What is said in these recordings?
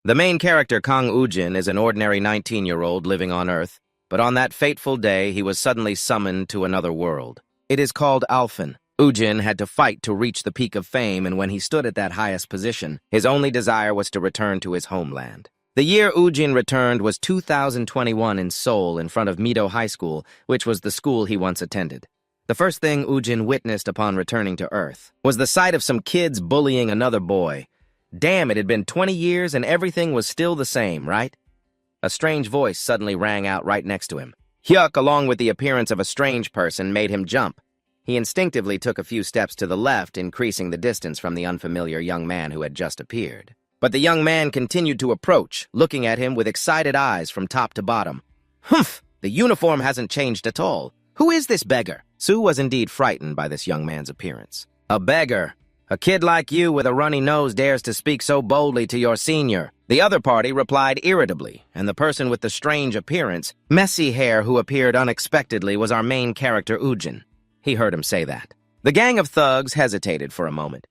The main character, Kang Ujin, is an ordinary 19-year-old living on Earth, but on that fateful day, he was suddenly summoned to another world. It is called Alphen. Ujin had to fight to reach the peak of fame, and when he stood at that highest position, his only desire was to return to his homeland. The year Ujin returned was 2021 in Seoul in front of Mido High School, which was the school he once attended. The first thing Ujin witnessed upon returning to Earth was the sight of some kids bullying another boy. Damn, it had been 20 years and everything was still the same, right? A strange voice suddenly rang out right next to him. Hyuk, along with the appearance of a strange person, made him jump. He instinctively took a few steps to the left, increasing the distance from the unfamiliar young man who had just appeared. But the young man continued to approach, looking at him with excited eyes from top to bottom. Humph! The uniform hasn't changed at all. Who is this beggar? Sue was indeed frightened by this young man's appearance. A beggar? A kid like you with a runny nose dares to speak so boldly to your senior. The other party replied irritably, and the person with the strange appearance, messy hair who appeared unexpectedly was our main character Ujin. He heard him say that. The gang of thugs hesitated for a moment.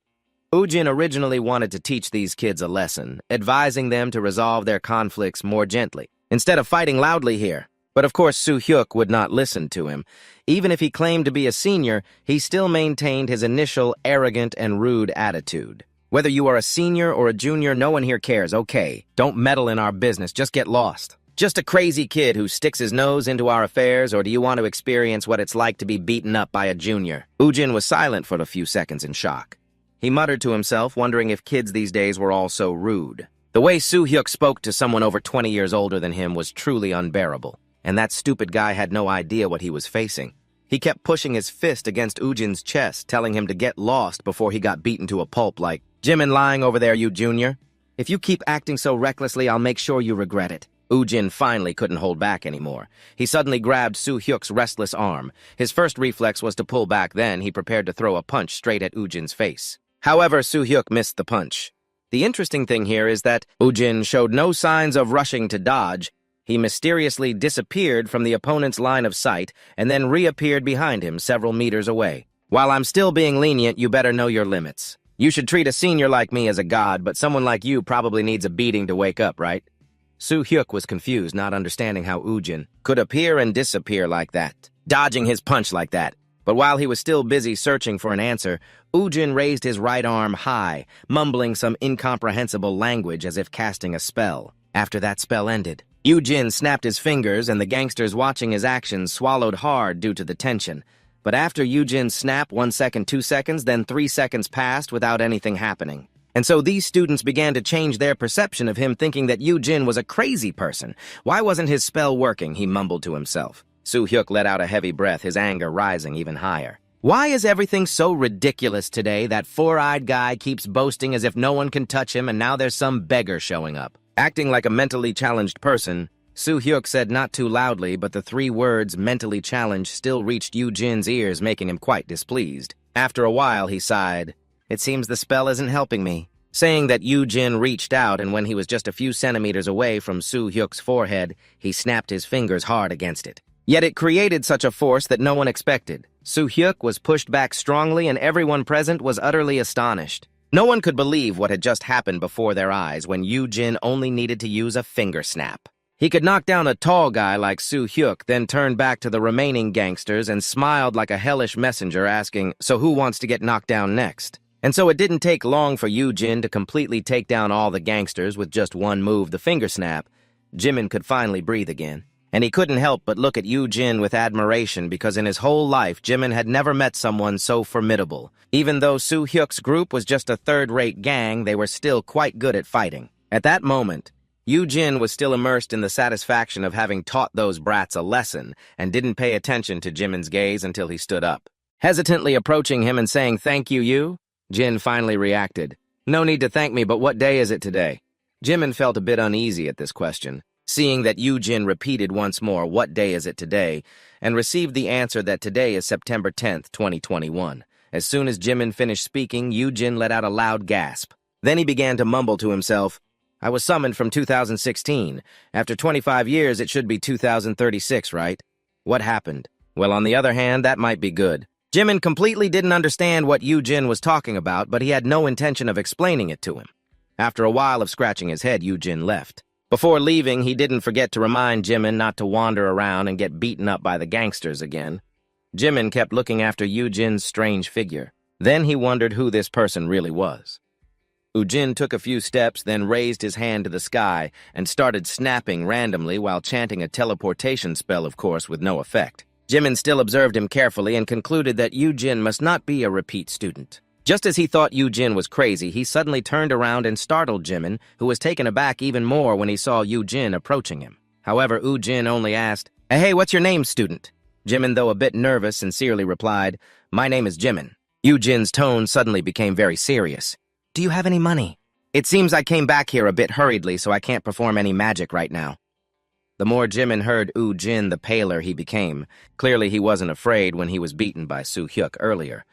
Ujin originally wanted to teach these kids a lesson, advising them to resolve their conflicts more gently, instead of fighting loudly here. But of course Soo Hyuk would not listen to him. Even if he claimed to be a senior, he still maintained his initial arrogant and rude attitude. Whether you are a senior or a junior, no one here cares, okay? Don't meddle in our business, just get lost. Just a crazy kid who sticks his nose into our affairs, or do you want to experience what it's like to be beaten up by a junior? Ujin was silent for a few seconds in shock. He muttered to himself, wondering if kids these days were all so rude. The way Soo Hyuk spoke to someone over 20 years older than him was truly unbearable. And that stupid guy had no idea what he was facing. He kept pushing his fist against Ujin's chest, telling him to get lost before he got beaten to a pulp like, "Jimin lying over there, you junior. If you keep acting so recklessly, I'll make sure you regret it." Ujin finally couldn't hold back anymore. He suddenly grabbed Soo Hyuk's restless arm. His first reflex was to pull back, then he prepared to throw a punch straight at Ujin's face. However, Soo Hyuk missed the punch. The interesting thing here is that Ujin showed no signs of rushing to dodge. He mysteriously disappeared from the opponent's line of sight and then reappeared behind him several meters away. While I'm still being lenient, you better know your limits. You should treat a senior like me as a god, but someone like you probably needs a beating to wake up, right? Soo Hyuk was confused, not understanding how Ujin could appear and disappear like that, dodging his punch like that. But while he was still busy searching for an answer, Ujin raised his right arm high, mumbling some incomprehensible language as if casting a spell. After that spell ended, Ujin snapped his fingers, and the gangsters watching his actions swallowed hard due to the tension. But after Ujin's snap, 1 second, 2 seconds, then 3 seconds passed without anything happening. And so these students began to change their perception of him, thinking that Ujin was a crazy person. Why wasn't his spell working, he mumbled to himself. Soo Hyuk let out a heavy breath, his anger rising even higher. Why is everything so ridiculous today? That four-eyed guy keeps boasting as if no one can touch him, and now there's some beggar showing up. Acting like a mentally challenged person, Soo Hyuk said not too loudly, but the 3 words mentally challenged still reached Ujin's ears, making him quite displeased. After a while, he sighed. It seems the spell isn't helping me. Saying that, Ujin reached out, and when he was just a few centimeters away from Soo Hyuk's forehead, he snapped his fingers hard against it. Yet it created such a force that no one expected. Soo Hyuk was pushed back strongly, and everyone present was utterly astonished. No one could believe what had just happened before their eyes when Ujin only needed to use a finger snap. He could knock down a tall guy like Soo Hyuk, then turned back to the remaining gangsters and smiled like a hellish messenger, asking, "So who wants to get knocked down next?" And so it didn't take long for Ujin to completely take down all the gangsters with just one move, the finger snap. Jimin could finally breathe again. And he couldn't help but look at Ujin with admiration, because in his whole life, Jimin had never met someone so formidable. Even though Soo Hyuk's group was just a third-rate gang, they were still quite good at fighting. At that moment, Ujin was still immersed in the satisfaction of having taught those brats a lesson and didn't pay attention to Jimin's gaze until he stood up. Hesitantly approaching him and saying, "Thank you, Jin finally reacted. "No need to thank me, but what day is it today?" Jimin felt a bit uneasy at this question, seeing that Ujin repeated once more, "What day is it today?" and received the answer that today is September 10th, 2021. As soon as Jimin finished speaking, Ujin let out a loud gasp. Then he began to mumble to himself, "I was summoned from 2016. After 25 years, it should be 2036, right? What happened? Well, on the other hand, that might be good." Jimin completely didn't understand what Ujin was talking about, but he had no intention of explaining it to him. After a while of scratching his head, Ujin left. Before leaving, he didn't forget to remind Jimin not to wander around and get beaten up by the gangsters again. Jimin kept looking after Ujin's strange figure. Then he wondered who this person really was. Ujin took a few steps, then raised his hand to the sky and started snapping randomly while chanting a teleportation spell, of course, with no effect. Jimin still observed him carefully and concluded that Ujin must not be a repeat student. Just as he thought Ujin was crazy, he suddenly turned around and startled Jimin, who was taken aback even more when he saw Ujin approaching him. However, Ujin only asked, "Hey, what's your name, student?" Jimin, though a bit nervous, sincerely replied, "My name is Jimin." Ujin's tone suddenly became very serious. "Do you have any money? It seems I came back here a bit hurriedly, so I can't perform any magic right now." The more Jimin heard Ujin, the paler he became. Clearly he wasn't afraid when he was beaten by Soo-hyuk earlier.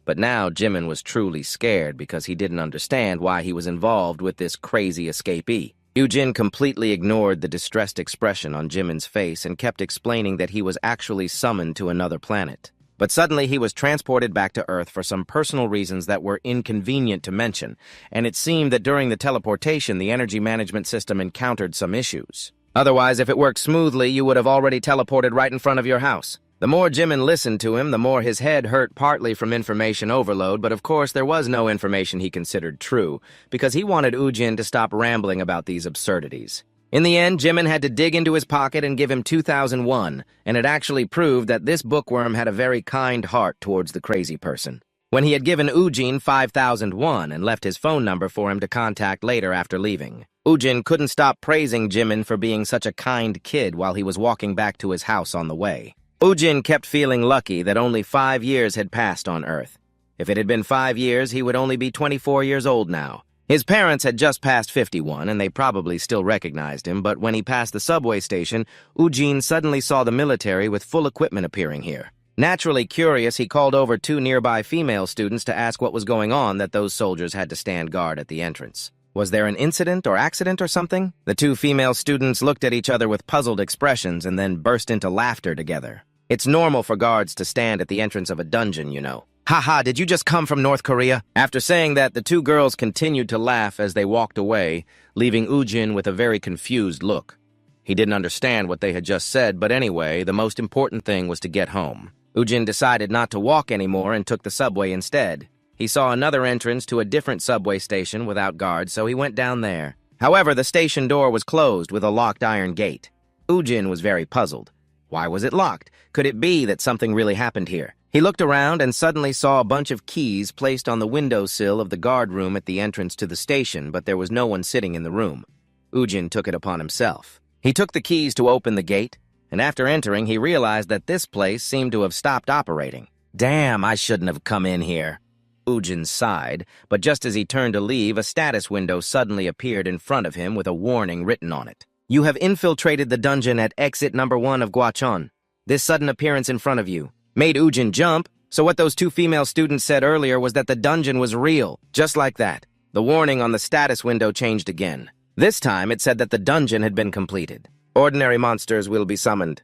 But now Jimin was truly scared because he didn't understand why he was involved with this crazy escapee. Ujin completely ignored the distressed expression on Jimin's face and kept explaining that he was actually summoned to another planet. But suddenly he was transported back to Earth for some personal reasons that were inconvenient to mention, and it seemed that during the teleportation the energy management system encountered some issues. Otherwise, if it worked smoothly, you would have already teleported right in front of your house. The more Jimin listened to him, the more his head hurt, partly from information overload, but of course there was no information he considered true, because he wanted Ujin to stop rambling about these absurdities. In the end, Jimin had to dig into his pocket and give him 2,001, and it actually proved that this bookworm had a very kind heart towards the crazy person. When he had given Ujin 5,001 and left his phone number for him to contact later after leaving, Ujin couldn't stop praising Jimin for being such a kind kid while he was walking back to his house on the way. Ujin kept feeling lucky that only 5 years had passed on Earth. If it had been 5 years, he would only be 24 years old now. His parents had just passed 51, and they probably still recognized him, but when he passed the subway station, Ujin suddenly saw the military with full equipment appearing here. Naturally curious, he called over 2 nearby female students to ask what was going on that those soldiers had to stand guard at the entrance. Was there an incident or accident or something? The 2 female students looked at each other with puzzled expressions and then burst into laughter together. It's normal for guards to stand at the entrance of a dungeon, you know. "Haha, did you just come from North Korea?" After saying that, the 2 girls continued to laugh as they walked away, leaving Ujin with a very confused look. He didn't understand what they had just said, but anyway, the most important thing was to get home. Ujin decided not to walk anymore and took the subway instead. He saw another entrance to a different subway station without guards, so he went down there. However, the station door was closed with a locked iron gate. Ujin was very puzzled. Why was it locked? Could it be that something really happened here? He looked around and suddenly saw a bunch of keys placed on the windowsill of the guard room at the entrance to the station, but there was no one sitting in the room. Ujin took it upon himself. He took the keys to open the gate, and after entering, he realized that this place seemed to have stopped operating. "Damn, I shouldn't have come in here." Ujin sighed, but just as he turned to leave, a status window suddenly appeared in front of him with a warning written on it. "You have infiltrated the dungeon at exit number 1 of Gwacheon. This sudden appearance in front of you made Ujin jump, so what those 2 female students said earlier was that the dungeon was real. Just like that, the warning on the status window changed again. This time it said that the dungeon had been completed. Ordinary monsters will be summoned.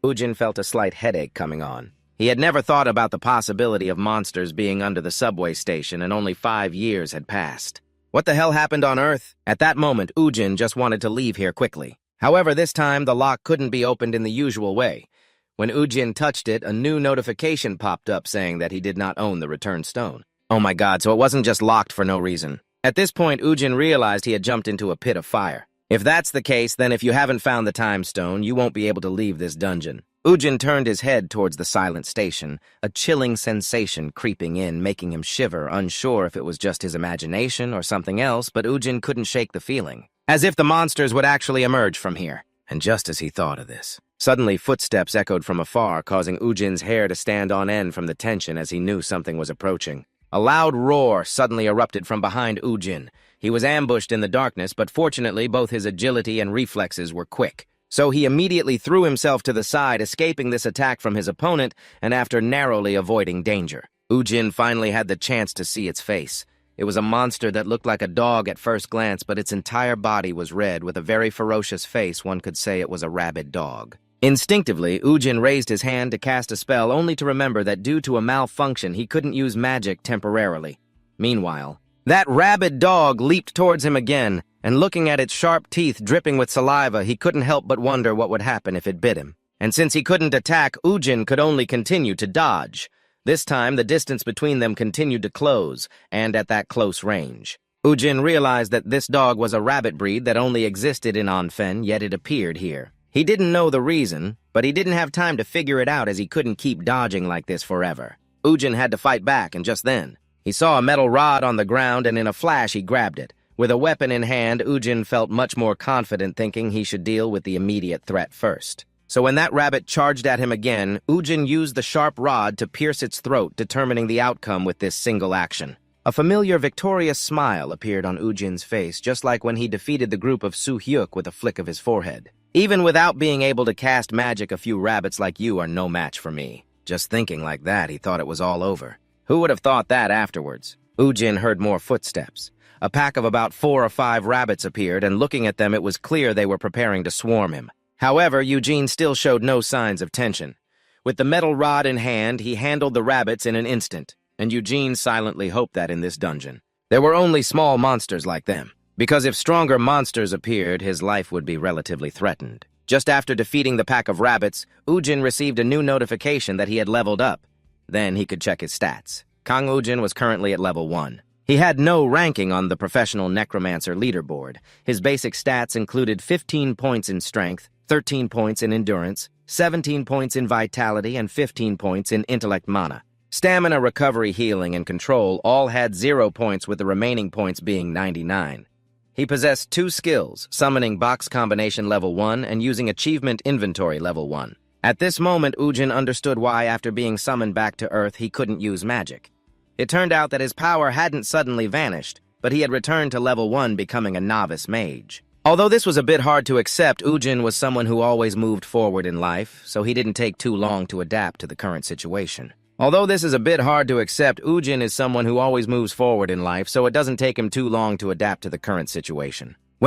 Ujin felt a slight headache coming on. He had never thought about the possibility of monsters being under the subway station, and only 5 years had passed. What the hell happened on Earth? At that moment, Ujin just wanted to leave here quickly. However, this time the lock couldn't be opened in the usual way. When Ujin touched it, a new notification popped up saying that he did not own the returned stone. Oh my god, so it wasn't just locked for no reason. At this point, Ujin realized he had jumped into a pit of fire. If that's the case, then if you haven't found the time stone, you won't be able to leave this dungeon. Ujin turned his head towards the silent station, a chilling sensation creeping in, making him shiver, unsure if it was just his imagination or something else, but Ujin couldn't shake the feeling. As if the monsters would actually emerge from here. And just as he thought of this, suddenly footsteps echoed from afar, causing Ujin's hair to stand on end from the tension as he knew something was approaching. A loud roar suddenly erupted from behind Ujin. He was ambushed in the darkness, but fortunately both his agility and reflexes were quick. So he immediately threw himself to the side, escaping this attack from his opponent, and after narrowly avoiding danger. Ujin finally had the chance to see its face. It was a monster that looked like a dog at first glance, but its entire body was red, with a very ferocious face. One could say it was a rabid dog. Instinctively, Ujin raised his hand to cast a spell, only to remember that due to a malfunction, he couldn't use magic temporarily. Meanwhile, That rabid dog leaped towards him again, and looking at its sharp teeth dripping with saliva, he couldn't help but wonder what would happen if it bit him. And since he couldn't attack, Ujin could only continue to dodge. This time, the distance between them continued to close, and at that close range. Ujin realized that this dog was a rabbit breed that only existed in Anfen, yet it appeared here. He didn't know the reason, but he didn't have time to figure it out as he couldn't keep dodging like this forever. Ujin had to fight back, and just then, he saw a metal rod on the ground, and in a flash he grabbed it. With a weapon in hand, Ujin felt much more confident, thinking he should deal with the immediate threat first. So when that rabbit charged at him again, Ujin used the sharp rod to pierce its throat, determining the outcome with this single action. A familiar victorious smile appeared on Ujin's face, just like when he defeated the group of Su-hyuk with a flick of his forehead. Even without being able to cast magic, a few rabbits like you are no match for me. Just thinking like that, he thought it was all over. Who would have thought that afterwards? Ujin heard more footsteps. A pack of about 4 or 5 rabbits appeared, and looking at them, it was clear they were preparing to swarm him. However, Eugene still showed no signs of tension. With the metal rod in hand, he handled the rabbits in an instant, and Eugene silently hoped that in this dungeon there were only small monsters like them, because if stronger monsters appeared, his life would be relatively threatened. Just after defeating the pack of rabbits, Ujin received a new notification that he had leveled up. Then he could check his stats. Kang Ujin was currently at level 1. He had no ranking on the professional necromancer leaderboard. His basic stats included 15 points in strength, 13 points in endurance, 17 points in vitality, and 15 points in intellect mana. Stamina, recovery, healing, and control all had 0 points, with the remaining points being 99. He possessed 2 skills, summoning box combination level 1 and using achievement inventory level 1. At this moment, Ujin understood why, after being summoned back to Earth, he couldn't use magic. It turned out that his power hadn't suddenly vanished, but he had returned to level 1, becoming a novice mage. Although this was a bit hard to accept, Ujin was someone who always moved forward in life, so he didn't take too long to adapt to the current situation. When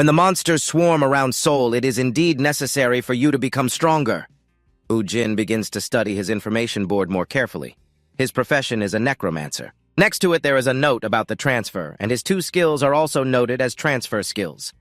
the monsters swarm around Seoul, it is indeed necessary for you to become stronger. Ujin begins to study his information board more carefully. His profession is a necromancer. Next to it, there is a note about the transfer, and his 2 skills are also noted as transfer skills.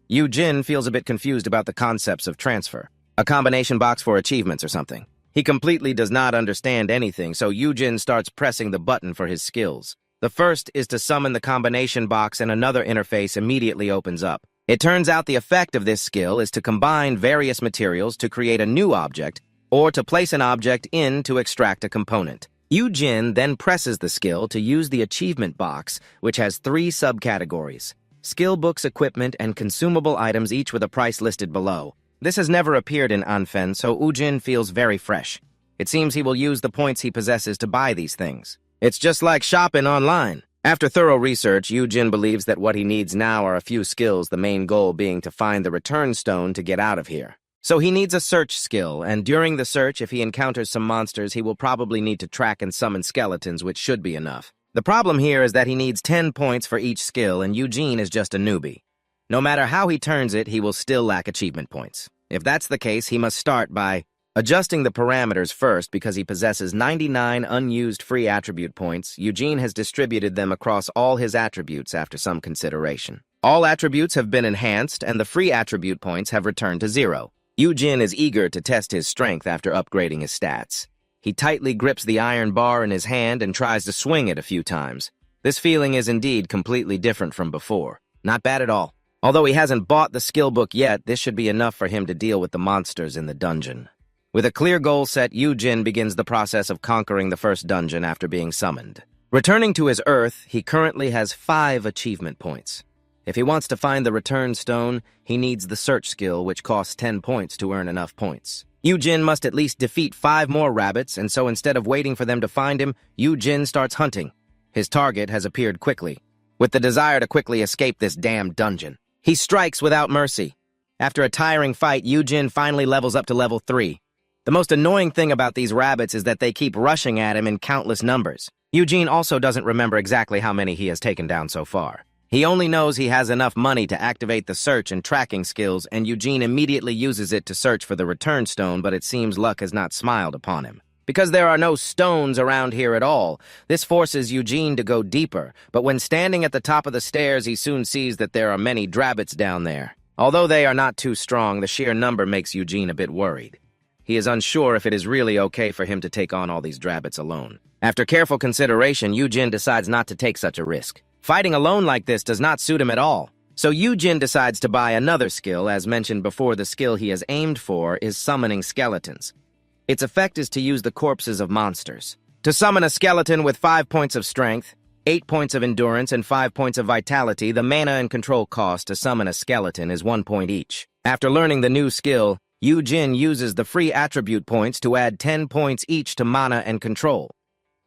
Ujin feels a bit confused about the concepts of transfer. A combination box for achievements or something. He completely does not understand anything, so Ujin starts pressing the button for his skills. The first is to summon the combination box, and another interface immediately opens up. It turns out the effect of this skill is to combine various materials to create a new object, or to place an object in to extract a component. Ujin then presses the skill to use the achievement box, which has 3 subcategories: skill books, equipment, and consumable items, each with a price listed below. This has never appeared in Anfen, so Ujin feels very fresh. It seems he will use the points he possesses to buy these things. It's just like shopping online. After thorough research, Ujin believes that what he needs now are a few skills, the main goal being to find the return stone to get out of here. So he needs a search skill, and during the search, if he encounters some monsters, he will probably need to track and summon skeletons, which should be enough. The problem here is that he needs 10 points for each skill, and Eugene is just a newbie. No matter how he turns it, he will still lack achievement points. If that's the case, he must start by adjusting the parameters first. Because he possesses 99 unused free attribute points, Eugene has distributed them across all his attributes after some consideration. All attributes have been enhanced, and the free attribute points have returned to 0. Eugene is eager to test his strength after upgrading his stats. He tightly grips the iron bar in his hand and tries to swing it a few times. This feeling is indeed completely different from before. Not bad at all. Although he hasn't bought the skill book yet, this should be enough for him to deal with the monsters in the dungeon. With a clear goal set, Eugene begins the process of conquering the first dungeon after being summoned. Returning to his Earth, he currently has 5 achievement points. If he wants to find the return stone, he needs the search skill, which costs 10 points to earn enough points. Eugene must at least defeat 5 more rabbits, and so instead of waiting for them to find him, Eugene starts hunting. His target has appeared quickly, with the desire to quickly escape this damned dungeon. He strikes without mercy. After a tiring fight, Eugene finally levels up to level 3. The most annoying thing about these rabbits is that they keep rushing at him in countless numbers. Eugene also doesn't remember exactly how many he has taken down so far. He only knows he has enough money to activate the search and tracking skills, and Eugene immediately uses it to search for the return stone, but it seems luck has not smiled upon him. Because there are no stones around here at all, this forces Eugene to go deeper, but when standing at the top of the stairs, he soon sees that there are many drabbits down there. Although they are not too strong, the sheer number makes Eugene a bit worried. He is unsure if it is really okay for him to take on all these drabbits alone. After careful consideration, Eugene decides not to take such a risk. Fighting alone like this does not suit him at all. So Eugene decides to buy another skill. As mentioned before, the skill he has aimed for is summoning skeletons. Its effect is to use the corpses of monsters. To summon a skeleton with 5 points of strength, 8 points of endurance, and 5 points of vitality, the mana and control cost to summon a skeleton is 1 point each. After learning the new skill, Eugene uses the free attribute points to add 10 points each to mana and control.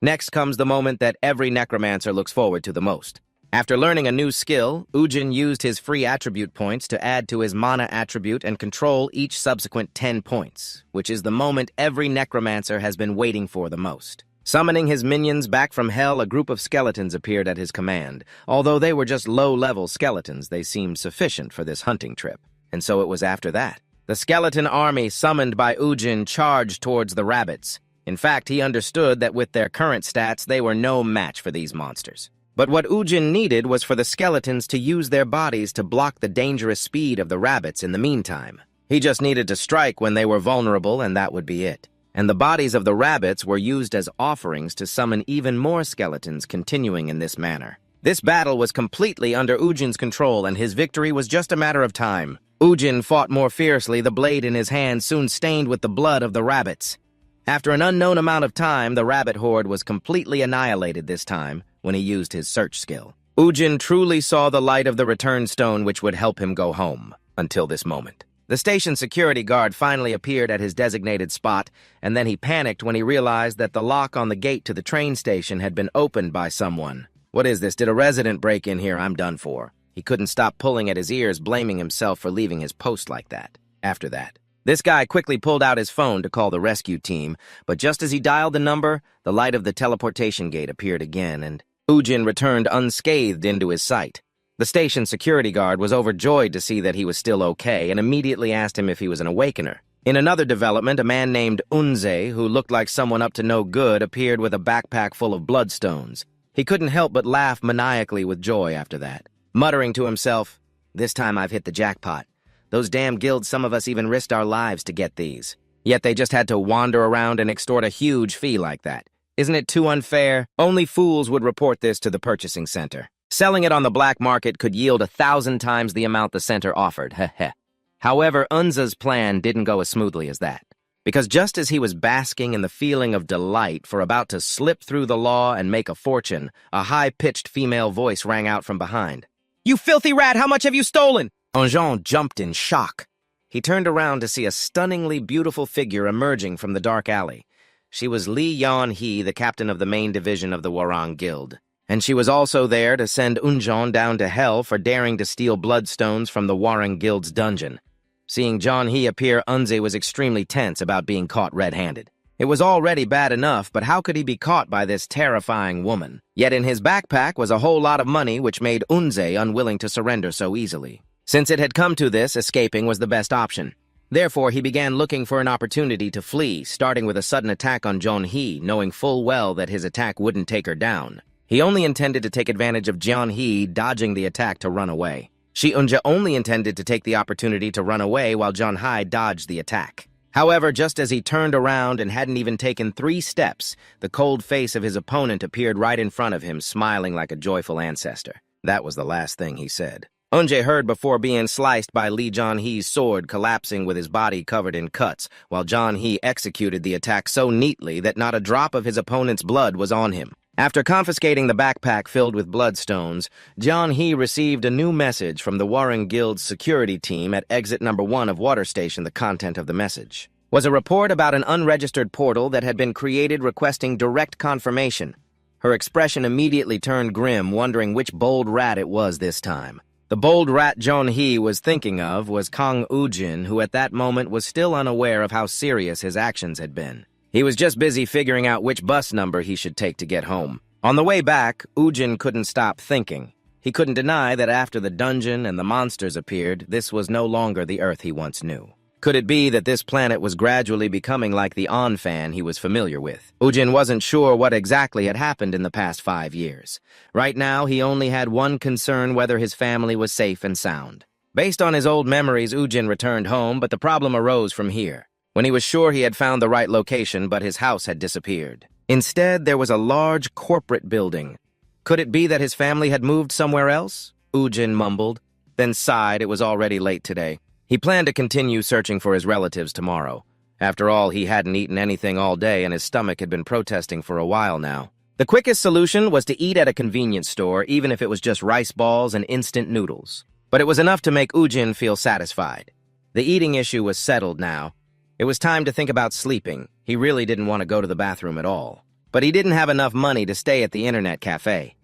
Next comes the moment that every necromancer looks forward to the most. After learning a new skill, Eugene used his free attribute points to add to his mana attribute and control each subsequent 10 points, which is the moment every necromancer has been waiting for the most. Summoning his minions back from hell, a group of skeletons appeared at his command. Although they were just low-level skeletons, they seemed sufficient for this hunting trip. And so it was after that. The skeleton army summoned by Eugene charged towards the rabbits. In fact, he understood that with their current stats, they were no match for these monsters. But what Eugene needed was for the skeletons to use their bodies to block the dangerous speed of the rabbits in the meantime. He just needed to strike when they were vulnerable, and that would be it. And the bodies of the rabbits were used as offerings to summon even more skeletons, continuing in this manner. This battle was completely under Eugene's control, and his victory was just a matter of time. Eugene fought more fiercely, the blade in his hand soon stained with the blood of the rabbits. After an unknown amount of time, the rabbit horde was completely annihilated this time when he used his search skill. Eugene truly saw the light of the return stone which would help him go home, until this moment. The station security guard finally appeared at his designated spot, and then he panicked when he realized that the lock on the gate to the train station had been opened by someone. What is this? Did a resident break in here? I'm done for. He couldn't stop pulling at his ears, blaming himself for leaving his post like that. After that, this guy quickly pulled out his phone to call the rescue team, but just as he dialed the number, the light of the teleportation gate appeared again, and Eugene returned unscathed into his sight. The station security guard was overjoyed to see that he was still okay and immediately asked him if he was an awakener. In another development, a man named Unze, who looked like someone up to no good, appeared with a backpack full of bloodstones. He couldn't help but laugh maniacally with joy after that, muttering to himself, "This time I've hit the jackpot. Those damn guilds, some of us even risked our lives to get these. Yet they just had to wander around and extort a huge fee like that. Isn't it too unfair? Only fools would report this to the purchasing center. Selling it on the black market could yield 1,000 times the amount the center offered, heh. However, Unza's plan didn't go as smoothly as that. Because just as he was basking in the feeling of delight for about to slip through the law and make a fortune, a high-pitched female voice rang out from behind. "You filthy rat, how much have you stolen?" Eugene jumped in shock. He turned around to see a stunningly beautiful figure emerging from the dark alley. She was Li Yan-hee, the captain of the main division of the Warang Guild. And she was also there to send Eugene down to hell for daring to steal bloodstones from the Warang Guild's dungeon. Seeing Yan-hee appear, Unze was extremely tense about being caught red-handed. It was already bad enough, but how could he be caught by this terrifying woman? Yet in his backpack was a whole lot of money, which made Unze unwilling to surrender so easily. Since it had come to this, escaping was the best option. Therefore, he began looking for an opportunity to flee, starting with a sudden attack on Yan-hee, knowing full well that his attack wouldn't take her down. He only intended to take advantage of Yan-hee dodging the attack to run away. Shi-eunja only intended to take the opportunity to run away while Yan-hee dodged the attack. However, just as he turned around and hadn't even taken 3 steps, the cold face of his opponent appeared right in front of him, smiling like a joyful ancestor. That was the last thing he said. Eunja heard before being sliced by Li Yan-hee's sword, collapsing with his body covered in cuts, while Yan-hee executed the attack so neatly that not a drop of his opponent's blood was on him. After confiscating the backpack filled with bloodstones, Yan-hee received a new message from the Warang Guild's security team at exit number 1 of Water Station. The content of the message was a report about an unregistered portal that had been created requesting direct confirmation. Her expression immediately turned grim, wondering which bold rat it was this time. The bold rat Yan-hee was thinking of was Kang Eugene, who at that moment was still unaware of how serious his actions had been. He was just busy figuring out which bus number he should take to get home. On the way back, Eugene couldn't stop thinking. He couldn't deny that after the dungeon and the monsters appeared, this was no longer the Earth he once knew. Could it be that this planet was gradually becoming like the Onfan he was familiar with? Ujin wasn't sure what exactly had happened in the past 5 years. Right now, he only had one concern: whether his family was safe and sound. Based on his old memories, Ujin returned home, but the problem arose from here. When he was sure he had found the right location, but his house had disappeared. Instead, there was a large corporate building. Could it be that his family had moved somewhere else? Ujin mumbled, then sighed. It was already late today. He planned to continue searching for his relatives tomorrow. After all, he hadn't eaten anything all day and his stomach had been protesting for a while now. The quickest solution was to eat at a convenience store, even if it was just rice balls and instant noodles. But it was enough to make Ujin feel satisfied. The eating issue was settled now. It was time to think about sleeping. He really didn't want to go to the bathroom at all. But he didn't have enough money to stay at the internet cafe.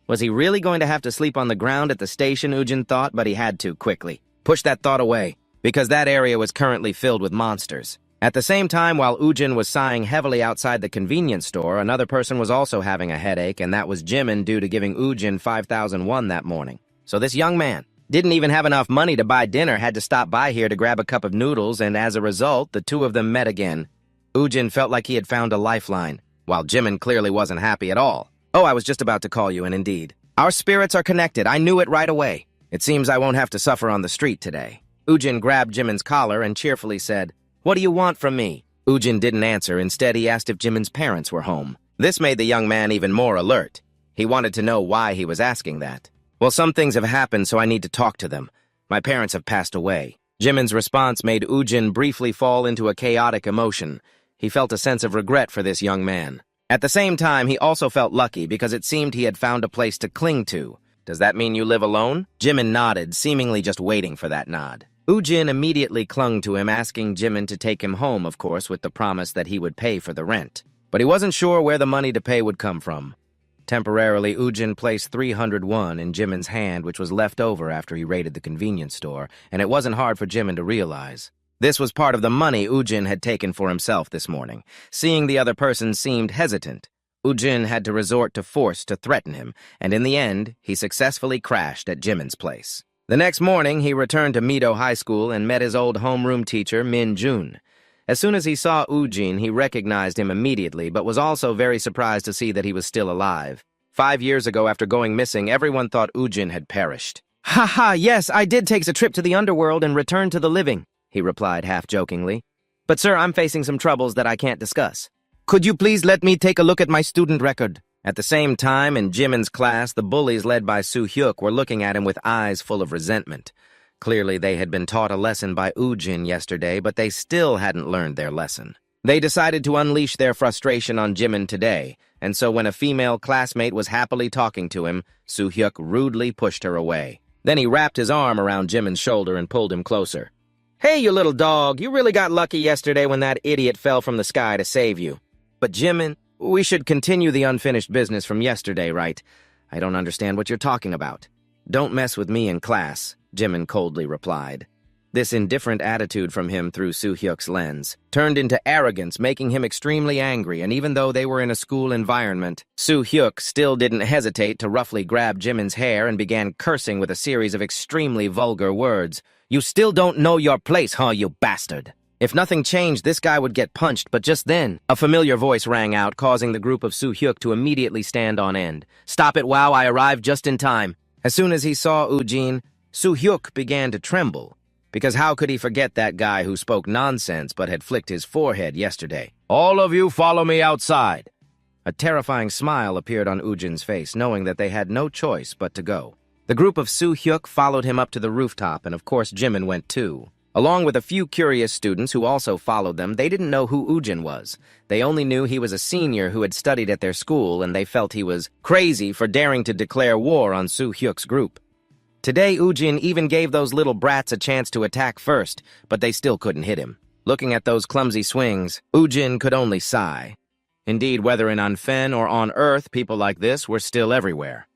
Was he really going to have to sleep on the ground at the station, Ujin thought, but he had to quickly. Push that thought away, because that area was currently filled with monsters. At the same time, while Ujin was sighing heavily outside the convenience store, another person was also having a headache, and that was Jimin, due to giving Ujin 5,000 won that morning. So this young man didn't even have enough money to buy dinner, had to stop by here to grab a cup of noodles, and as a result, the two of them met again. Ujin felt like he had found a lifeline, while Jimin clearly wasn't happy at all. Oh, I was just about to call you, and indeed. Our spirits are connected. I knew it right away. It seems I won't have to suffer on the street today. Ujin grabbed Jimin's collar and cheerfully said, "What do you want from me?" Ujin didn't answer. Instead, he asked if Jimin's parents were home. This made the young man even more alert. He wanted to know why he was asking that. "Well, some things have happened, so I need to talk to them. My parents have passed away." Jimin's response made Ujin briefly fall into a chaotic emotion. He felt a sense of regret for this young man. At the same time, he also felt lucky because it seemed he had found a place to cling to. "Does that mean you live alone?" Jimin nodded, seemingly just waiting for that nod. Ujin immediately clung to him, asking Jimin to take him home, of course, with the promise that he would pay for the rent. But he wasn't sure where the money to pay would come from. Temporarily, Ujin placed 300 won in Jimin's hand, which was left over after he raided the convenience store, and it wasn't hard for Jimin to realize. This was part of the money Ujin had taken for himself this morning. Seeing the other person seemed hesitant, Ujin had to resort to force to threaten him, and in the end, he successfully crashed at Jimin's place. The next morning, he returned to Mido High School and met his old homeroom teacher, Min Jun. As soon as he saw Ujin, he recognized him immediately, but was also very surprised to see that he was still alive. 5 years ago, after going missing, everyone thought Ujin had perished. "Ha ha, yes, I did take a trip to the underworld and returned to the living," he replied half-jokingly. "But sir, I'm facing some troubles that I can't discuss. Could you please let me take a look at my student record?" At the same time, in Jimin's class, the bullies led by Soo-hyuk were looking at him with eyes full of resentment. Clearly, they had been taught a lesson by Ujin yesterday, but they still hadn't learned their lesson. They decided to unleash their frustration on Jimin today, and so when a female classmate was happily talking to him, Soo-hyuk rudely pushed her away. Then he wrapped his arm around Jimin's shoulder and pulled him closer. "Hey, you little dog, you really got lucky yesterday when that idiot fell from the sky to save you. But Jimin, we should continue the unfinished business from yesterday, right? I don't understand what you're talking about." "Don't mess with me in class," Jimin coldly replied. This indifferent attitude from him through Soo-hyuk's lens turned into arrogance, making him extremely angry, and even though they were in a school environment, Soo-hyuk still didn't hesitate to roughly grab Jimin's hair and began cursing with a series of extremely vulgar words. "You still don't know your place, huh, you bastard?" If nothing changed, this guy would get punched, but just then, a familiar voice rang out, causing the group of Soo-hyuk to immediately stand on end. "Stop it, wow, I arrived just in time." As soon as he saw Ujin, Soo-hyuk began to tremble, because how could he forget that guy who spoke nonsense but had flicked his forehead yesterday? "All of you follow me outside." A terrifying smile appeared on Ujin's face, knowing that they had no choice but to go. The group of Soo-hyuk followed him up to the rooftop, and of course Jimin went too. Along with a few curious students who also followed them, they didn't know who Ujin was. They only knew he was a senior who had studied at their school, and they felt he was crazy for daring to declare war on Soo-hyuk's group. Today, Ujin even gave those little brats a chance to attack first, but they still couldn't hit him. Looking at those clumsy swings, Ujin could only sigh. Indeed, whether in Anfen or on Earth, people like this were still everywhere.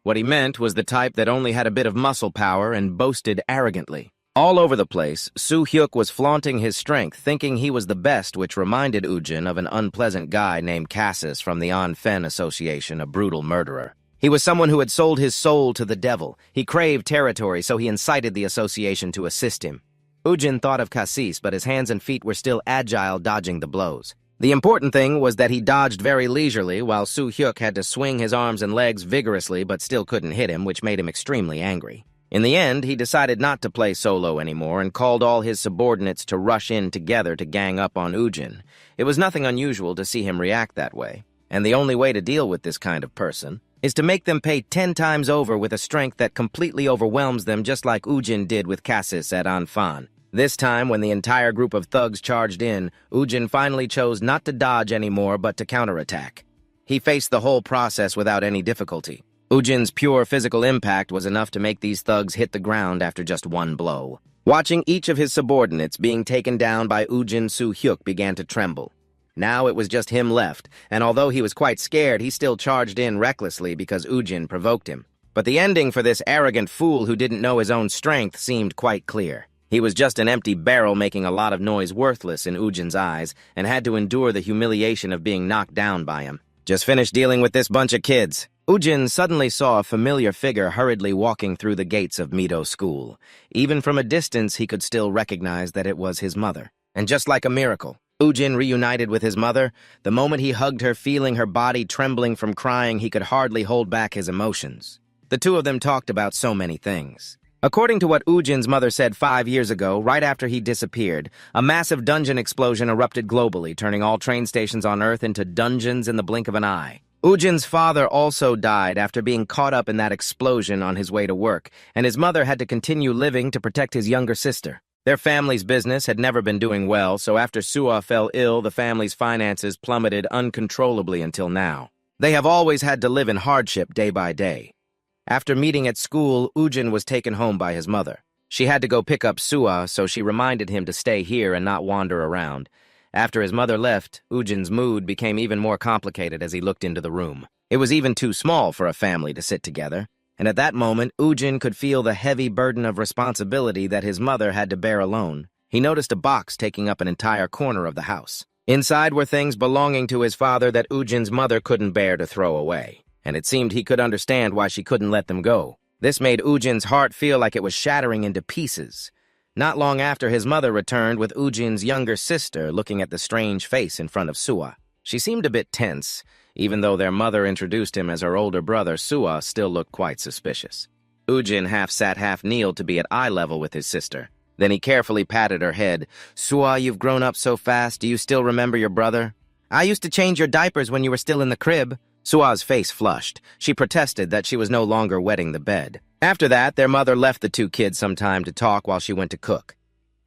What he meant was the type that only had a bit of muscle power and boasted arrogantly. All over the place, Soo-hyuk was flaunting his strength, thinking he was the best, which reminded Ujin of an unpleasant guy named Cassis from the Anfen Association, a brutal murderer. He was someone who had sold his soul to the devil. He craved territory, so he incited the association to assist him. Ujin thought of Cassis, but his hands and feet were still agile, dodging the blows. The important thing was that he dodged very leisurely, while Soo-hyuk had to swing his arms and legs vigorously but still couldn't hit him, which made him extremely angry. In the end, he decided not to play solo anymore and called all his subordinates to rush in together to gang up on Ujin. It was nothing unusual to see him react that way, and the only way to deal with this kind of person is to make them pay 10 times over with a strength that completely overwhelms them, just like Ujin did with Cassis at Anfan. This time, when the entire group of thugs charged in, Ujin finally chose not to dodge anymore but to counterattack. He faced the whole process without any difficulty. Ujin's pure physical impact was enough to make these thugs hit the ground after just one blow. Watching each of his subordinates being taken down by Ujin, Soo-hyuk began to tremble. Now it was just him left, and although he was quite scared, he still charged in recklessly because Ujin provoked him. But the ending for this arrogant fool who didn't know his own strength seemed quite clear. He was just an empty barrel making a lot of noise, worthless in Ujin's eyes, and had to endure the humiliation of being knocked down by him. Just finished dealing with this bunch of kids. Ujin suddenly saw a familiar figure hurriedly walking through the gates of Mido School. Even from a distance, he could still recognize that it was his mother. And just like a miracle, Ujin reunited with his mother. The moment he hugged her, feeling her body trembling from crying, he could hardly hold back his emotions. The two of them talked about so many things. According to what Ujin's mother said 5 years ago, right after he disappeared, a massive dungeon explosion erupted globally, turning all train stations on Earth into dungeons in the blink of an eye. Ujin's father also died after being caught up in that explosion on his way to work, and his mother had to continue living to protect his younger sister. Their family's business had never been doing well, so after Sua fell ill, the family's finances plummeted uncontrollably until now. They have always had to live in hardship day by day. After meeting at school, Ujin was taken home by his mother. She had to go pick up Sua, so she reminded him to stay here and not wander around. After his mother left, Ujin's mood became even more complicated as he looked into the room. It was even too small for a family to sit together, and at that moment, Ujin could feel the heavy burden of responsibility that his mother had to bear alone. He noticed a box taking up an entire corner of the house. Inside were things belonging to his father that Ujin's mother couldn't bear to throw away, and it seemed he could understand why she couldn't let them go. This made Ujin's heart feel like it was shattering into pieces. Not long after, his mother returned with Ujin's younger sister looking at the strange face in front of Sua. She seemed a bit tense. Even though their mother introduced him as her older brother, Sua still looked quite suspicious. Ujin half sat, half kneeled to be at eye level with his sister. Then he carefully patted her head. "Sua, you've grown up so fast. Do you still remember your brother? I used to change your diapers when you were still in the crib." Sua's face flushed. She protested that she was no longer wetting the bed. After that, their mother left the two kids some time to talk while she went to cook.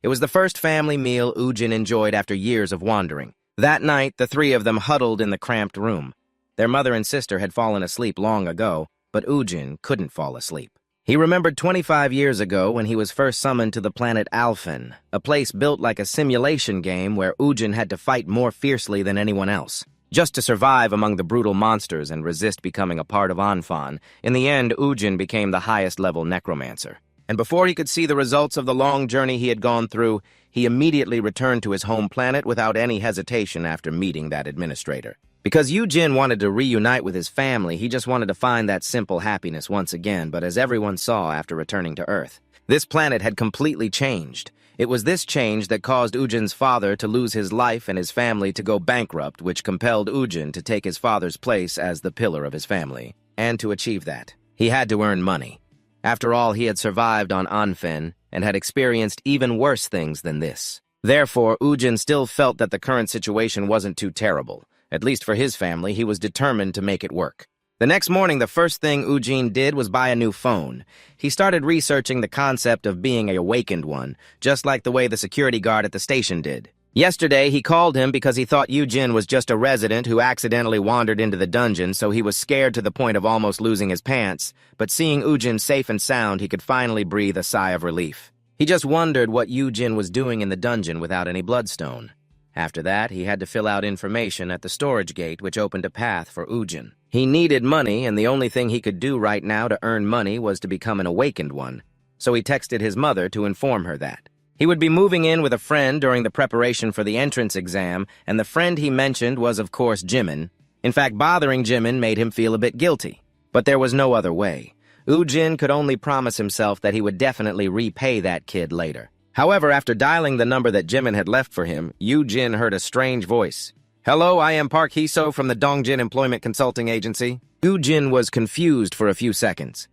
It was the first family meal Ujin enjoyed after years of wandering. That night, the three of them huddled in the cramped room. Their mother and sister had fallen asleep long ago, but Ujin couldn't fall asleep. He remembered 25 years ago when he was first summoned to the planet Alphen, a place built like a simulation game where Ujin had to fight more fiercely than anyone else. Just to survive among the brutal monsters and resist becoming a part of Anfan, in the end, Ujin became the highest-level necromancer. And before he could see the results of the long journey he had gone through, he immediately returned to his home planet without any hesitation after meeting that administrator. Because Ujin wanted to reunite with his family, he just wanted to find that simple happiness once again, but as everyone saw after returning to Earth, this planet had completely changed. It was this change that caused Ujin's father to lose his life and his family to go bankrupt, which compelled Ujin to take his father's place as the pillar of his family. And to achieve that, he had to earn money. After all, he had survived on Anfen and had experienced even worse things than this. Therefore, Ujin still felt that the current situation wasn't too terrible. At least for his family, he was determined to make it work. The next morning, the first thing Ujin did was buy a new phone. He started researching the concept of being a awakened one, just like the way the security guard at the station did. Yesterday, he called him because he thought Ujin was just a resident who accidentally wandered into the dungeon, so he was scared to the point of almost losing his pants. But seeing Ujin safe and sound, he could finally breathe a sigh of relief. He just wondered what Ujin was doing in the dungeon without any bloodstone. After that, he had to fill out information at the storage gate, which opened a path for Ujin. He needed money, and the only thing he could do right now to earn money was to become an awakened one. So he texted his mother to inform her that. He would be moving in with a friend during the preparation for the entrance exam, and the friend he mentioned was, of course, Jimin. In fact, bothering Jimin made him feel a bit guilty. But there was no other way. Ujin could only promise himself that he would definitely repay that kid later. However, after dialing the number that Jimin had left for him, Yu-jin heard a strange voice. "Hello, I am Park Hee-so from the Dongjin Employment Consulting Agency." Yu-jin was confused for a few seconds.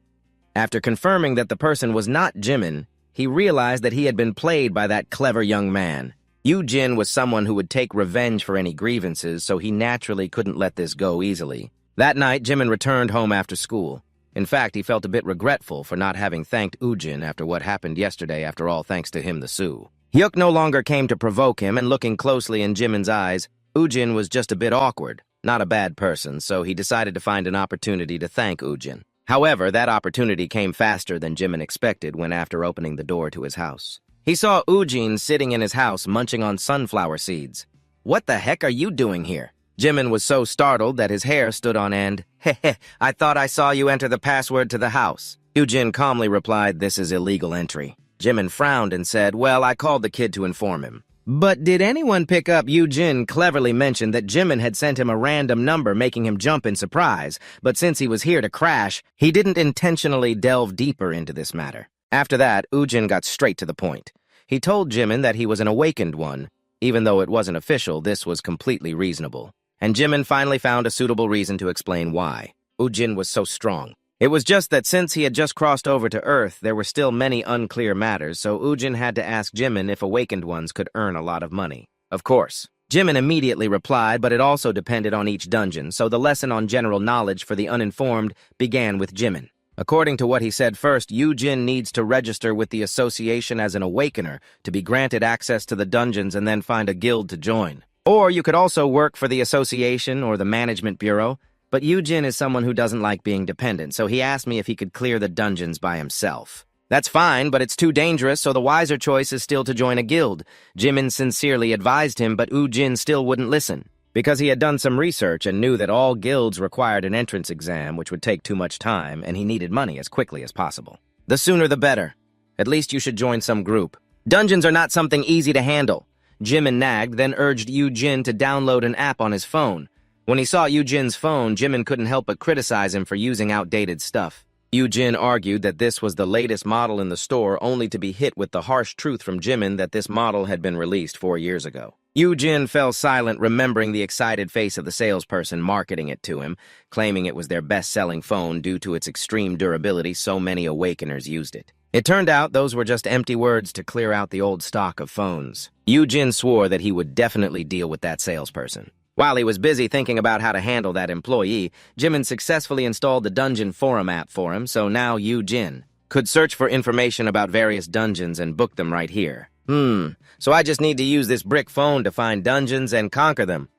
After confirming that the person was not Jimin, he realized that he had been played by that clever young man. Yu-jin was someone who would take revenge for any grievances, so he naturally couldn't let this go easily. That night, Jimin returned home after school. In fact, he felt a bit regretful for not having thanked Ujin after what happened yesterday, after all thanks to him, the Sioux. Hyuk no longer came to provoke him, and looking closely in Jimin's eyes, Ujin was just a bit awkward. Not a bad person, so he decided to find an opportunity to thank Ujin. However, that opportunity came faster than Jimin expected when after opening the door to his house. He saw Ujin sitting in his house munching on sunflower seeds. "What the heck are you doing here?" Jimin was so startled that his hair stood on end. "Heh, I thought I saw you enter the password to the house." Ujin calmly replied, "This is illegal entry." Jimin frowned and said, "Well, I called the kid to inform him." But did anyone pick up Ujin cleverly mentioned that Jimin had sent him a random number making him jump in surprise, but since he was here to crash, he didn't intentionally delve deeper into this matter. After that, Ujin got straight to the point. He told Jimin that he was an awakened one. Even though it wasn't official, this was completely reasonable. And Jimin finally found a suitable reason to explain why. Ujin was so strong. It was just that since he had just crossed over to Earth, there were still many unclear matters, so Ujin had to ask Jimin if awakened ones could earn a lot of money. Of course. Jimin immediately replied, but it also depended on each dungeon, so the lesson on general knowledge for the uninformed began with Jimin. According to what he said first, Ujin needs to register with the association as an awakener to be granted access to the dungeons and then find a guild to join. Or you could also work for the association or the management bureau, but Ujin is someone who doesn't like being dependent, so he asked me if he could clear the dungeons by himself. That's fine, but it's too dangerous, so the wiser choice is still to join a guild. Jimin sincerely advised him, but Ujin still wouldn't listen. Because he had done some research and knew that all guilds required an entrance exam, which would take too much time, and he needed money as quickly as possible. The sooner the better. At least you should join some group. Dungeons are not something easy to handle. Jimin nagged, then urged Ujin to download an app on his phone. When he saw Ujin's phone, Jimin couldn't help but criticize him for using outdated stuff. Ujin argued that this was the latest model in the store, only to be hit with the harsh truth from Jimin that this model had been released 4 years ago. Ujin fell silent, remembering the excited face of the salesperson marketing it to him, claiming it was their best-selling phone due to its extreme durability. So many awakeners used it. It turned out those were just empty words to clear out the old stock of phones. Ujin swore that he would definitely deal with that salesperson. While he was busy thinking about how to handle that employee, Jimin successfully installed the Dungeon Forum app for him, so now Ujin could search for information about various dungeons and book them right here. So I just need to use this brick phone to find dungeons and conquer them.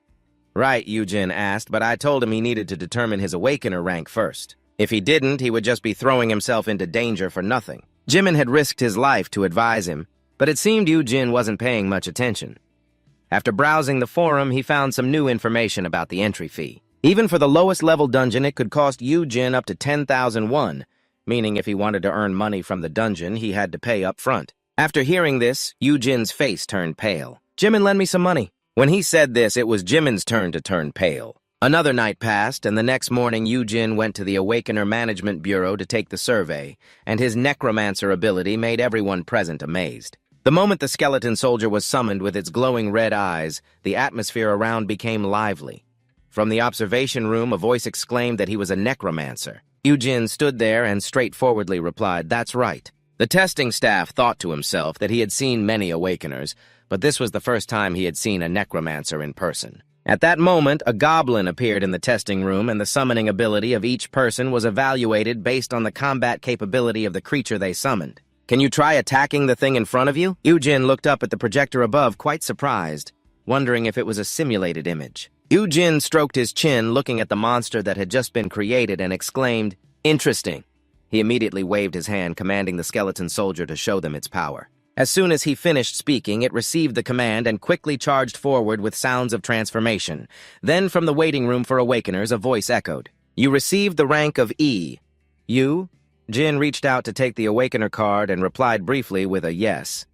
Right, Ujin asked, but I told him he needed to determine his awakener rank first. If he didn't, he would just be throwing himself into danger for nothing. Jimin had risked his life to advise him, but it seemed Ujin wasn't paying much attention. After browsing the forum, he found some new information about the entry fee. Even for the lowest level dungeon, it could cost Ujin up to 10,000 won, meaning if he wanted to earn money from the dungeon, he had to pay up front. After hearing this, Ujin's face turned pale. "Jimin, lend me some money." When he said this, it was Jimin's turn to turn pale. Another night passed, and the next morning Ujin went to the Awakener Management Bureau to take the survey, and his necromancer ability made everyone present amazed. The moment the skeleton soldier was summoned with its glowing red eyes, the atmosphere around became lively. From the observation room, a voice exclaimed that he was a necromancer. Ujin stood there and straightforwardly replied, "That's right." The testing staff thought to himself that he had seen many awakeners, but this was the first time he had seen a necromancer in person. At that moment, a goblin appeared in the testing room, and the summoning ability of each person was evaluated based on the combat capability of the creature they summoned. "Can you try attacking the thing in front of you?" Ujin looked up at the projector above, quite surprised, wondering if it was a simulated image. Ujin stroked his chin, looking at the monster that had just been created, and exclaimed, "Interesting." He immediately waved his hand, commanding the skeleton soldier to show them its power. As soon as he finished speaking, it received the command and quickly charged forward with sounds of transformation. Then, from the waiting room for awakeners, a voice echoed, "You received the rank of E." "You?" Jin reached out to take the awakener card and replied briefly with a yes.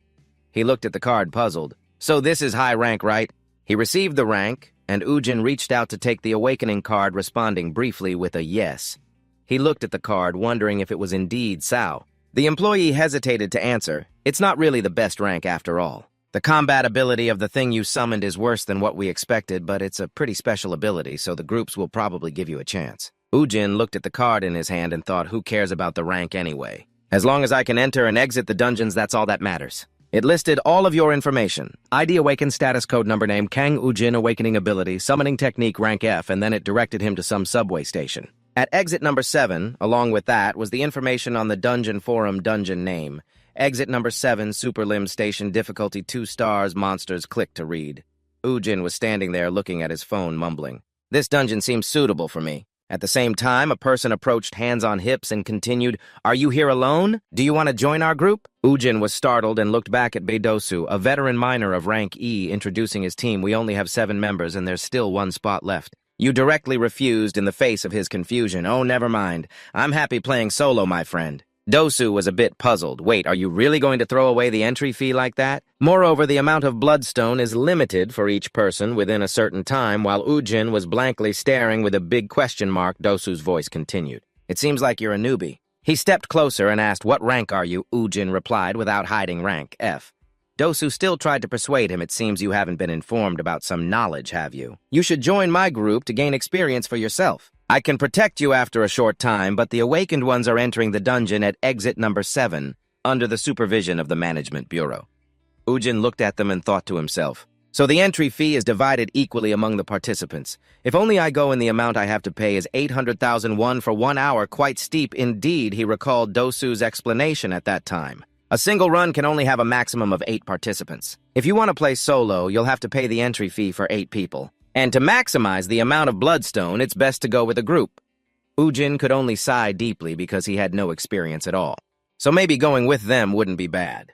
He looked at the card, puzzled. "So this is high rank, right?" He received the rank, and Ujin reached out to take the awakening card, responding briefly with a yes. He looked at the card, wondering if it was indeed Sao. The employee hesitated to answer. It's not really the best rank after all. The combat ability of the thing you summoned is worse than what we expected, but it's a pretty special ability, so the groups will probably give you a chance. Ujin looked at the card in his hand and thought, who cares about the rank anyway? As long as I can enter and exit the dungeons, that's all that matters. It listed all of your information. ID awakened, status code, number, name, Kang Ujin, awakening ability, summoning technique, rank F, and then it directed him to some subway station. At exit number 7, along with that, was the information on the dungeon forum dungeon name. Exit number 7, Super Limb Station, difficulty 2 stars, monsters, click to read. Ujin was standing there looking at his phone, mumbling. This dungeon seems suitable for me. At the same time, a person approached, hands on hips, and continued, Are you here alone? Do you want to join our group? Ujin was startled and looked back at Dosu, a veteran miner of rank E, introducing his team. We only have 7 members and there's still 1 spot left. You directly refused in the face of his confusion. Oh, never mind. I'm happy playing solo, my friend. Dosu was a bit puzzled. Wait, are you really going to throw away the entry fee like that? Moreover, the amount of bloodstone is limited for each person within a certain time. While Ujin was blankly staring with a big question mark, Dosu's voice continued. It seems like you're a newbie. He stepped closer and asked, What rank are you? Ujin replied without hiding rank, F. Dosu still tried to persuade him. It seems you haven't been informed about some knowledge, have you? You should join my group to gain experience for yourself. I can protect you after a short time, but the awakened ones are entering the dungeon at exit number 7, under the supervision of the Management Bureau. Ujin looked at them and thought to himself, so the entry fee is divided equally among the participants. If only I go in, the amount I have to pay is 800,000 won for 1 hour, quite steep indeed, he recalled Dosu's explanation at that time. A single run can only have a maximum of 8 participants. If you want to play solo, you'll have to pay the entry fee for 8 people. And to maximize the amount of bloodstone, it's best to go with a group. Ujin could only sigh deeply because he had no experience at all. So maybe going with them wouldn't be bad.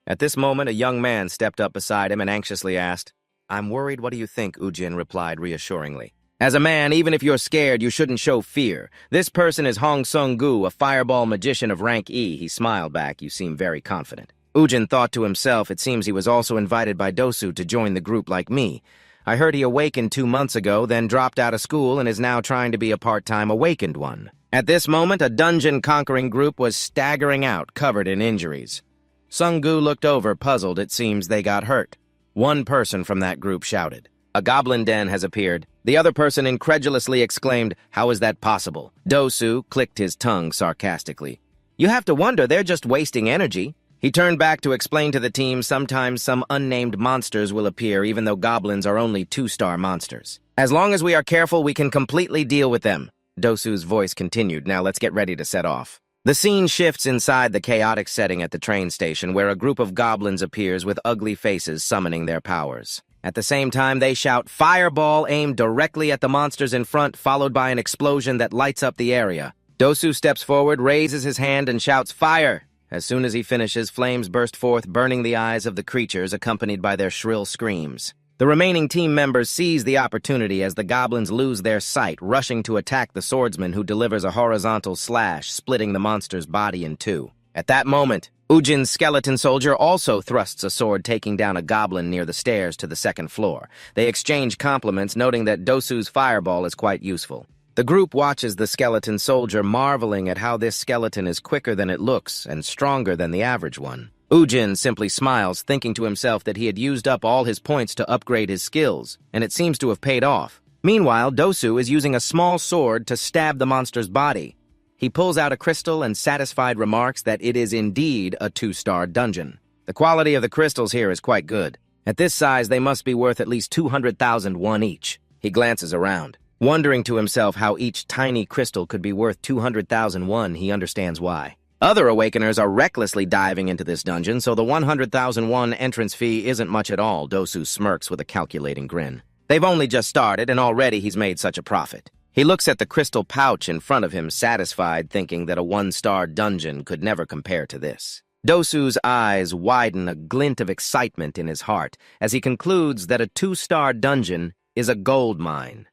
At this moment, a young man stepped up beside him and anxiously asked, I'm worried, what do you think? Ujin replied reassuringly. As a man, even if you're scared, you shouldn't show fear. This person is Hong Sung-gu, a fireball magician of rank E. He smiled back. You seem very confident. Ujin thought to himself, it seems he was also invited by Dosu to join the group like me. I heard he awakened 2 months ago, then dropped out of school and is now trying to be a part-time awakened one. At this moment, a dungeon-conquering group was staggering out, covered in injuries. Sung-gu looked over, puzzled. It seems they got hurt. One person from that group shouted, A goblin den has appeared. The other person incredulously exclaimed, How is that possible? Dosu clicked his tongue sarcastically. You have to wonder, they're just wasting energy. He turned back to explain to the team sometimes some unnamed monsters will appear even though goblins are only 2-star monsters. As long as we are careful, we can completely deal with them. Dosu's voice continued. Now let's get ready to set off. The scene shifts inside the chaotic setting at the train station where a group of goblins appears with ugly faces summoning their powers. At the same time, they shout, Fireball, aimed directly at the monsters in front, followed by an explosion that lights up the area. Dosu steps forward, raises his hand, and shouts, Fire! As soon as he finishes, flames burst forth, burning the eyes of the creatures, accompanied by their shrill screams. The remaining team members seize the opportunity as the goblins lose their sight, rushing to attack the swordsman who delivers a horizontal slash, splitting the monster's body in 2. At that moment, Ujin's skeleton soldier also thrusts a sword, taking down a goblin near the stairs to the 2nd floor. They exchange compliments, noting that Dosu's fireball is quite useful. The group watches the skeleton soldier, marveling at how this skeleton is quicker than it looks and stronger than the average one. Ujin simply smiles, thinking to himself that he had used up all his points to upgrade his skills, and it seems to have paid off. Meanwhile, Dosu is using a small sword to stab the monster's body. He pulls out a crystal and satisfied remarks that it is indeed a 2-star dungeon. The quality of the crystals here is quite good. At this size, they must be worth at least 200,000 won each. He glances around. Wondering to himself how each tiny crystal could be worth 200,000 won, he understands why. Other awakeners are recklessly diving into this dungeon, so the 100,000 won entrance fee isn't much at all. Dosu smirks with a calculating grin. They've only just started, and already he's made such a profit. He looks at the crystal pouch in front of him, satisfied, thinking that a 1-star dungeon could never compare to this. Dosu's eyes widen, a glint of excitement in his heart, as he concludes that a 2-star dungeon is a gold mine.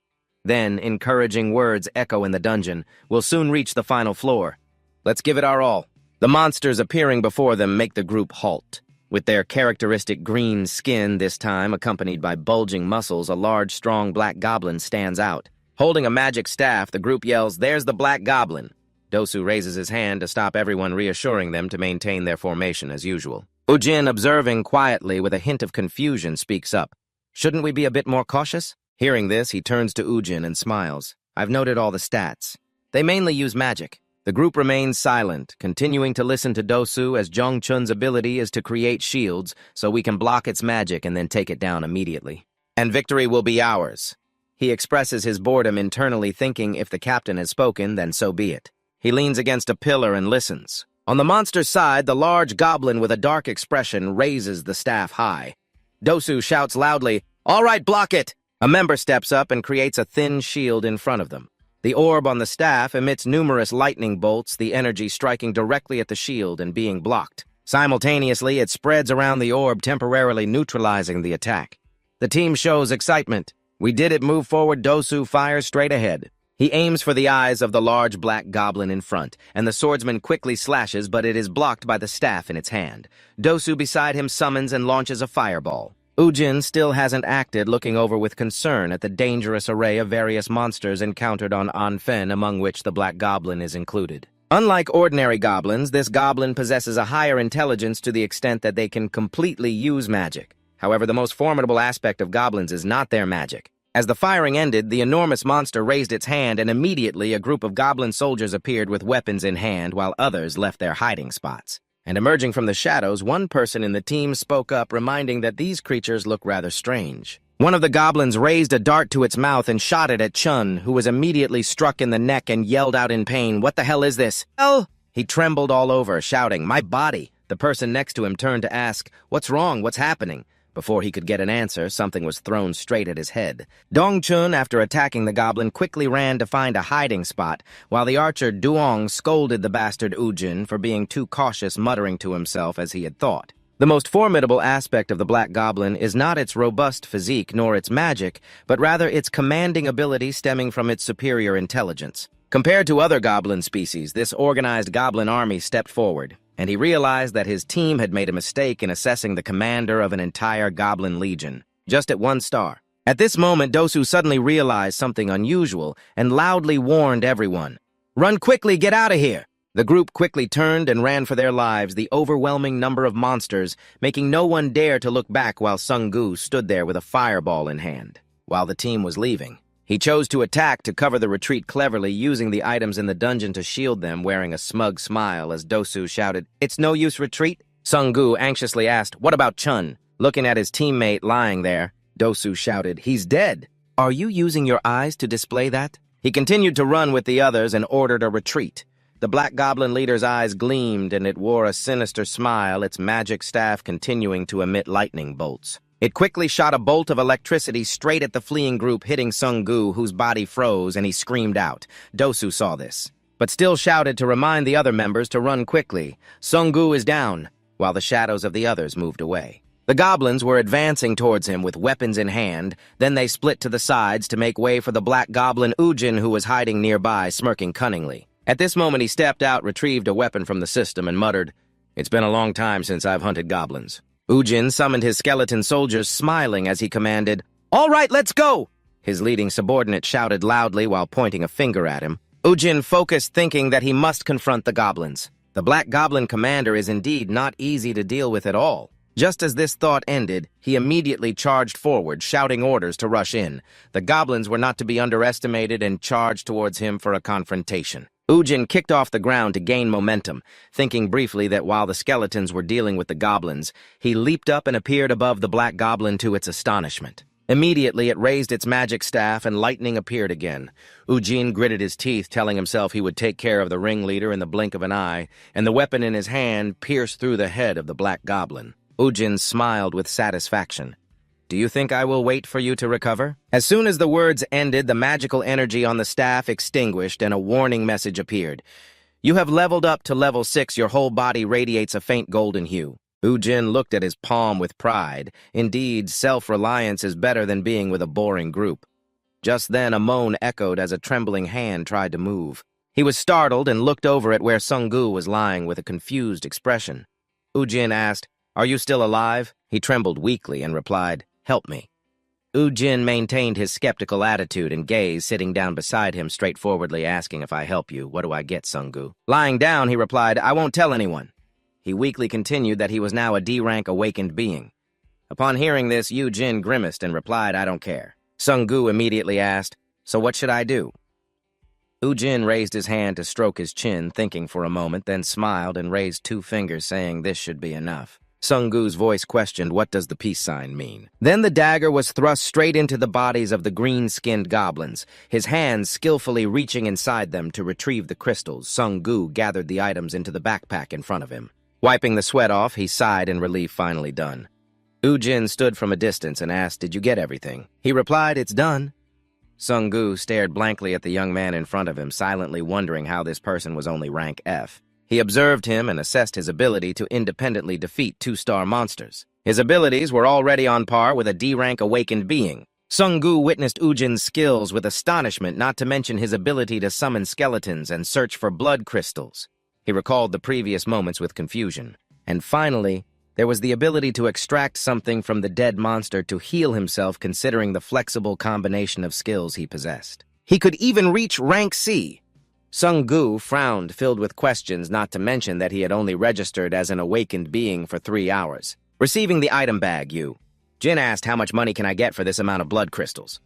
Then, encouraging words echo in the dungeon. We'll soon reach the final floor. Let's give it our all. The monsters appearing before them make the group halt. With their characteristic green skin, this time accompanied by bulging muscles, a large, strong black goblin stands out. Holding a magic staff, the group yells, There's the black goblin. Dosu raises his hand to stop everyone, reassuring them to maintain their formation as usual. Ujin, observing quietly with a hint of confusion, speaks up. Shouldn't we be a bit more cautious? Hearing this, he turns to Ujin and smiles. I've noted all the stats. They mainly use magic. The group remains silent, continuing to listen to Dosu as Jongchun's ability is to create shields so we can block its magic and then take it down immediately. And victory will be ours. He expresses his boredom internally, thinking if the captain has spoken, then so be it. He leans against a pillar and listens. On the monster's side, the large goblin with a dark expression raises the staff high. Dosu shouts loudly, "All right, block it!" A member steps up and creates a thin shield in front of them. The orb on the staff emits numerous lightning bolts, the energy striking directly at the shield and being blocked. Simultaneously, it spreads around the orb, temporarily neutralizing the attack. The team shows excitement. We did it, move forward. Dosu fires straight ahead. He aims for the eyes of the large black goblin in front, and the swordsman quickly slashes, but it is blocked by the staff in its hand. Dosu beside him summons and launches a fireball. Ujin still hasn't acted, looking over with concern at the dangerous array of various monsters encountered on Anfen, among which the black goblin is included. Unlike ordinary goblins, this goblin possesses a higher intelligence to the extent that they can completely use magic. However, the most formidable aspect of goblins is not their magic. As the firing ended, the enormous monster raised its hand, and immediately a group of goblin soldiers appeared with weapons in hand, while others left their hiding spots. And emerging from the shadows, one person in the team spoke up, reminding that these creatures look rather strange. One of the goblins raised a dart to its mouth and shot it at Chun, who was immediately struck in the neck and yelled out in pain, "What the hell is this? Hell!" He trembled all over, shouting, "My body!" The person next to him turned to ask, "What's wrong? What's happening?" Before he could get an answer, something was thrown straight at his head. Dongchun, after attacking the goblin, quickly ran to find a hiding spot, while the archer Duong scolded the bastard Ujin for being too cautious, muttering to himself as he had thought. The most formidable aspect of the black goblin is not its robust physique nor its magic, but rather its commanding ability stemming from its superior intelligence. Compared to other goblin species, this organized goblin army stepped forward, and he realized that his team had made a mistake in assessing the commander of an entire goblin legion, just at 1 star. At this moment, Dosu suddenly realized something unusual and loudly warned everyone, "Run quickly, get out of here!" The group quickly turned and ran for their lives, the overwhelming number of monsters making no one dare to look back while Sung-gu stood there with a fireball in hand. While the team was leaving, he chose to attack to cover the retreat cleverly, using the items in the dungeon to shield them, wearing a smug smile as Dosu shouted, "It's no use retreat?" Sung-gu anxiously asked, "What about Chun?" Looking at his teammate lying there, Dosu shouted, "He's dead." "Are you using your eyes to display that?" He continued to run with the others and ordered a retreat. The black goblin leader's eyes gleamed, and it wore a sinister smile, its magic staff continuing to emit lightning bolts. It quickly shot a bolt of electricity straight at the fleeing group, hitting Sung-gu, whose body froze, and he screamed out. Dosu saw this, but still shouted to remind the other members to run quickly. Sung-gu is down, while the shadows of the others moved away. The goblins were advancing towards him with weapons in hand, then they split to the sides to make way for the black goblin Ujin, who was hiding nearby, smirking cunningly. At this moment, he stepped out, retrieved a weapon from the system, and muttered, "It's been a long time since I've hunted goblins." Ujin summoned his skeleton soldiers, smiling as he commanded, "All right, let's go!" His leading subordinate shouted loudly while pointing a finger at him. Ujin focused, thinking that he must confront the goblins. The black goblin commander is indeed not easy to deal with at all. Just as this thought ended, he immediately charged forward, shouting orders to rush in. The goblins were not to be underestimated and charged towards him for a confrontation. Ujin kicked off the ground to gain momentum, thinking briefly that while the skeletons were dealing with the goblins, he leaped up and appeared above the black goblin to its astonishment. Immediately, it raised its magic staff and lightning appeared again. Ujin gritted his teeth, telling himself he would take care of the ringleader in the blink of an eye, and the weapon in his hand pierced through the head of the black goblin. Ujin smiled with satisfaction. "Do you think I will wait for you to recover?" As soon as the words ended, the magical energy on the staff extinguished and a warning message appeared. "You have leveled up to level 6. Your whole body radiates a faint golden hue." Ujin looked at his palm with pride. Indeed, self-reliance is better than being with a boring group. Just then, a moan echoed as a trembling hand tried to move. He was startled and looked over at where Sung-gu was lying with a confused expression. Ujin asked, "Are you still alive?" He trembled weakly and replied, "Help me." Ujin maintained his skeptical attitude and gaze, sitting down beside him, straightforwardly asking, "If I help you, what do I get, Sungu?" Lying down, he replied, "I won't tell anyone." He weakly continued that he was now a D-rank awakened being. Upon hearing this, Ujin grimaced and replied, "I don't care." Sungu immediately asked, "So what should I do?" Ujin raised his hand to stroke his chin, thinking for a moment, then smiled and raised 2 fingers, saying this should be enough. Sungu's voice questioned, "What does the peace sign mean?" Then the dagger was thrust straight into the bodies of the green-skinned goblins, his hands skillfully reaching inside them to retrieve the crystals. Sungu gathered the items into the backpack in front of him. Wiping the sweat off, he sighed in relief, finally done. Ujin stood from a distance and asked, "Did you get everything?" He replied, "It's done." Sungu stared blankly at the young man in front of him, silently wondering how this person was only rank F. He observed him and assessed his ability to independently defeat 2-star monsters. His abilities were already on par with a D-rank awakened being. Sungu witnessed Ujin's skills with astonishment, not to mention his ability to summon skeletons and search for blood crystals. He recalled the previous moments with confusion. And finally, there was the ability to extract something from the dead monster to heal himself, considering the flexible combination of skills he possessed. He could even reach rank C. Sungu frowned, filled with questions, not to mention that he had only registered as an awakened being for 3 hours. Receiving the item bag, Jin asked, "How much money can I get for this amount of blood crystals?"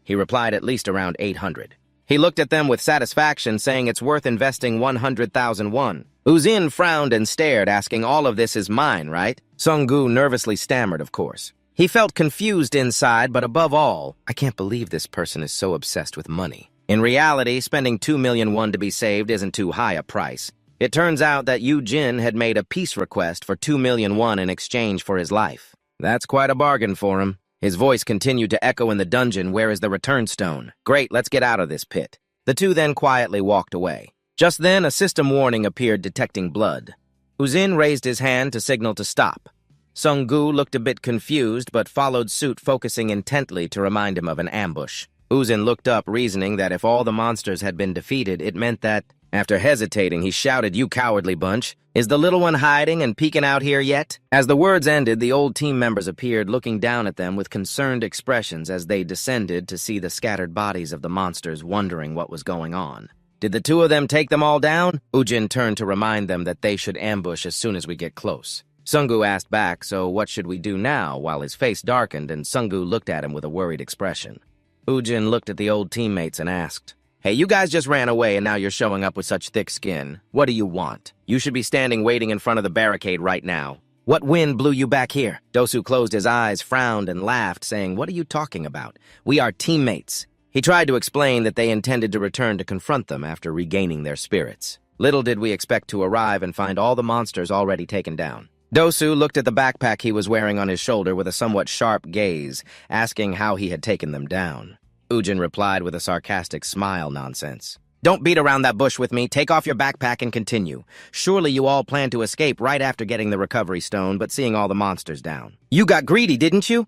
He replied, "At least around 800. He looked at them with satisfaction, saying it's worth investing 100,000 won. Ujin frowned and stared, asking, "All of this is mine, right?" Sungu nervously stammered, "Of course." He felt confused inside, but above all, "I can't believe this person is so obsessed with money." In reality, spending 2 million won to be saved isn't too high a price. It turns out that Ujin had made a peace request for 2 million won in exchange for his life. That's quite a bargain for him. His voice continued to echo in the dungeon, "Where is the return stone?" "Great, let's get out of this pit." The two then quietly walked away. Just then, a system warning appeared detecting blood. Ujin raised his hand to signal to stop. Sungu looked a bit confused, but followed suit, focusing intently to remind him of an ambush. Ujin looked up, reasoning that if all the monsters had been defeated, it meant that... After hesitating, he shouted, "You cowardly bunch! Is the little one hiding and peeking out here yet?" As the words ended, the old team members appeared, looking down at them with concerned expressions as they descended to see the scattered bodies of the monsters, wondering what was going on. "Did the 2 of them take them all down?" Ujin turned to remind them that they should ambush as soon as we get close. Sungu asked back, "So what should we do now?" while his face darkened and Sungu looked at him with a worried expression. Ujin looked at the old teammates and asked, "Hey, you guys just ran away and now you're showing up with such thick skin. What do you want? You should be standing waiting in front of the barricade right now. What wind blew you back here?" Dosu closed his eyes, frowned, and laughed, saying, "What are you talking about? We are teammates." He tried to explain that they intended to return to confront them after regaining their spirits. Little did we expect to arrive and find all the monsters already taken down. Dosu looked at the backpack he was wearing on his shoulder with a somewhat sharp gaze, asking how he had taken them down. Ujin replied with a sarcastic smile, "Nonsense. Don't beat around that bush with me. Take off your backpack and continue. Surely you all planned to escape right after getting the recovery stone, but seeing all the monsters down. You got greedy, didn't you?"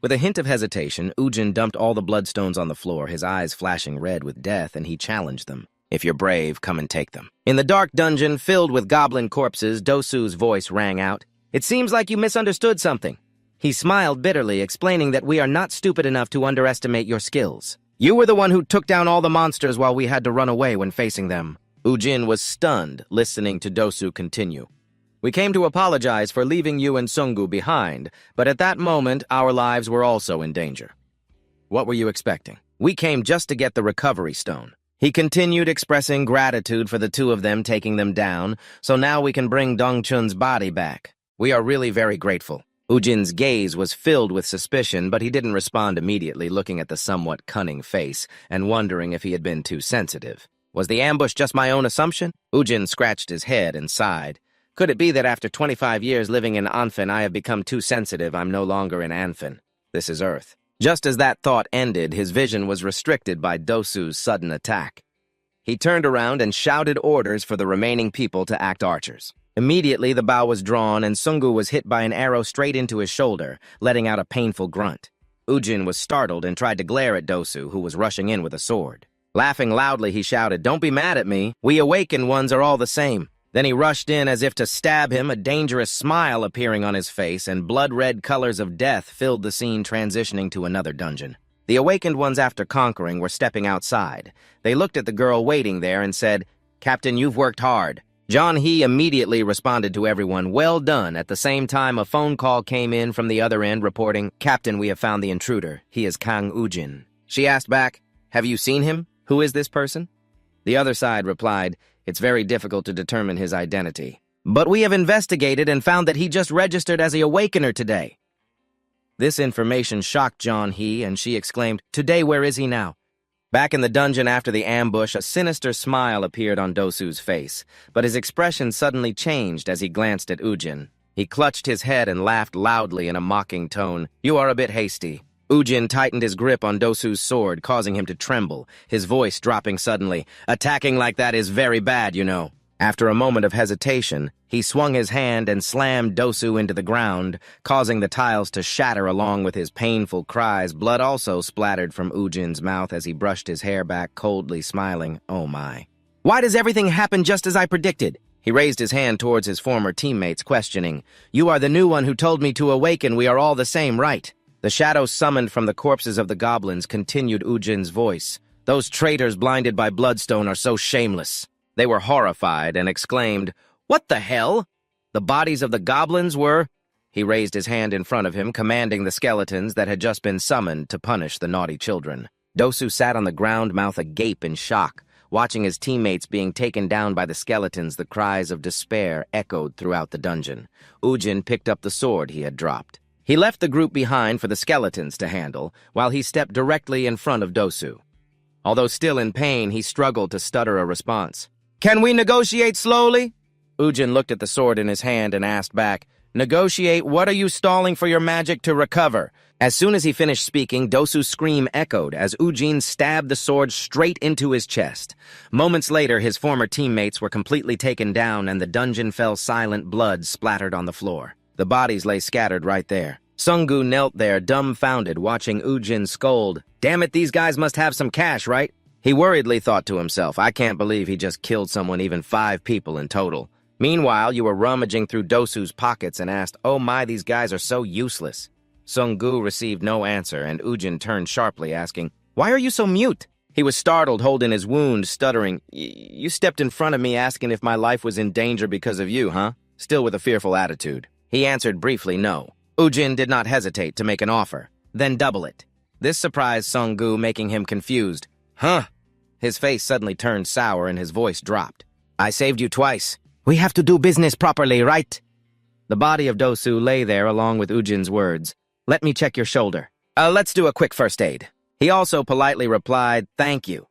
With a hint of hesitation, Ujin dumped all the bloodstones on the floor, his eyes flashing red with death, and he challenged them. "If you're brave, come and take them." In the dark dungeon filled with goblin corpses, Dosu's voice rang out, "It seems like you misunderstood something." He smiled bitterly, explaining that we are not stupid enough to underestimate your skills. You were the one who took down all the monsters while we had to run away when facing them. Ujin was stunned, listening to Dosu continue. "We came to apologize for leaving you and Sungu behind, but at that moment, our lives were also in danger." "What were you expecting?" "We came just to get the recovery stone." He continued, expressing gratitude for the 2 of them taking them down, "so now we can bring Dongchun's body back. We are really very grateful." Ujin's gaze was filled with suspicion, but he didn't respond immediately, looking at the somewhat cunning face and wondering if he had been too sensitive. Was the ambush just my own assumption? Ujin scratched his head and sighed. Could it be that after 25 years living in Anfen, I have become too sensitive? I'm no longer in Anfen. This is Earth. Just as that thought ended, his vision was restricted by Dosu's sudden attack. He turned around and shouted orders for the remaining people to act archers. Immediately, the bow was drawn, and Sungu was hit by an arrow straight into his shoulder, letting out a painful grunt. Ujin was startled and tried to glare at Dosu, who was rushing in with a sword. Laughing loudly, he shouted, "Don't be mad at me. We awakened ones are all the same." Then he rushed in as if to stab him, a dangerous smile appearing on his face, and blood-red colors of death filled the scene, transitioning to another dungeon. The awakened ones, after conquering, were stepping outside. They looked at the girl waiting there and said, "Captain, you've worked hard." John He immediately responded to everyone, "Well done." At the same time, a phone call came in from the other end reporting, "Captain, we have found the intruder. He is Kang Ujin." She asked back, "Have you seen him? Who is this person?" The other side replied, "It's very difficult to determine his identity. But we have investigated and found that he just registered as the Awakener today." This information shocked John He, and she exclaimed, "Today, where is he now?" Back in the dungeon after the ambush, a sinister smile appeared on Dosu's face, but his expression suddenly changed as he glanced at Ujin. He clutched his head and laughed loudly in a mocking tone. "You are a bit hasty." Ujin tightened his grip on Dosu's sword, causing him to tremble, his voice dropping suddenly. "Attacking like that is very bad, you know." After a moment of hesitation, he swung his hand and slammed Dosu into the ground, causing the tiles to shatter along with his painful cries. Blood also splattered from Ujin's mouth as he brushed his hair back, coldly smiling. "Oh my. Why does everything happen just as I predicted?" He raised his hand towards his former teammates, questioning, "You are the new one who told me to awaken. We are all the same, right?" The shadows summoned from the corpses of the goblins continued Ujin's voice. "Those traitors blinded by bloodstone are so shameless." They were horrified and exclaimed, "What the hell?" The bodies of the goblins were... He raised his hand in front of him, commanding the skeletons that had just been summoned to punish the naughty children. Dosu sat on the ground, mouth agape in shock. Watching his teammates being taken down by the skeletons, the cries of despair echoed throughout the dungeon. Ujin picked up the sword he had dropped. He left the group behind for the skeletons to handle, while he stepped directly in front of Dosu. Although still in pain, he struggled to stutter a response. "Can we negotiate slowly?" Ujin looked at the sword in his hand and asked back, "Negotiate? What are you stalling for your magic to recover?" As soon as he finished speaking, Dosu's scream echoed as Ujin stabbed the sword straight into his chest. Moments later, his former teammates were completely taken down and the dungeon fell silent, blood splattered on the floor. The bodies lay scattered right there. Sunggu knelt there, dumbfounded, watching Ujin scold. "Damn it, these guys must have some cash, right?" He worriedly thought to himself, "I can't believe he just killed someone, even 5 people in total." Meanwhile, you were rummaging through Dosu's pockets and asked, "Oh my, these guys are so useless." Sunggu received no answer, and Ujin turned sharply, asking, "Why are you so mute?" He was startled, holding his wound, stuttering, You stepped in front of me asking if my life was in danger because of you, huh?" Still with a fearful attitude. He answered briefly, "No." Ujin did not hesitate to make an offer. "Then double it." This surprised Sunggu, making him confused. "Huh?" His face suddenly turned sour and his voice dropped. "I saved you twice. We have to do business properly, right?" The body of Dosu lay there along with Ujin's words. "Let me check your shoulder. Let's do a quick first aid." He also politely replied, "Thank you."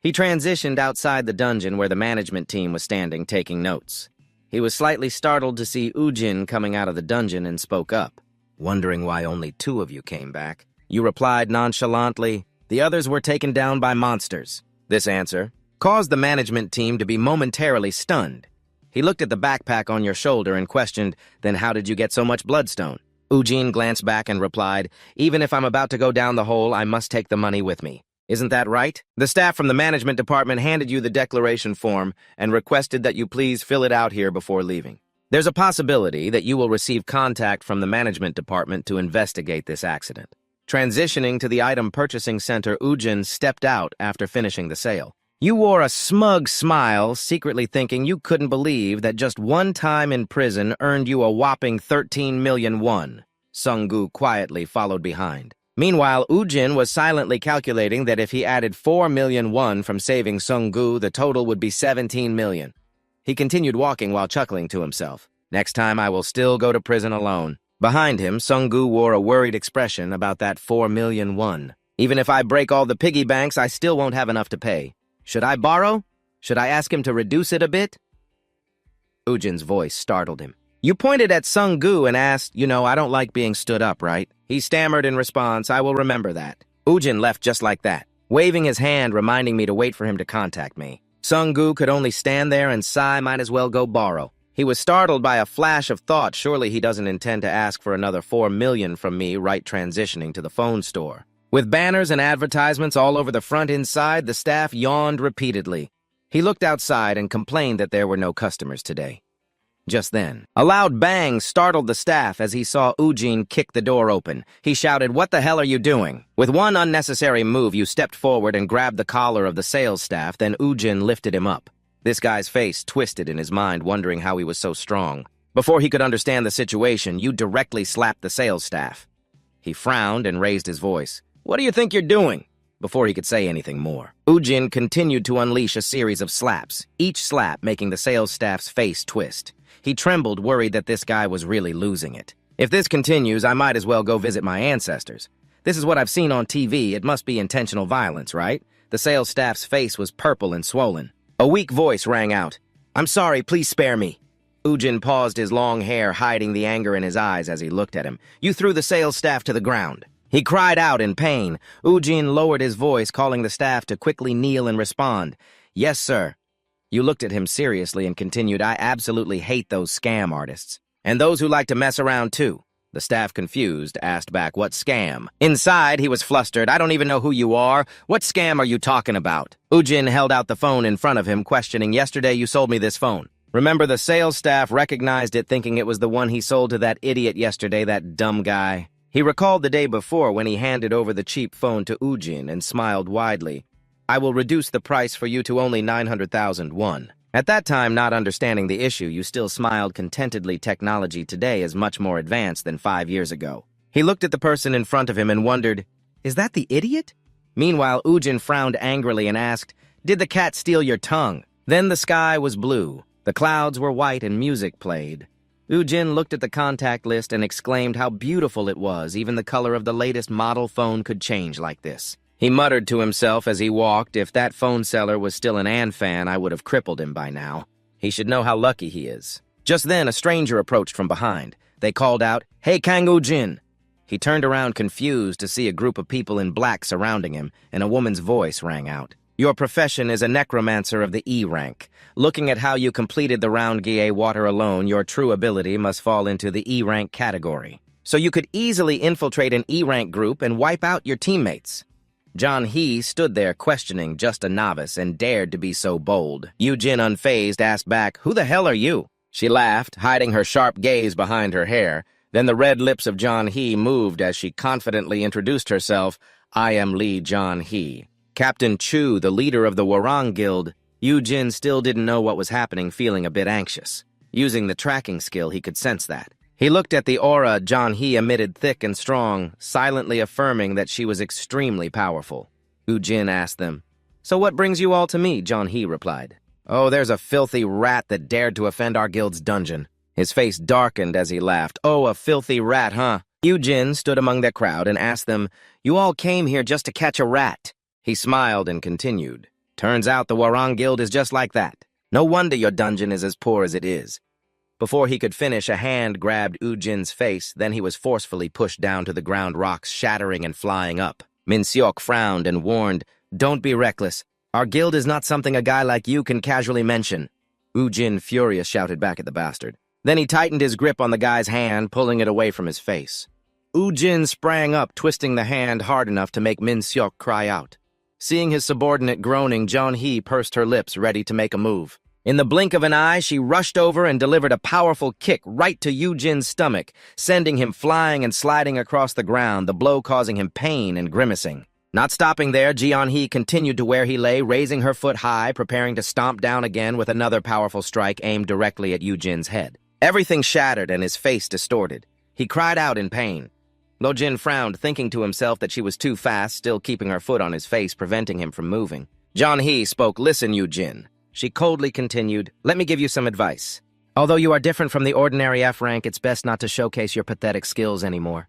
He transitioned outside the dungeon where the management team was standing, taking notes. He was slightly startled to see Ujin coming out of the dungeon and spoke up. "Wondering why only 2 of you came back. You replied nonchalantly, 'The others were taken down by monsters.'" This answer caused the management team to be momentarily stunned. He looked at the backpack on your shoulder and questioned, "Then how did you get so much bloodstone?" Ujin glanced back and replied, "Even if I'm about to go down the hole, I must take the money with me. Isn't that right? The staff from the management department handed you the declaration form and requested that you please fill it out here before leaving. There's a possibility that you will receive contact from the management department to investigate this accident." Transitioning to the item purchasing center, Ujin stepped out after finishing the sale. You wore a smug smile, secretly thinking you couldn't believe that just 1 time in prison earned you a whopping 13 million won. Sunggu quietly followed behind. Meanwhile, Ujin was silently calculating that if he added 4 million won from saving Sunggu, the total would be 17 million. He continued walking while chuckling to himself. "Next time I will still go to prison alone." Behind him, Sunggu wore a worried expression about that 4 million won. "Even if I break all the piggy banks, I still won't have enough to pay. Should I borrow? Should I ask him to reduce it a bit?" Ujin's voice startled him. "You pointed at Sunggu and asked, I don't like being stood up, right?" He stammered in response, "I will remember that." Ujin left just like that, waving his hand, reminding me to wait for him to contact me. Sunggu could only stand there and sigh, might as well go borrow. He was startled by a flash of thought. Surely he doesn't intend to ask for another 4 million from me, right, transitioning to the phone store. With banners and advertisements all over the front inside, the staff yawned repeatedly. He looked outside and complained that there were no customers today. Just then, a loud bang startled the staff as he saw Ujin kick the door open. He shouted, "What the hell are you doing?" With one unnecessary move, you stepped forward and grabbed the collar of the sales staff, then Ujin lifted him up. This guy's face twisted in his mind, wondering how he was so strong. Before he could understand the situation, you directly slapped the sales staff. He frowned and raised his voice. "What do you think you're doing?" Before he could say anything more, Ujin continued to unleash a series of slaps, each slap making the sales staff's face twist. He trembled, worried that this guy was really losing it. "If this continues, I might as well go visit my ancestors. This is what I've seen on TV. It must be intentional violence, right?" The sales staff's face was purple and swollen. A weak voice rang out. "I'm sorry, please spare me." Ujin paused, his long hair hiding the anger in his eyes as he looked at him. "You threw the sales staff to the ground." He cried out in pain. Ujin lowered his voice, calling the staff to quickly kneel and respond. "Yes, sir." You looked at him seriously and continued, "I absolutely hate those scam artists. And those who like to mess around, too." The staff, confused, asked back, "What scam?" Inside, he was flustered. "I don't even know who you are. What scam are you talking about?" Ujin held out the phone in front of him, questioning, "Yesterday you sold me this phone." Remember, the sales staff recognized it, thinking it was the one he sold to that idiot yesterday, that dumb guy. He recalled the day before when he handed over the cheap phone to Ujin and smiled widely. "I will reduce the price for you to only 900,000 won." At that time, not understanding the issue, you still smiled contentedly. Technology today is much more advanced than 5 years ago. He looked at the person in front of him and wondered, "Is that the idiot?" Meanwhile, Ujin frowned angrily and asked, "Did the cat steal your tongue?" Then the sky was blue. The clouds were white and music played. Ujin looked at the contact list and exclaimed how beautiful it was. Even the color of the latest model phone could change like this. He muttered to himself as he walked, "If that phone seller was still an An fan, I would have crippled him by now. He should know how lucky he is." Just then, a stranger approached from behind. They called out, "Hey, Kang Ujin!" He turned around confused to see a group of people in black surrounding him, and a woman's voice rang out. "Your profession is a necromancer of the E rank. Looking at how you completed the round Gie water alone, your true ability must fall into the E rank category. So you could easily infiltrate an E rank group and wipe out your teammates." John He stood there questioning, just a novice, and dared to be so bold. Ujin, unfazed, asked back, "Who the hell are you?" She laughed, hiding her sharp gaze behind her hair. Then the red lips of John He moved as she confidently introduced herself. "I am Lee John He, Captain Chu, the leader of the Warang Guild." Ujin still didn't know what was happening, feeling a bit anxious. Using the tracking skill, he could sense that. He looked at the aura John He emitted, thick and strong, silently affirming that she was extremely powerful. Ujin asked them, "So what brings you all to me?" John He replied, "Oh, there's a filthy rat that dared to offend our guild's dungeon." His face darkened as he laughed. "Oh, a filthy rat, huh?" Ujin stood among the crowd and asked them, "You all came here just to catch a rat?" He smiled and continued, "Turns out the Warang Guild is just like that. No wonder your dungeon is as poor as it is." Before he could finish, a hand grabbed Ujin's face, then he was forcefully pushed down to the ground, rocks shattering and flying up. Min Seok frowned and warned, "Don't be reckless. Our guild is not something a guy like you can casually mention." Ujin, furious, shouted back at the bastard. Then he tightened his grip on the guy's hand, pulling it away from his face. Ujin sprang up, twisting the hand hard enough to make Min Seok cry out. Seeing his subordinate groaning, John He pursed her lips, ready to make a move. In the blink of an eye, she rushed over and delivered a powerful kick right to Ujin's stomach, sending him flying and sliding across the ground, the blow causing him pain and grimacing. Not stopping there, Jeon-hee continued to where he lay, raising her foot high, preparing to stomp down again with another powerful strike aimed directly at Ujin's head. Everything shattered and his face distorted. He cried out in pain. Lo-jin frowned, thinking to himself that she was too fast, still keeping her foot on his face, preventing him from moving. Jeon-hee spoke, "Listen, Ujin." She coldly continued, "Let me give you some advice. Although you are different from the ordinary F rank, it's best not to showcase your pathetic skills anymore."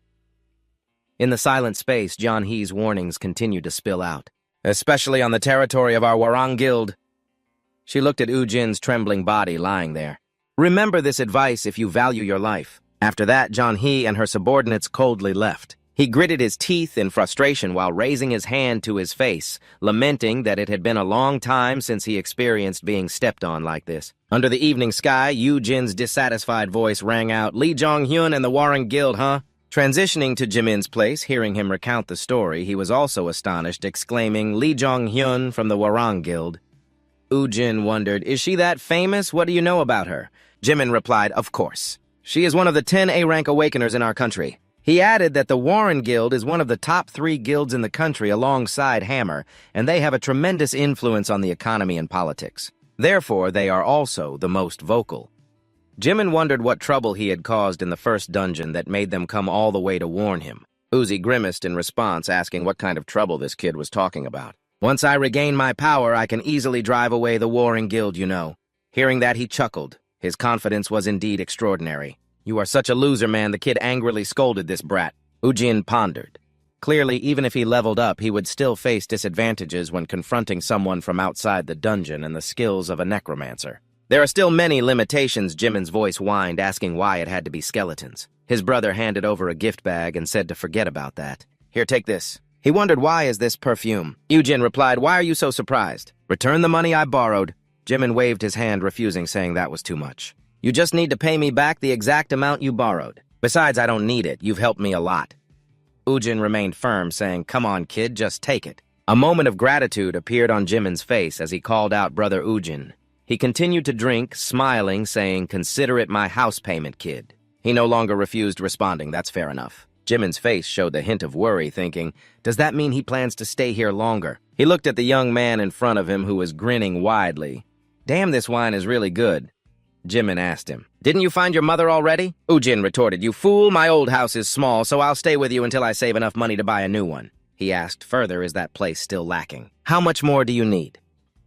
In the silent space, Jeon-hee's warnings continued to spill out. "Especially on the territory of our Warang Guild." She looked at Ujin's trembling body lying there. "Remember this advice if you value your life." After that, Jeon-hee and her subordinates coldly left. He gritted his teeth in frustration while raising his hand to his face, lamenting that it had been a long time since he experienced being stepped on like this. Under the evening sky, Ujin's dissatisfied voice rang out, "Lee Jong-hyun and the Warren Guild, huh?" Transitioning to Jimin's place, hearing him recount the story, he was also astonished, exclaiming, "Lee Jong-hyun from the Warang Guild. Ujin wondered, is she that famous? What do you know about her? Jimin replied, of course. She is one of the 10 A-rank awakeners in our country. He added that the Warren Guild is one of the top 3 guilds in the country alongside Hammer, and they have a tremendous influence on the economy and politics. Therefore, they are also the most vocal. Jimin wondered what trouble he had caused in the first dungeon that made them come all the way to warn him. Uzi grimaced in response, asking what kind of trouble this kid was talking about. Once I regain my power, I can easily drive away the Warring Guild, you know. Hearing that, he chuckled. His confidence was indeed extraordinary. You are such a loser, man, the kid angrily scolded this brat. Ujin pondered. Clearly, even if he leveled up, he would still face disadvantages when confronting someone from outside the dungeon and the skills of a necromancer. There are still many limitations, Jimin's voice whined, asking why it had to be skeletons. His brother handed over a gift bag and said to forget about that. Here, take this. He wondered, why is this perfume? Ujin replied, why are you so surprised? Return the money I borrowed. Jimin waved his hand, refusing, saying that was too much. You just need to pay me back the exact amount you borrowed. Besides, I don't need it. You've helped me a lot. Ujin remained firm, saying, come on, kid, just take it. A moment of gratitude appeared on Jimin's face as he called out Brother Ujin. He continued to drink, smiling, saying, consider it my house payment, kid. He no longer refused, responding, that's fair enough. Jimin's face showed the hint of worry, thinking, does that mean he plans to stay here longer? He looked at the young man in front of him who was grinning widely. Damn, this wine is really good. Jimin asked him, didn't you find your mother already? Ujin retorted, you fool, my old house is small, so I'll stay with you until I save enough money to buy a new one. He asked further, is that place still lacking? How much more do you need?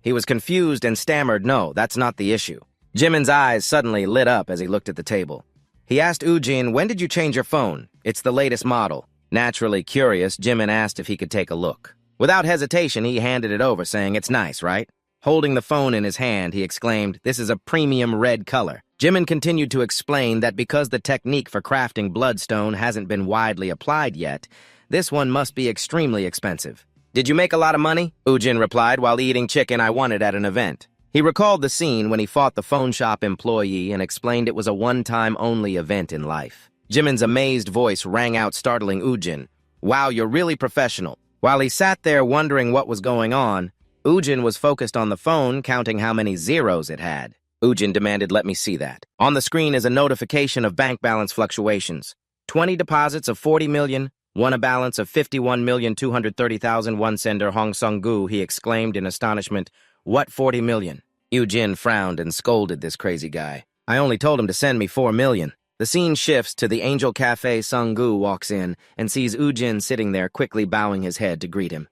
He was confused and stammered, no, that's not the issue. Jimin's eyes suddenly lit up as he looked at the table. He asked Ujin, when did you change your phone? It's the latest model. Naturally curious, Jimin asked if he could take a look. Without hesitation, he handed it over, saying, it's nice, right? Holding the phone in his hand, he exclaimed, this is a premium red color. Jimin continued to explain that because the technique for crafting bloodstone hasn't been widely applied yet, this one must be extremely expensive. Did you make a lot of money? Ujin replied, while eating chicken I wanted at an event. He recalled the scene when he fought the phone shop employee and explained it was a one-time only event in life. Jimin's amazed voice rang out, startling Ujin. Wow, you're really professional. While he sat there wondering what was going on, Ujin was focused on the phone, counting how many zeros it had. Ujin demanded, let me see that. On the screen is a notification of bank balance fluctuations. 20 deposits of 40 million, one a balance of 51,230,000, one sender Hong Sung-gu, he exclaimed in astonishment. What 40 million? Ujin frowned and scolded this crazy guy. I only told him to send me 4 million. The scene shifts to the Angel Cafe. Sung-gu walks in and sees Ujin sitting there, quickly bowing his head to greet him.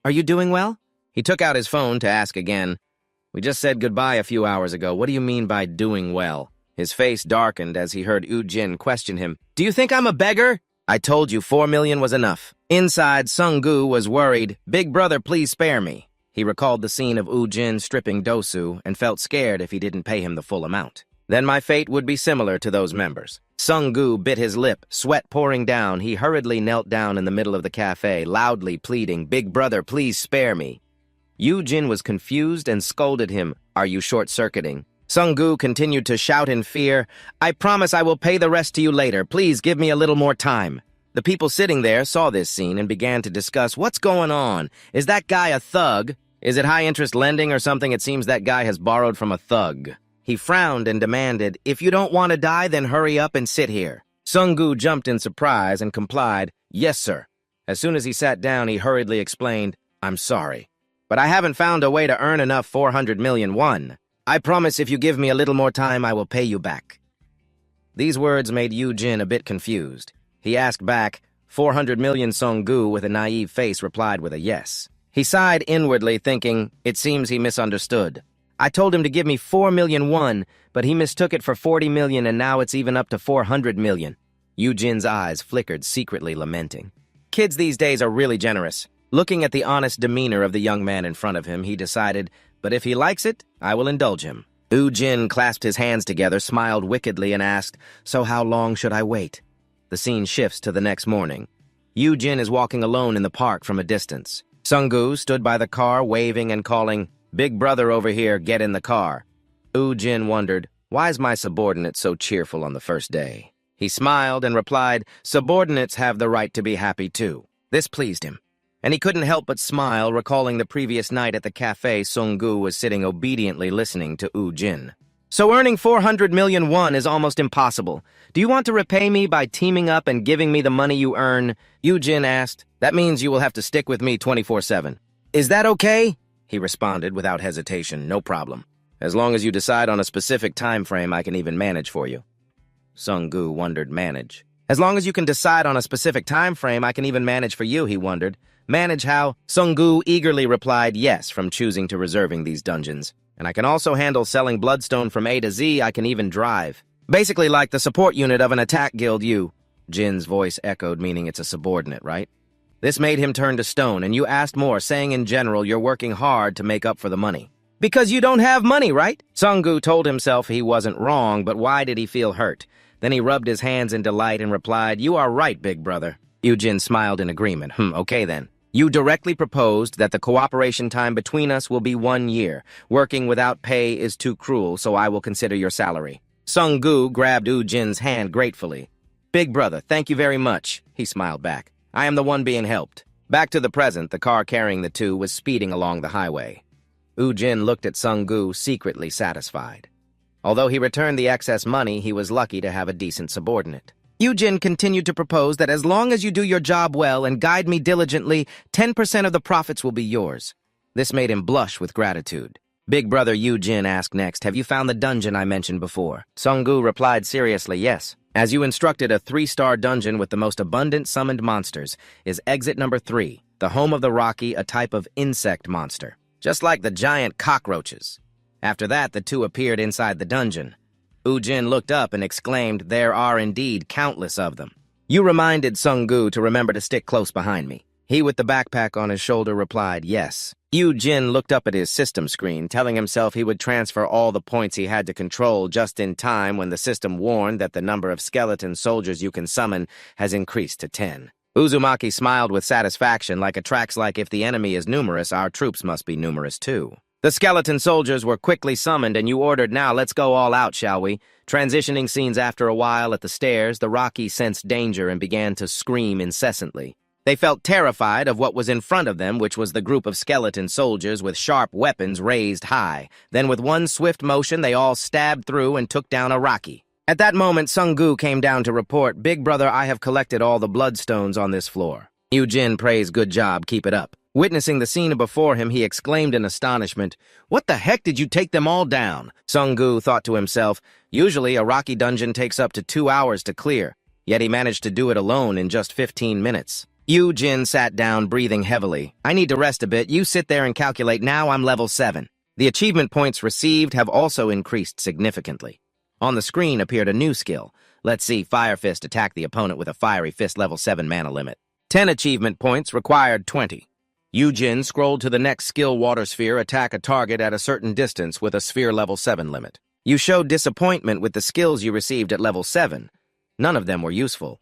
Are you doing well? He took out his phone to ask again. We just said goodbye a few hours ago. What do you mean by doing well? His face darkened as he heard Ujin question him. Do you think I'm a beggar? I told you 4 million was enough. Inside, Sung-gu was worried. Big brother, please spare me. He recalled the scene of Ujin stripping Dosu and felt scared if he didn't pay him the full amount. Then my fate would be similar to those members. Sung-gu bit his lip, sweat pouring down. He hurriedly knelt down in the middle of the cafe, loudly pleading, Big brother, please spare me. Ujin was confused and scolded him. Are you short-circuiting? Sung-gu continued to shout in fear, I promise I will pay the rest to you later. Please give me a little more time. The people sitting there saw this scene and began to discuss, what's going on? Is that guy a thug? Is it high-interest lending or something? It seems that guy has borrowed from a thug. He frowned and demanded, if you don't want to die, then hurry up and sit here. Sung-gu jumped in surprise and complied, yes, sir. As soon as he sat down, he hurriedly explained, I'm sorry, but I haven't found a way to earn enough 400 million won. I promise if you give me a little more time, I will pay you back. These words made Ujin a bit confused. He asked back, 400 million. Sung-gu, with a naive face, replied with a yes. He sighed inwardly, thinking, it seems he misunderstood. I told him to give me 4 million won, but he mistook it for 40 million, and now it's even up to 400 million. Ujin's eyes flickered, secretly lamenting. Kids these days are really generous. Looking at the honest demeanor of the young man in front of him, he decided, but if he likes it, I will indulge him. Ujin clasped his hands together, smiled wickedly, and asked, so how long should I wait? The scene shifts to the next morning. Ujin is walking alone in the park from a distance. Sung-gu stood by the car, waving and calling, Big brother over here, get in the car. Ujin wondered, why is my subordinate so cheerful on the first day? He smiled and replied, subordinates have the right to be happy too. This pleased him. and he couldn't help but smile, recalling the previous night at the cafe Sung-gu was sitting obediently listening to Ujin. So earning 400 million won is almost impossible. Do you want to repay me by teaming up and giving me the money you earn? Ujin asked. That means you will have to stick with me 24/7. Is that okay? He responded without hesitation. No problem. As long as you decide on a specific time frame, I can even manage for you. Sung-gu wondered, manage. As long as you can decide on a specific time frame, I can even manage for you, he wondered. Manage how? Sung-gu eagerly replied yes from choosing to reserving these dungeons. And I can also handle selling bloodstone from A to Z. I can even drive. Basically like the support unit of an attack guild you. Jin's voice echoed, meaning it's a subordinate, right? This made him turn to stone, and you asked more, saying in general you're working hard to make up for the money. Because you don't have money, right? Sung-gu told himself he wasn't wrong, but why did he feel hurt? Then he rubbed his hands in delight and replied, You are right, big brother. Ujin smiled in agreement. Okay then. You directly proposed that the cooperation time between us will be 1 year. Working without pay is too cruel, so I will consider your salary. Sung-gu grabbed Ujin's hand gratefully. Big brother, thank you very much, he smiled back. I am the one being helped. Back to the present, the car carrying the two was speeding along the highway. Ujin looked at Sung-gu, secretly satisfied. Although he returned the excess money, he was lucky to have a decent subordinate. Ujin continued to propose that as long as you do your job well and guide me diligently, 10% of the profits will be yours. This made him blush with gratitude. Big brother Ujin asked next, have you found the dungeon I mentioned before? Sung-gu replied seriously, yes. As you instructed, a 3-star dungeon with the most abundant summoned monsters is exit number 3, the home of the Rocky, a type of insect monster. Just like the giant cockroaches. After that, the two appeared inside the dungeon. Ujin looked up and exclaimed, there are indeed countless of them. You reminded Sung-gu to remember to stick close behind me. He with the backpack on his shoulder replied, yes. Ujin looked up at his system screen, telling himself he would transfer all the points he had to control just in time when the system warned that the number of skeleton soldiers you can summon has increased to 10. Uzumaki smiled with satisfaction, like attracts like if the enemy is numerous, our troops must be numerous too. The skeleton soldiers were quickly summoned, and you ordered, now let's go all out, shall we? Transitioning scenes after a while at the stairs, the Rocky sensed danger and began to scream incessantly. They felt terrified of what was in front of them, which was the group of skeleton soldiers with sharp weapons raised high. Then with one swift motion, they all stabbed through and took down a Rocky. At that moment, Sung-gu came down to report, Big brother, I have collected all the bloodstones on this floor. Ujin praised, good job, keep it up. Witnessing the scene before him, he exclaimed in astonishment, what the heck did you take them all down? Sung-gu thought to himself, usually a Rocky dungeon takes up to 2 hours to clear, yet he managed to do it alone in just 15 minutes. Ujin sat down, breathing heavily. I need to rest a bit. You sit there and calculate. Now I'm level 7. The achievement points received have also increased significantly. On the screen appeared a new skill. Let's see, Fire Fist attack the opponent with a Fiery Fist level 7 mana limit. 10 achievement points required 20. Ujin scrolled to the next skill, Water Sphere, attack a target at a certain distance with a sphere level 7 limit. You showed disappointment with the skills you received at level 7. None of them were useful.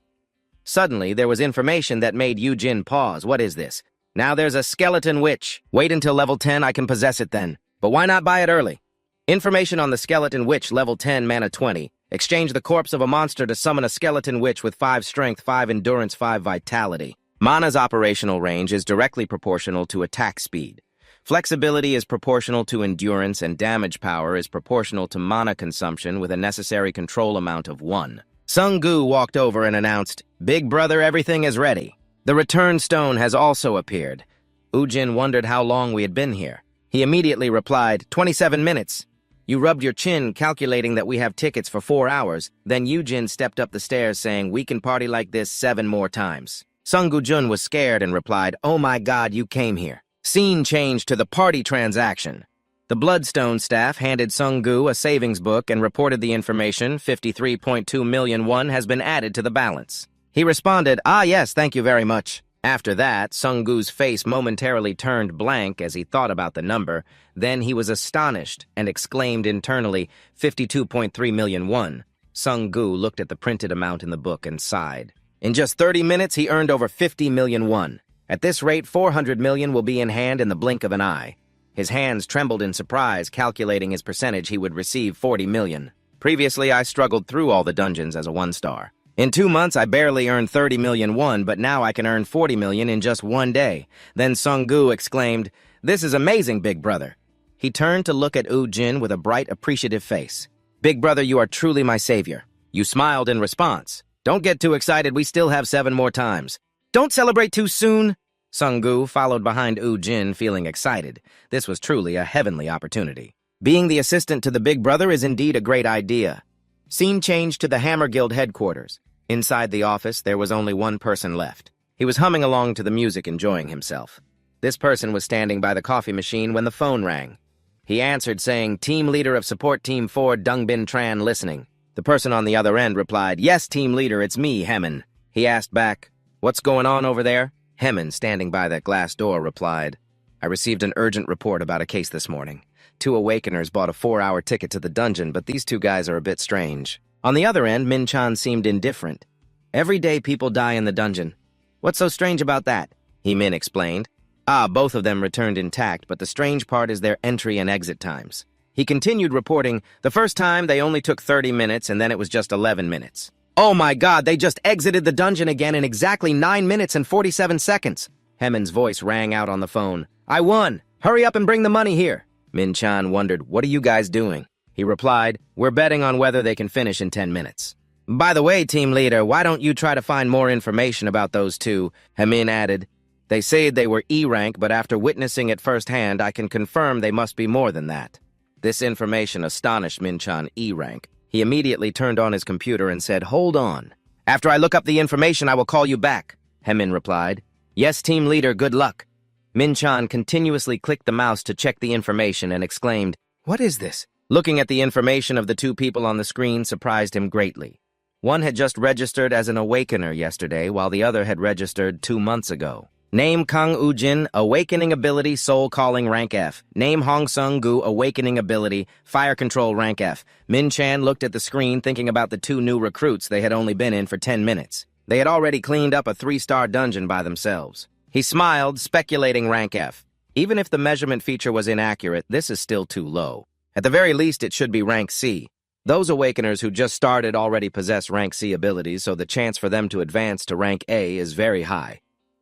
Suddenly, there was information that made Ujin pause. What is this? Now there's a skeleton witch. Wait until level 10, I can possess it then. But why not buy it early? Information on the skeleton witch, level 10, mana 20. Exchange the corpse of a monster to summon a skeleton witch with 5 strength, 5 endurance, 5 vitality. Mana's operational range is directly proportional to attack speed. Flexibility is proportional to endurance, and damage power is proportional to mana consumption with a necessary control amount of 1. Sung-gu walked over and announced, Big brother, everything is ready. The return stone has also appeared. Ujin wondered how long we had been here. He immediately replied, 27 minutes. You rubbed your chin, calculating that we have tickets for 4 hours. Then Ujin stepped up the stairs, saying, we can party like this 7 more times. Sung-gu-jun was scared and replied, oh my god, you came here. Scene changed to the party transaction. The Bloodstone staff handed Sung-gu a savings book and reported the information, 53.2 million won has been added to the balance. He responded, ah yes, thank you very much. After that, Sung-gu's face momentarily turned blank as he thought about the number. Then he was astonished and exclaimed internally, 52.3 million won. Sung-gu looked at the printed amount in the book and sighed. In just 30 minutes, he earned over 50 million won. At this rate, 400 million will be in hand in the blink of an eye. His hands trembled in surprise, calculating his percentage he would receive 40 million. Previously, I struggled through all the dungeons as a 1-star. In 2 months, I barely earned 30 million won, but now I can earn 40 million in just one day. Then Sung-gu exclaimed, "This is amazing, Big Brother." He turned to look at Woo-jin with a bright, appreciative face. "Big Brother, you are truly my savior." You smiled in response. "Don't get too excited, we still have 7 more times." "Don't celebrate too soon." Sung-gu followed behind Woo-jin, feeling excited. This was truly a heavenly opportunity. Being the assistant to the Big Brother is indeed a great idea. Scene changed to the Hammer Guild headquarters. Inside the office, there was only one person left. He was humming along to the music, enjoying himself. This person was standing by the coffee machine when the phone rang. He answered, saying, "Team leader of support team 4, Dungbin Tran, listening." The person on the other end replied, "Yes, team leader, it's me, Hemin." He asked back, "What's going on over there?" Hemin, standing by that glass door, replied, "I received an urgent report about a case this morning. 2 awakeners bought a 4-hour ticket to the dungeon, but these 2 guys are a bit strange." On the other end, Min-chan seemed indifferent. "Every day people die in the dungeon. What's so strange about that?" Min explained. Both of them returned intact, but the strange part is their entry and exit times. He continued reporting, "The first time they only took 30 minutes and then it was just 11 minutes. Oh my god, they just exited the dungeon again in exactly 9 minutes and 47 seconds. Hemin's voice rang out on the phone. "I won! Hurry up and bring the money here." Min-chan wondered, "What are you guys doing?" He replied, "We're betting on whether they can finish in 10 minutes. "By the way, team leader, why don't you try to find more information about those 2? Hemin added. "They say they were E-rank, but after witnessing it firsthand, I can confirm they must be more than that." This information astonished Min-chan. E-rank. He immediately turned on his computer and said, "Hold on. After I look up the information, I will call you back." Hemin replied, "Yes, team leader, good luck." Min-chan continuously clicked the mouse to check the information and exclaimed, "What is this?" Looking at the information of the 2 people on the screen surprised him greatly. One had just registered as an awakener yesterday, while the other had registered 2 months ago. Name Kang Woo-jin, Awakening Ability, Soul Calling, Rank F. Name Hong Sung-gu, Awakening Ability, Fire Control, Rank F. Min-chan looked at the screen thinking about the 2 new recruits they had only been in for 10 minutes. They had already cleaned up a 3-star dungeon by themselves. He smiled, speculating Rank F. Even if the measurement feature was inaccurate, this is still too low. At the very least, it should be Rank C. Those awakeners who just started already possess Rank C abilities, so the chance for them to advance to Rank A is very high.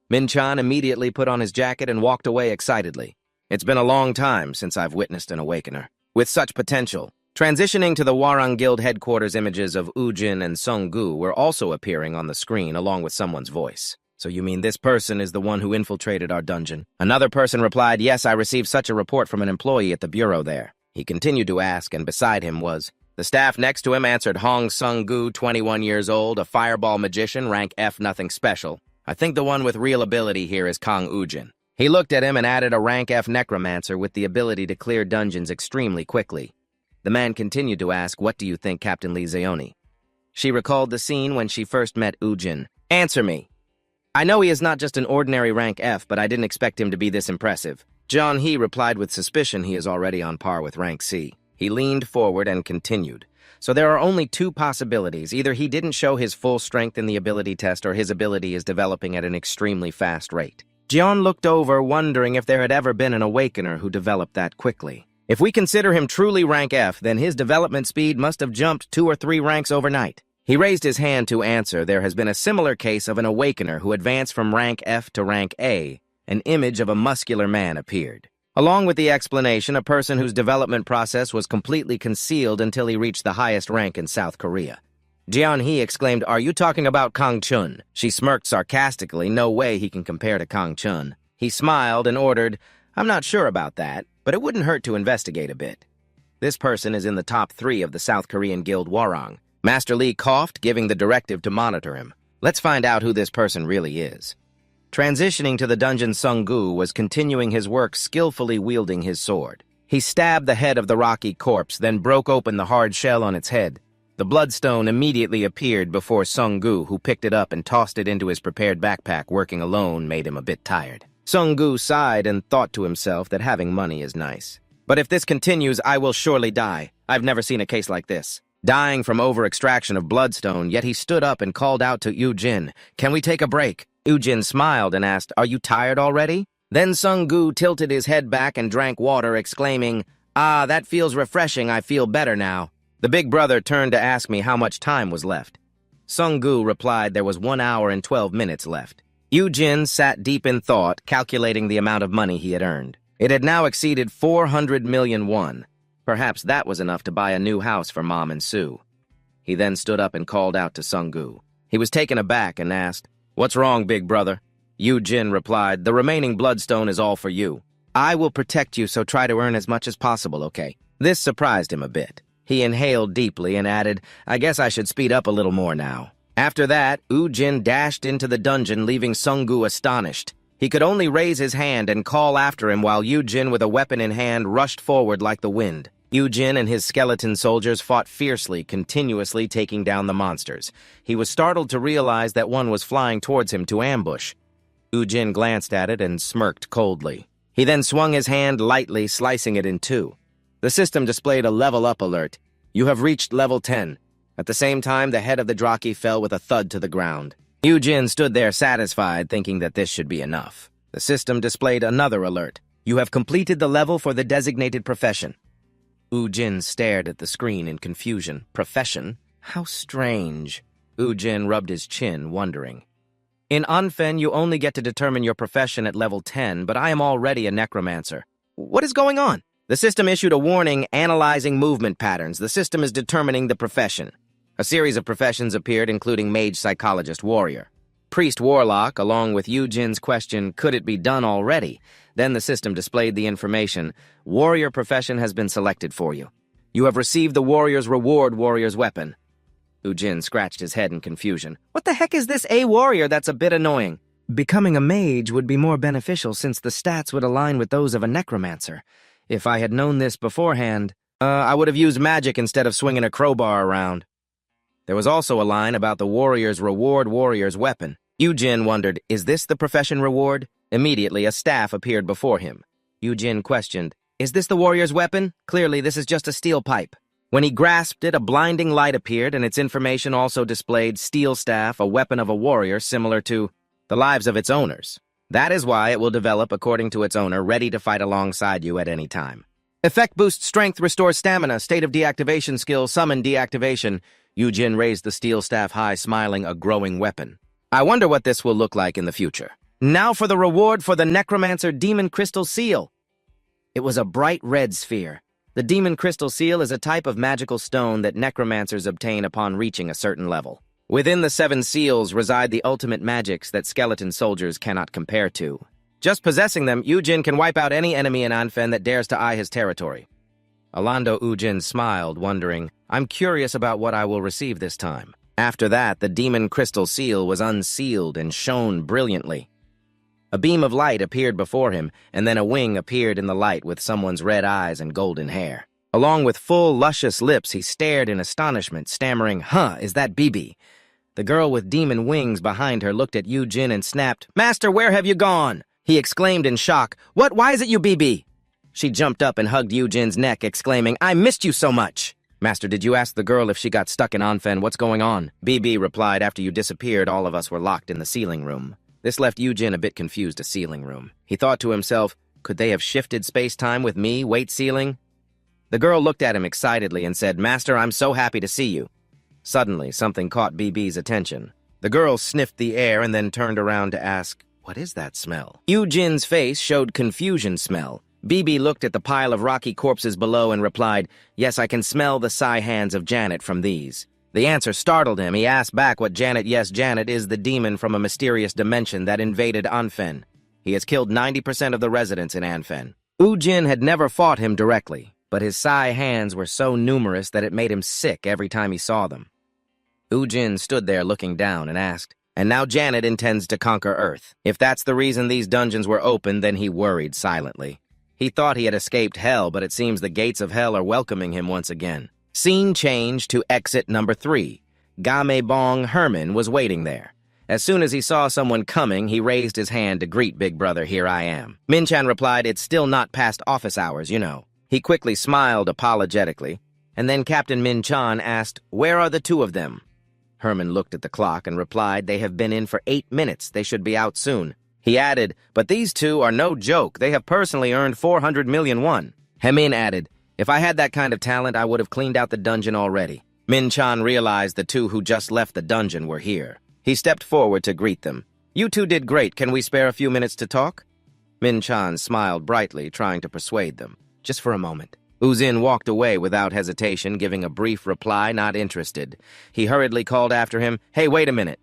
Min-chan immediately put on his jacket and walked away excitedly. "It's been a long time since I've witnessed an awakener with such potential." Transitioning to the Hwarang Guild headquarters, images of Woo-jin and Sung-gu were also appearing on the screen along with someone's voice. "So you mean this person is the one who infiltrated our dungeon?" Another person replied, "Yes, I received such a report from an employee at the bureau there." He continued to ask, and beside him was... The staff next to him answered, "Hong Sung-gu, 21 years old, a fireball magician, rank F, nothing special. I think the one with real ability here is Kang Woo-jin." He looked at him and added, "A rank F necromancer with the ability to clear dungeons extremely quickly." The man continued to ask, "What do you think, Captain Lee Zeoni?" She recalled the scene when she first met Woo-jin. "Answer me. I know he is not just an ordinary rank F, but I didn't expect him to be this impressive." Jeon-hee replied with suspicion he is already on par with rank C. He leaned forward and continued. "So there are only 2 possibilities. Either he didn't show his full strength in the ability test, or his ability is developing at an extremely fast rate." Jeon looked over, wondering if there had ever been an awakener who developed that quickly. If we consider him truly rank F, then his development speed must have jumped 2 or 3 ranks overnight. He raised his hand to answer. There has been a similar case of an awakener who advanced from rank F to rank A. An image of a muscular man appeared. Along with the explanation, a person whose development process was completely concealed until he reached the highest rank in South Korea. Jeon-hee exclaimed, "Are you talking about Kang Chun?" She smirked sarcastically. "No way he can compare to Kang Chun." He smiled and ordered, "I'm not sure about that, but it wouldn't hurt to investigate a bit." This person is in the top 3 of the South Korean Guild Hwarang. Master Lee coughed, giving the directive to monitor him. Let's find out who this person really is. Transitioning to the dungeon, Sung-gu was continuing his work, skillfully wielding his sword. He stabbed the head of the rocky corpse, then broke open the hard shell on its head. The bloodstone immediately appeared before Sung-gu, who picked it up and tossed it into his prepared backpack. Working alone made him a bit tired. Sung-gu sighed and thought to himself that having money is nice. "But if this continues, I will surely die. I've never seen a case like this." Dying from over-extraction of bloodstone, yet he stood up and called out to Woo-jin, "Can we take a break?" Woo-jin smiled and asked, "Are you tired already?" Then Sung-gu tilted his head back and drank water, exclaiming, "Ah, that feels refreshing. I feel better now." The big brother turned to ask me how much time was left. Sung-gu replied there was 1 hour and 12 minutes left. Yu-jin sat deep in thought, calculating the amount of money he had earned. It had now exceeded 400 million won. Perhaps that was enough to buy a new house for Mom and Sue. He then stood up and called out to Sung-gu. He was taken aback and asked, "What's wrong, big brother?" Yu-jin replied, "The remaining bloodstone is all for you. I will protect you, so try to earn as much as possible, okay?" This surprised him a bit. He inhaled deeply and added, "I guess I should speed up a little more now." After that, Yu-jin dashed into the dungeon, leaving Sung-gu astonished. He could only raise his hand and call after him while Yu-jin, with a weapon in hand, rushed forward like the wind. Yu-jin and his skeleton soldiers fought fiercely, continuously taking down the monsters. He was startled to realize that one was flying towards him to ambush. Yu-jin glanced at it and smirked coldly. He then swung his hand lightly, slicing it in two. The system displayed a level up alert. "You have reached level 10. At the same time, the head of the Draki fell with a thud to the ground. Yu-jin stood there satisfied, thinking that this should be enough. The system displayed another alert. "You have completed the level for the designated profession." Yu-jin stared at the screen in confusion. Profession? How strange. Yu-jin rubbed his chin, wondering. "In Anfen, you only get to determine your profession at level 10, but I am already a necromancer. What is going on?" The system issued a warning, analyzing movement patterns. The system is determining the profession. A series of professions appeared, including mage, psychologist, warrior. Priest, warlock, along with Yu-jin's question, "Could it be done already?" Then the system displayed the information. "Warrior profession has been selected for you. You have received the warrior's reward, warrior's weapon." Yu-jin scratched his head in confusion. "What the heck is this A warrior? That's a bit annoying." "Becoming a mage would be more beneficial since the stats would align with those of a necromancer. If I had known this beforehand, I would have used magic instead of swinging a crowbar around." There was also a line about the warrior's reward, warrior's weapon. Yu-jin wondered, is this the profession reward? Immediately, a staff appeared before him. Yu-jin questioned, "Is this the warrior's weapon? Clearly, this is just a steel pipe." When he grasped it, a blinding light appeared, and its information also displayed steel staff, a weapon of a warrior similar to the lives of its owners. That is why it will develop according to its owner, ready to fight alongside you at any time. Effect boosts strength, restores stamina, state of deactivation skill, summon deactivation. Yu-jin raised the steel staff high, smiling, a growing weapon. I wonder what this will look like in the future. Now for the reward for the Necromancer Demon Crystal Seal. It was a bright red sphere. The Demon Crystal Seal is a type of magical stone that necromancers obtain upon reaching a certain level. Within the 7 seals reside the ultimate magics that skeleton soldiers cannot compare to. Just possessing them, Yu-jin can wipe out any enemy in Anfen that dares to eye his territory. Alando Yu-jin smiled, wondering, I'm curious about what I will receive this time. After that, the Demon Crystal Seal was unsealed and shone brilliantly. A beam of light appeared before him, and then a wing appeared in the light with someone's red eyes and golden hair. Along with full, luscious lips, he stared in astonishment, stammering, "Huh, is that Bibi?" The girl with demon wings behind her looked at Yu-jin and snapped, "Master, where have you gone?" He exclaimed in shock, Why is it you, Bibi?" She jumped up and hugged Yu-jin's neck, exclaiming, "I missed you so much!" "Master, did you ask the girl if she got stuck in Anfen? What's going on?" Bibi replied, "After you disappeared, all of us were locked in the sealing room." This left Yu-jin a bit confused. A sealing room. He thought to himself, could they have shifted space-time with me, weight sealing? The girl looked at him excitedly and said, "Master, I'm so happy to see you." Suddenly, something caught Bibi's attention. The girl sniffed the air and then turned around to ask, "What is that smell?" Yu-jin's face showed confusion smell. Bibi looked at the pile of rocky corpses below and replied, "Yes, I can smell the sigh hands of Janet from these." The answer startled him. He asked back what Janet. Yes, Janet is the demon from a mysterious dimension that invaded Anfen. He has killed 90% of the residents in Anfen. Yu-jin had never fought him directly, but his sigh hands were so numerous that it made him sick every time he saw them. Yu-jin stood there looking down and asked, "And now Janet intends to conquer Earth. If that's the reason these dungeons were open, then he worried silently. He thought he had escaped hell, but it seems the gates of hell are welcoming him once again." Scene changed to exit number 3. Gamebong Herman was waiting there. As soon as he saw someone coming, he raised his hand to greet Big Brother. "Here I am." Min-chan replied, "It's still not past office hours, you know." He quickly smiled apologetically, and then Captain Min-chan asked, "Where are the 2 of them?" Herman looked at the clock and replied, "They have been in for 8 minutes. They should be out soon." He added, "But these 2 are no joke. They have personally earned 400 million won." Hemin added, "If I had that kind of talent, I would have cleaned out the dungeon already." Min-chan realized the two who just left the dungeon were here. He stepped forward to greet them. "You two did great. Can we spare a few minutes to talk?" Min-chan smiled brightly, trying to persuade them. "Just for a moment." Ujin walked away without hesitation, giving a brief reply, not interested. He hurriedly called after him, "Hey, wait a minute."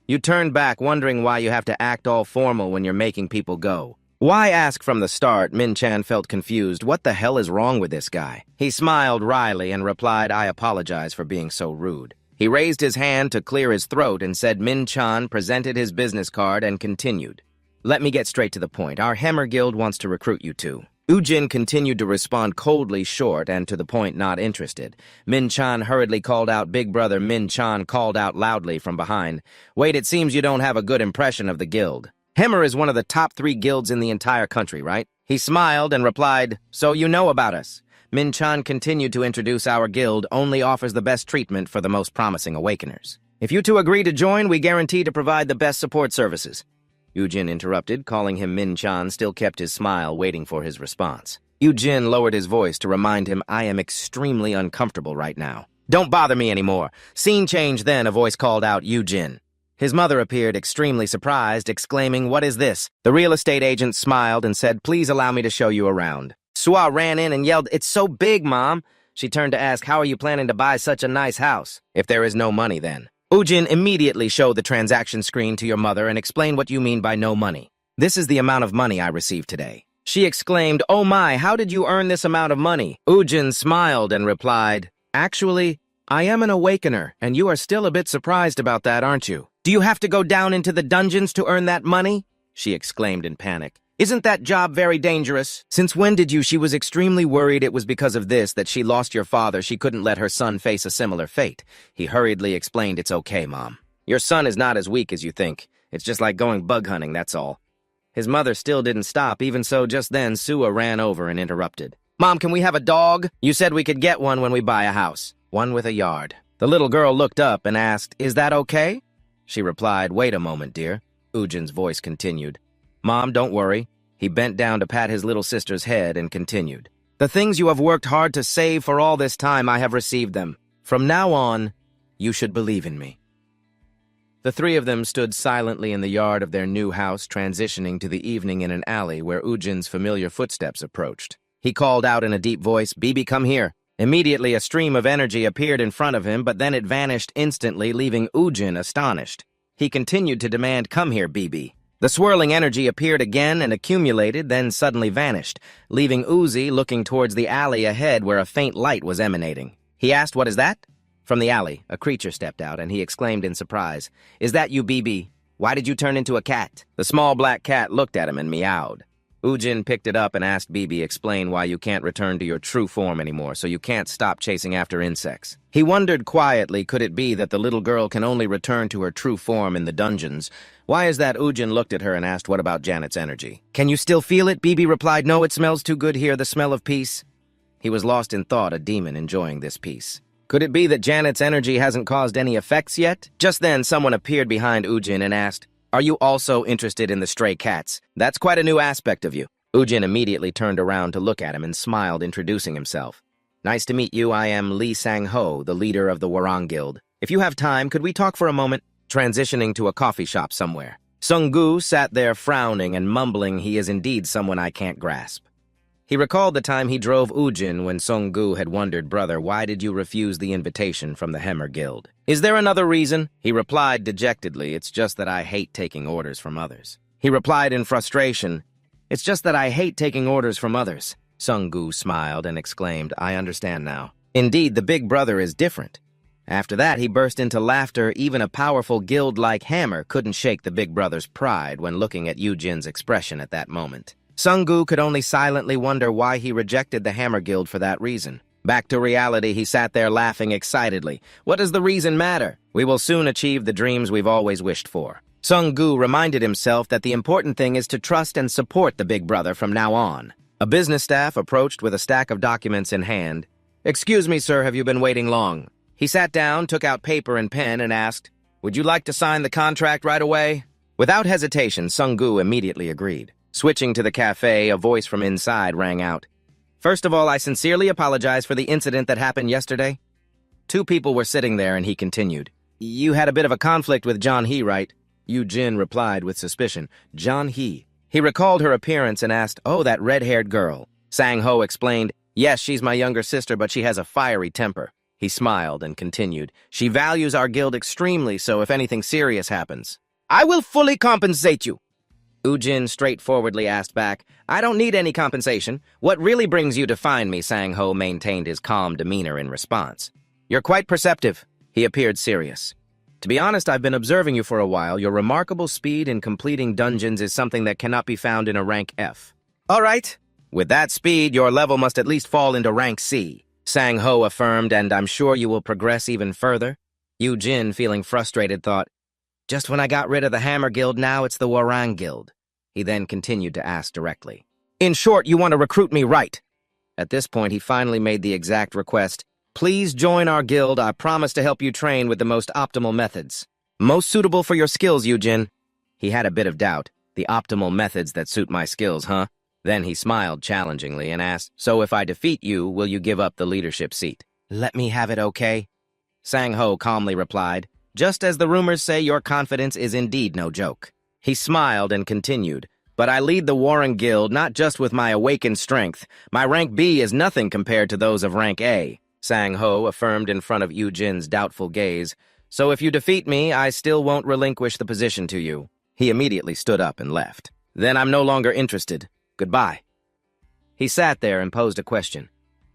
You turned back, wondering why you have to act all formal when you're making people go. Why ask from the start? Min-chan felt confused. What the hell is wrong with this guy? He smiled wryly and replied, "I apologize for being so rude." He raised his hand to clear his throat and said Min-chan presented his business card and continued. "Let me get straight to the point. Our Hammer Guild wants to recruit you two." Ujin continued to respond coldly, short, and to the point, not interested. Min-chan hurriedly called out, "Big brother." Min-chan called out loudly from behind, "Wait, it seems you don't have a good impression of the guild. Hammer is one of the top 3 guilds in the entire country, right?" He smiled and replied, "So you know about us." Min-chan continued to introduce, "Our guild only offers the best treatment for the most promising awakeners. If you two agree to join, we guarantee to provide the best support services." Ujin interrupted, calling him Min-chan, still kept his smile, waiting for his response. Ujin lowered his voice to remind him, "I am extremely uncomfortable right now. Don't bother me anymore." Scene change then, a voice called out, "Ujin." His mother appeared extremely surprised, exclaiming, "What is this?" The real estate agent smiled and said, "Please allow me to show you around." Sua ran in and yelled, "It's so big, Mom." She turned to ask, "How are you planning to buy such a nice house?" "If there is no money, then." Ujin immediately showed the transaction screen to your mother and explained what you mean by no money. "This is the amount of money I received today." She exclaimed, "Oh my, how did you earn this amount of money?" Ujin smiled and replied, "Actually, I am an awakener, and you are still a bit surprised about that, aren't you?" "Do you have to go down into the dungeons to earn that money?" she exclaimed in panic. "Isn't that job very dangerous?" "Since when did you?" She was extremely worried it was because of this that she lost your father. She couldn't let her son face a similar fate. He hurriedly explained, "It's okay, Mom. Your son is not as weak as you think. It's just like going bug hunting, that's all." His mother still didn't stop. Even so, just then, Sua ran over and interrupted. "Mom, can we have a dog? You said we could get one when we buy a house. One with a yard." The little girl looked up and asked, "Is that okay?" She replied, "Wait a moment, dear." Ujin's voice continued. "Mom, don't worry." He bent down to pat his little sister's head and continued. "The things you have worked hard to save for all this time, I have received them. From now on, you should believe in me." The 3 of them stood silently in the yard of their new house, transitioning to the evening in an alley where Ujin's familiar footsteps approached. He called out in a deep voice, "Bibi, come here." Immediately, a stream of energy appeared in front of him, but then it vanished instantly, leaving Ujin astonished. He continued to demand, "Come here, Bibi." The swirling energy appeared again and accumulated, then suddenly vanished, leaving Uzi looking towards the alley ahead where a faint light was emanating. He asked, "What is that?" From the alley, a creature stepped out, and he exclaimed in surprise, "Is that you, Bibi? Why did you turn into a cat?" The small black cat looked at him and meowed. Ujin picked it up and asked Bibi, "Explain why you can't return to your true form anymore, so you can't stop chasing after insects." He wondered quietly, could it be that the little girl can only return to her true form in the dungeons? "Why is that?" Ujin looked at her and asked, "What about Janet's energy?" "Can you still feel it?" Bibi replied, "No, it smells too good here, the smell of peace." He was lost in thought, a demon enjoying this peace. Could it be that Janet's energy hasn't caused any effects yet? Just then, someone appeared behind Ujin and asked, "Are you also interested in the stray cats? That's quite a new aspect of you." Ujin immediately turned around to look at him and smiled, introducing himself. "Nice to meet you. I am Lee Sang-ho, the leader of the Warang Guild. If you have time, could we talk for a moment?" Transitioning to a coffee shop somewhere. Sung-gu sat there frowning and mumbling, "He is indeed someone I can't grasp." He recalled the time he drove Ujin when Sung-gu had wondered, "Brother, why did you refuse the invitation from the Hammer Guild?" "Is there another reason?" He replied dejectedly, "It's just that I hate taking orders from others." He replied in frustration, "It's just that I hate taking orders from others." Sung-gu smiled and exclaimed, "I understand now. Indeed, the big brother is different." After that, he burst into laughter. Even a powerful guild like Hammer couldn't shake the big brother's pride when looking at Ujin's expression at that moment. Sung-gu could only silently wonder why he rejected the Hammer Guild for that reason. Back to reality, he sat there laughing excitedly. What does the reason matter? We will soon achieve the dreams we've always wished for. Sung-gu reminded himself that the important thing is to trust and support the big brother from now on. A business staff approached with a stack of documents in hand. "Excuse me, sir, have you been waiting long?" He sat down, took out paper and pen, and asked, "Would you like to sign the contract right away?" Without hesitation, Sung-gu immediately agreed. Switching to the cafe, a voice from inside rang out. "First of all, I sincerely apologize for the incident that happened yesterday." Two people were sitting there, and he continued. You had a bit of a conflict with John He, right? Yu-jin replied with suspicion. John He. He recalled her appearance and asked, oh, that red-haired girl. Sang-ho explained, yes, she's my younger sister, but she has a fiery temper. He smiled and continued, she values our guild extremely, so if anything serious happens, I will fully compensate you. Ujin straightforwardly asked back, I don't need any compensation. What really brings you to find me? Sang-ho maintained his calm demeanor in response. You're quite perceptive. He appeared serious. To be honest, I've been observing you for a while. Your remarkable speed in completing dungeons is something that cannot be found in a rank F. All right. With that speed, your level must at least fall into rank C. Sang-ho affirmed, and I'm sure you will progress even further. Yu-jin, feeling frustrated, thought, just when I got rid of the Hammer Guild, now it's the Warang Guild. He then continued to ask directly. In short, you want to recruit me, right? At this point, he finally made the exact request. Please join our guild. I promise to help you train with the most optimal methods. Most suitable for your skills, Yu-jin. He had a bit of doubt. The optimal methods that suit my skills, huh? Then he smiled challengingly and asked, so if I defeat you, will you give up the leadership seat? Let me have it, okay? Sang-ho calmly replied, just as the rumors say, your confidence is indeed no joke. He smiled and continued, but I lead the Warren Guild not just with my awakened strength. My rank B is nothing compared to those of rank A. Sang-ho affirmed in front of Yu-jin's doubtful gaze, so if you defeat me, I still won't relinquish the position to you. He immediately stood up and left. Then I'm no longer interested. Goodbye. He sat there and posed a question.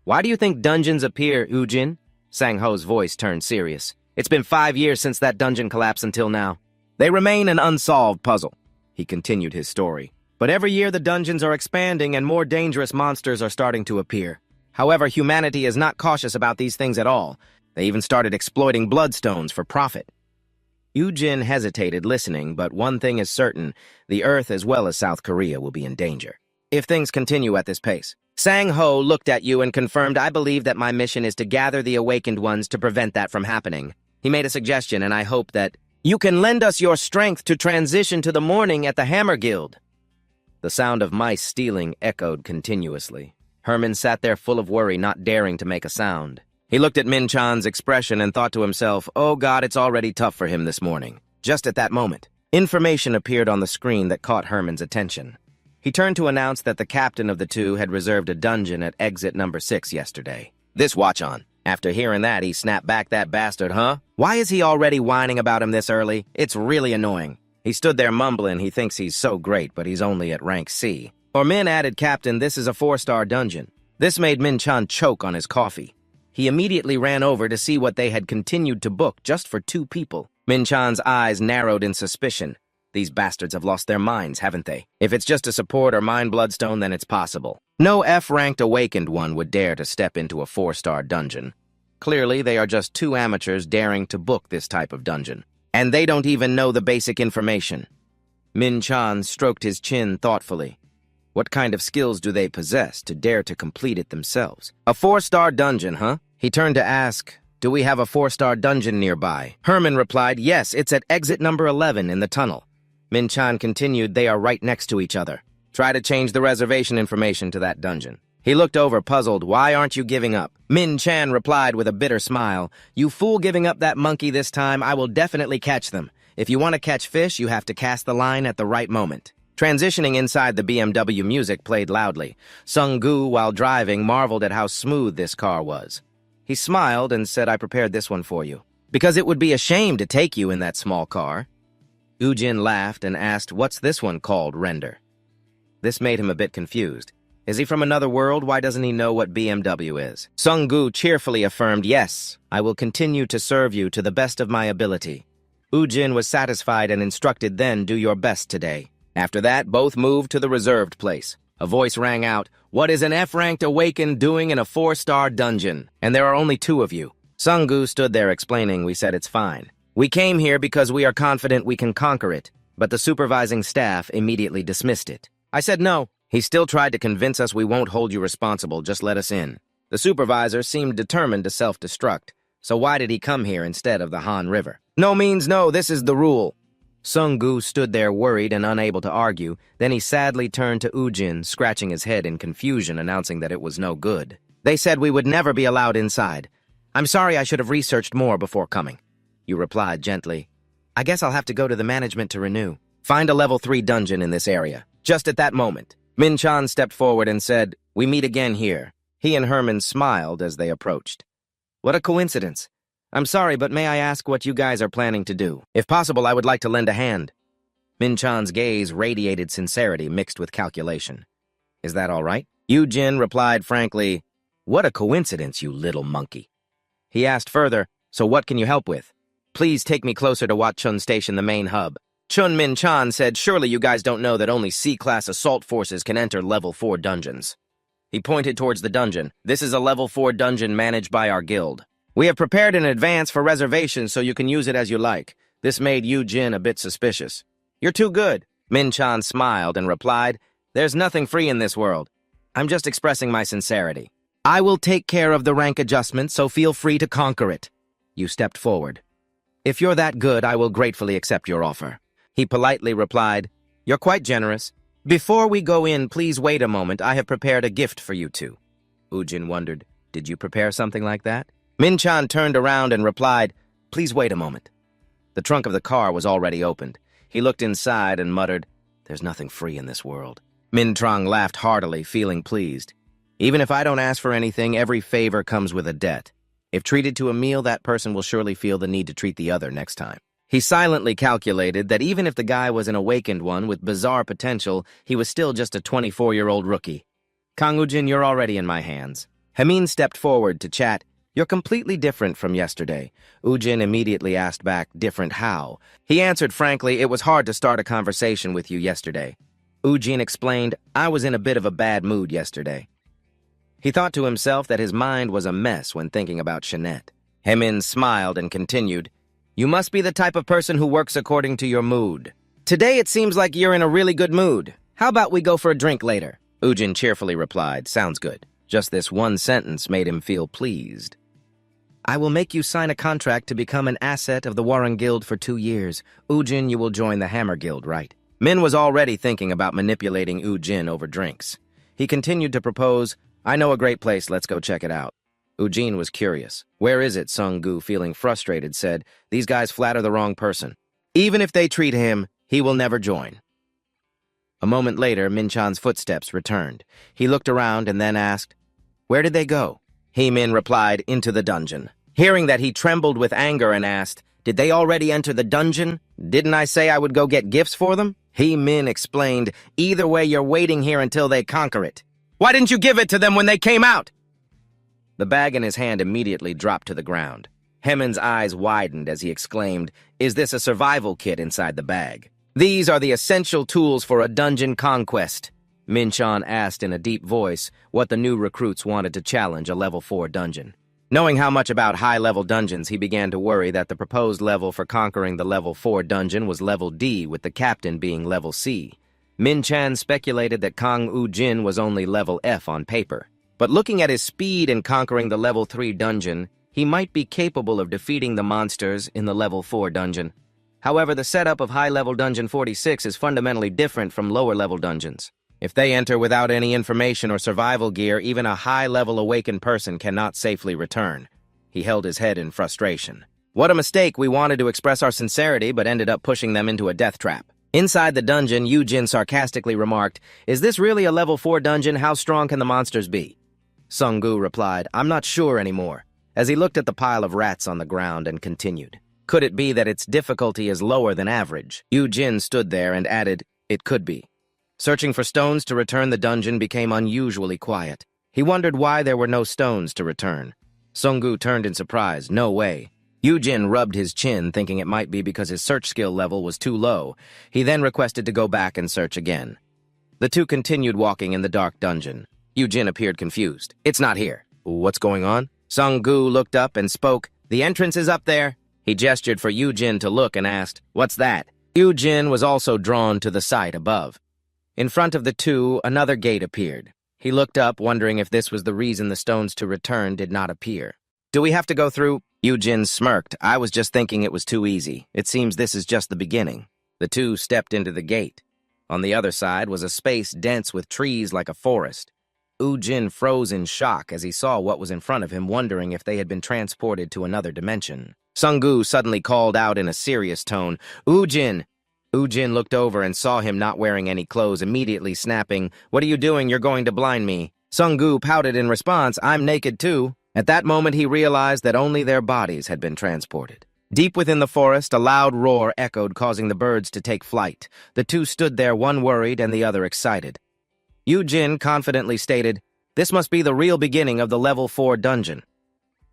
Why do you think dungeons appear, Yu-jin? Sang-ho's voice turned serious. It's been 5 years since that dungeon collapse until now. They remain an unsolved puzzle. He continued his story. But every year the dungeons are expanding and more dangerous monsters are starting to appear. However, humanity is not cautious about these things at all. They even started exploiting bloodstones for profit. Yu-jin hesitated listening, but one thing is certain, the Earth as well as South Korea will be in danger if things continue at this pace. Sang-ho looked at you and confirmed, I believe that my mission is to gather the awakened ones to prevent that from happening. He made a suggestion, and I hope that you can lend us your strength to transition to the morning at the Hammer Guild. The sound of mice stealing echoed continuously. Herman sat there full of worry, not daring to make a sound. He looked at Min-chan's expression and thought to himself, oh God, it's already tough for him this morning. Just at that moment, information appeared on the screen that caught Herman's attention. He turned to announce that the captain of the two had reserved a dungeon at exit number 6 yesterday. This watch on. After hearing that, he snapped back, that bastard, huh? Why is he already whining about him this early? It's really annoying. He stood there mumbling he thinks he's so great, but he's only at rank C. Or Min added, Captain, this is a 4-star dungeon. This made Min-chan choke on his coffee. He immediately ran over to see what they had continued to book just for 2 people. Min-chan's eyes narrowed in suspicion. These bastards have lost their minds, haven't they? If it's just a support or mind bloodstone, then it's possible. No F-ranked awakened one would dare to step into a 4-star dungeon. Clearly, they are just 2 amateurs daring to book this type of dungeon. And they don't even know the basic information. Min-chan stroked his chin thoughtfully. What kind of skills do they possess to dare to complete it themselves? A 4-star dungeon, huh? He turned to ask, do we have a 4-star dungeon nearby? Herman replied, yes, it's at exit number 11 in the tunnel. Min-chan continued, they are right next to each other. Try to change the reservation information to that dungeon. He looked over, puzzled. Why aren't you giving up? Min-chan replied with a bitter smile. You fool giving up that monkey this time, I will definitely catch them. If you want to catch fish, you have to cast the line at the right moment. Transitioning inside, the BMW music played loudly. Sung-gu, while driving, marveled at how smooth this car was. He smiled and said, I prepared this one for you. Because it would be a shame to take you in that small car. Ujin laughed and asked, what's this one called, Render? This made him a bit confused. Is he from another world? Why doesn't he know what BMW is? Sung-gu cheerfully affirmed, yes, I will continue to serve you to the best of my ability. Ujin was satisfied and instructed, then do your best today. After that, both moved to the reserved place. A voice rang out, what is an F-ranked awakened doing in a 4-star dungeon? And there are only 2 of you. Sung-gu stood there explaining, we said it's fine. We came here because we are confident we can conquer it, but the supervising staff immediately dismissed it. I said no. He still tried to convince us we won't hold you responsible, just let us in. The supervisor seemed determined to self-destruct, so why did he come here instead of the Han River? No means no, this is the rule. Sung-gu stood there worried and unable to argue, then he sadly turned to Ujin, scratching his head in confusion, announcing that it was no good. They said we would never be allowed inside. I'm sorry, I should have researched more before coming. You replied gently. I guess I'll have to go to the management to renew. Find a level 3 dungeon in this area. Just at that moment, Min-chan stepped forward and said, We meet again here. He and Herman smiled as they approached. What a coincidence. I'm sorry, but may I ask what you guys are planning to do? If possible, I would like to lend a hand. Min-chan's gaze radiated sincerity mixed with calculation. Is that all right? Yu-jin replied frankly, What a coincidence, you little monkey. He asked further, So what can you help with? Please take me closer to Watchun Station, the main hub. Chun Min-chan said, Surely you guys don't know that only C-class assault forces can enter level 4 dungeons. He pointed towards the dungeon. This is a level 4 dungeon managed by our guild. We have prepared in advance for reservations so you can use it as you like. This made Yu-jin a bit suspicious. You're too good. Min-chan smiled and replied, There's nothing free in this world. I'm just expressing my sincerity. I will take care of the rank adjustment, so feel free to conquer it. You stepped forward. If you're that good, I will gratefully accept your offer. He politely replied, You're quite generous. Before we go in, please wait a moment. I have prepared a gift for you two. Ujin wondered, Did you prepare something like that? Min-chan turned around and replied, Please wait a moment. The trunk of the car was already opened. He looked inside and muttered, There's nothing free in this world. Min-trang laughed heartily, feeling pleased. Even if I don't ask for anything, every favor comes with a debt. If treated to a meal, that person will surely feel the need to treat the other next time. He silently calculated that even if the guy was an awakened one with bizarre potential, he was still just a 24-year-old rookie. Kang Ujin, you're already in my hands. Hamin stepped forward to chat. You're completely different from yesterday. Ujin immediately asked back, different how? He answered frankly, it was hard to start a conversation with you yesterday. Ujin explained, I was in a bit of a bad mood yesterday. He thought to himself that his mind was a mess when thinking about Shanette. Hamin smiled and continued, You must be the type of person who works according to your mood. Today it seems like you're in a really good mood. How about we go for a drink later? Ujin cheerfully replied, Sounds good. Just this one sentence made him feel pleased. I will make you sign a contract to become an asset of the Warren Guild for 2 years. Ujin, you will join the Hammer Guild, right? Min was already thinking about manipulating Ujin over drinks. He continued to propose, I know a great place, let's go check it out. Ujin was curious. Where is it? Sung-gu, feeling frustrated, said, These guys flatter the wrong person. Even if they treat him, he will never join. A moment later, Min-chan's footsteps returned. He looked around and then asked, Where did they go? He-min replied, Into the dungeon. Hearing that, he trembled with anger and asked, Did they already enter the dungeon? Didn't I say I would go get gifts for them? He-min explained, Either way, you're waiting here until they conquer it. Why didn't you give it to them when they came out? The bag in his hand immediately dropped to the ground. Hemin's eyes widened as he exclaimed, Is this a survival kit inside the bag? These are the essential tools for a dungeon conquest. Min-chan asked in a deep voice what the new recruits wanted to challenge a level 4 dungeon. Knowing how much about high-level dungeons, he began to worry that the proposed level for conquering the level 4 dungeon was level D, with the captain being level C. Min-chan speculated that Kang Ujin was only level F on paper. But looking at his speed in conquering the level 3 dungeon, he might be capable of defeating the monsters in the level 4 dungeon. However, the setup of high-level dungeon 46 is fundamentally different from lower-level dungeons. If they enter without any information or survival gear, even a high-level awakened person cannot safely return. He held his head in frustration. What a mistake! We wanted to express our sincerity, but ended up pushing them into a death trap. Inside the dungeon, Yu-jin sarcastically remarked, Is this really a level 4 dungeon? How strong can the monsters be? Sung-gu replied, I'm not sure anymore, as he looked at the pile of rats on the ground and continued. Could it be that its difficulty is lower than average? Yu-jin stood there and added, It could be. Searching for stones to return the dungeon became unusually quiet. He wondered why there were no stones to return. Sung-gu turned in surprise, No way. Yu-jin rubbed his chin, thinking it might be because his search skill level was too low. He then requested to go back and search again. The two continued walking in the dark dungeon. Yu-jin appeared confused. It's not here. What's going on? Sung-gu looked up and spoke. The entrance is up there. He gestured for Yu-jin to look and asked, What's that? Yu-jin was also drawn to the sight above. In front of the two, another gate appeared. He looked up, wondering if this was the reason the stones to return did not appear. Do we have to go through? Yu-jin smirked. I was just thinking it was too easy. It seems this is just the beginning. The two stepped into the gate. On the other side was a space dense with trees like a forest. Jin froze in shock as he saw what was in front of him, wondering if they had been transported to another dimension. Sung-gu suddenly called out in a serious tone, "Jin!" Jin looked over and saw him not wearing any clothes, immediately snapping, "What are you doing? You're going to blind me." Sung-gu pouted in response, "I'm naked too." At that moment, he realized that only their bodies had been transported. Deep within the forest, a loud roar echoed, causing the birds to take flight. The two stood there, one worried and the other excited. Jin confidently stated, "This must be the real beginning of the level 4 dungeon."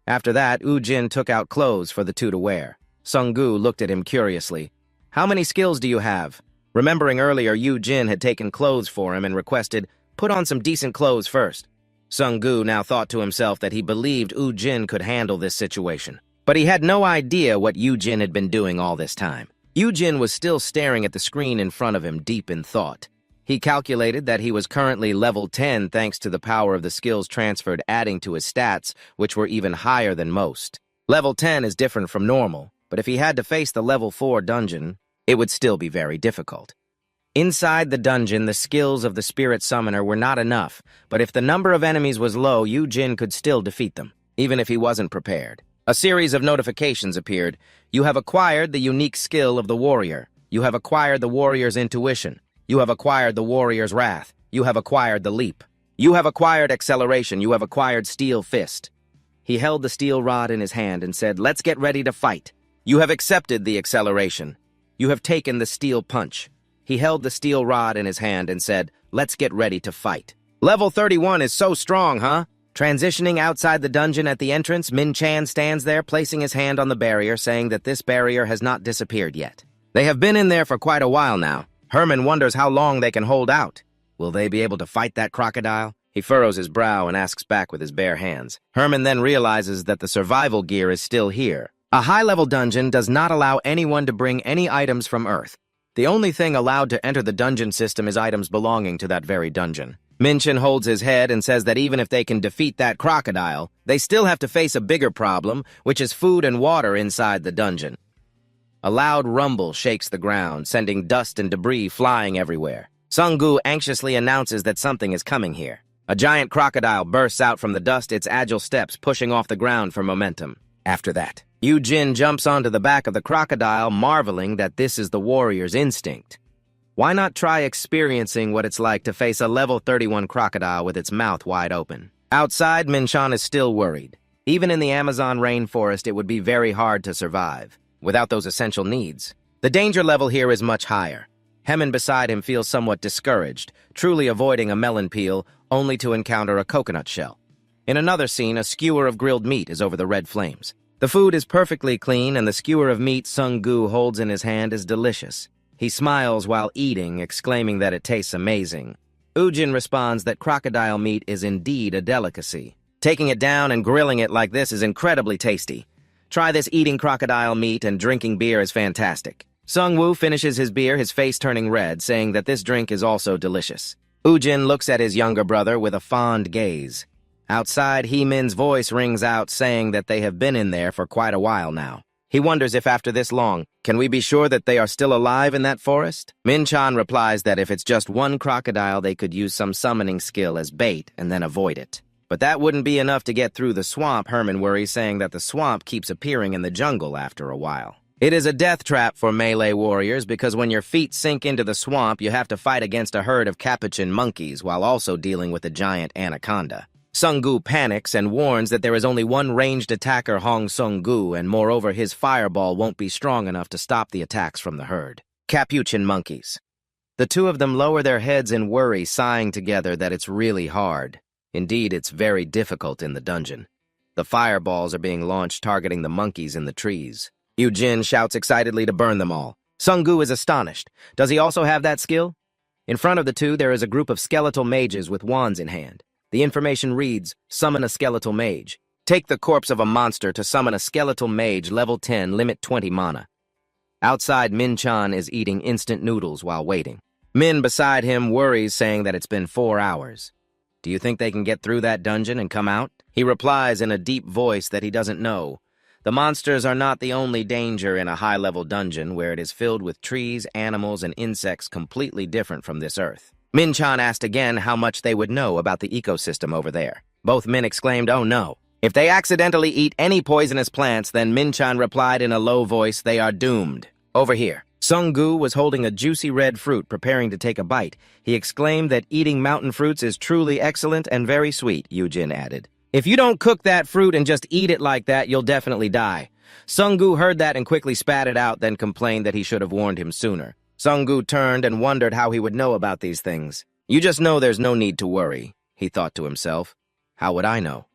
After that, Jin took out clothes for the two to wear. Sung-gu looked at him curiously. "How many skills do you have?" Remembering earlier, Jin had taken clothes for him and requested, "Put on some decent clothes first." Sung-gu now thought to himself that he believed Jin could handle this situation. But he had no idea what Jin had been doing all this time. Jin was still staring at the screen in front of him, deep in thought. He calculated that he was currently level 10 thanks to the power of the skills transferred adding to his stats, which were even higher than most. Level 10 is different from normal, but if he had to face the level 4 dungeon, it would still be very difficult. Inside the dungeon, the skills of the spirit summoner were not enough, but if the number of enemies was low, Jin could still defeat them, even if he wasn't prepared. A series of notifications appeared. "You have acquired the unique skill of the warrior. You have acquired the warrior's intuition. You have acquired the warrior's wrath. You have acquired the leap. You have acquired acceleration. You have acquired steel fist." He held the steel rod in his hand and said, "Let's get ready to fight. You have accepted the acceleration. You have taken the steel punch." He held the steel rod in his hand and said, "Let's get ready to fight." "Level 31 is so strong, huh?" Transitioning outside the dungeon at the entrance, Min Chan stands there, placing his hand on the barrier, saying that this barrier has not disappeared yet. They have been in there for quite a while now. Herman wonders how long they can hold out. Will they be able to fight that crocodile? He furrows his brow and asks back with his bare hands. Herman then realizes that the survival gear is still here. A high-level dungeon does not allow anyone to bring any items from Earth. The only thing allowed to enter the dungeon system is items belonging to that very dungeon. Minchin holds his head and says that even if they can defeat that crocodile, they still have to face a bigger problem, which is food and water inside the dungeon. A loud rumble shakes the ground, sending dust and debris flying everywhere. Sung-gu anxiously announces that something is coming here. A giant crocodile bursts out from the dust, its agile steps pushing off the ground for momentum. After that, Jin jumps onto the back of the crocodile, marveling that this is the warrior's instinct. Why not try experiencing what it's like to face a level 31 crocodile with its mouth wide open? Outside, Minchan is still worried. Even in the Amazon rainforest, it would be very hard to survive without those essential needs. The danger level here is much higher. Hemin beside him feels somewhat discouraged, truly avoiding a melon peel, only to encounter a coconut shell. In another scene, a skewer of grilled meat is over the red flames. The food is perfectly clean, and the skewer of meat Sung-gu holds in his hand is delicious. He smiles while eating, exclaiming that it tastes amazing. Jin responds that crocodile meat is indeed a delicacy. Taking it down and grilling it like this is incredibly tasty. Try this eating crocodile meat and drinking beer is fantastic. Sung-woo finishes his beer, his face turning red, saying that this drink is also delicious. Jin looks at his younger brother with a fond gaze. Outside, Hee-min's voice rings out, saying that they have been in there for quite a while now. He wonders if after this long, can we be sure that they are still alive in that forest? Min-chan replies that if it's just one crocodile, they could use some summoning skill as bait and then avoid it. But that wouldn't be enough to get through the swamp, Herman worries, saying that the swamp keeps appearing in the jungle after a while. It is a death trap for melee warriors because when your feet sink into the swamp, you have to fight against a herd of capuchin monkeys while also dealing with a giant anaconda. Sung-gu panics and warns that there is only one ranged attacker, Hong Sung-gu, and moreover his fireball won't be strong enough to stop the attacks from the herd. Capuchin monkeys. The two of them lower their heads in worry, sighing together that it's really hard. Indeed, it's very difficult in the dungeon. The fireballs are being launched targeting the monkeys in the trees. Jin shouts excitedly to burn them all. Sung-gu is astonished. Does he also have that skill? In front of the two, there is a group of skeletal mages with wands in hand. The information reads, summon a skeletal mage. Take the corpse of a monster to summon a skeletal mage, level 10, limit 20 mana. Outside, Min-chan is eating instant noodles while waiting. Min beside him worries, saying that it's been 4 hours. Do you think they can get through that dungeon and come out? He replies in a deep voice that he doesn't know. The monsters are not the only danger in a high-level dungeon where it is filled with trees, animals, and insects completely different from this earth. Min-chan asked again how much they would know about the ecosystem over there. Both men exclaimed, "Oh no." If they accidentally eat any poisonous plants, then Min-chan replied in a low voice, "They are doomed." Over here. Sung-gu was holding a juicy red fruit, preparing to take a bite. He exclaimed that eating mountain fruits is truly excellent and very sweet, Yoo-jin added. "If you don't cook that fruit and just eat it like that, you'll definitely die." Sung-gu heard that and quickly spat it out, then complained that he should have warned him sooner. Sung-gu turned and wondered how he would know about these things. "You just know there's no need to worry," he thought to himself. "How would I know?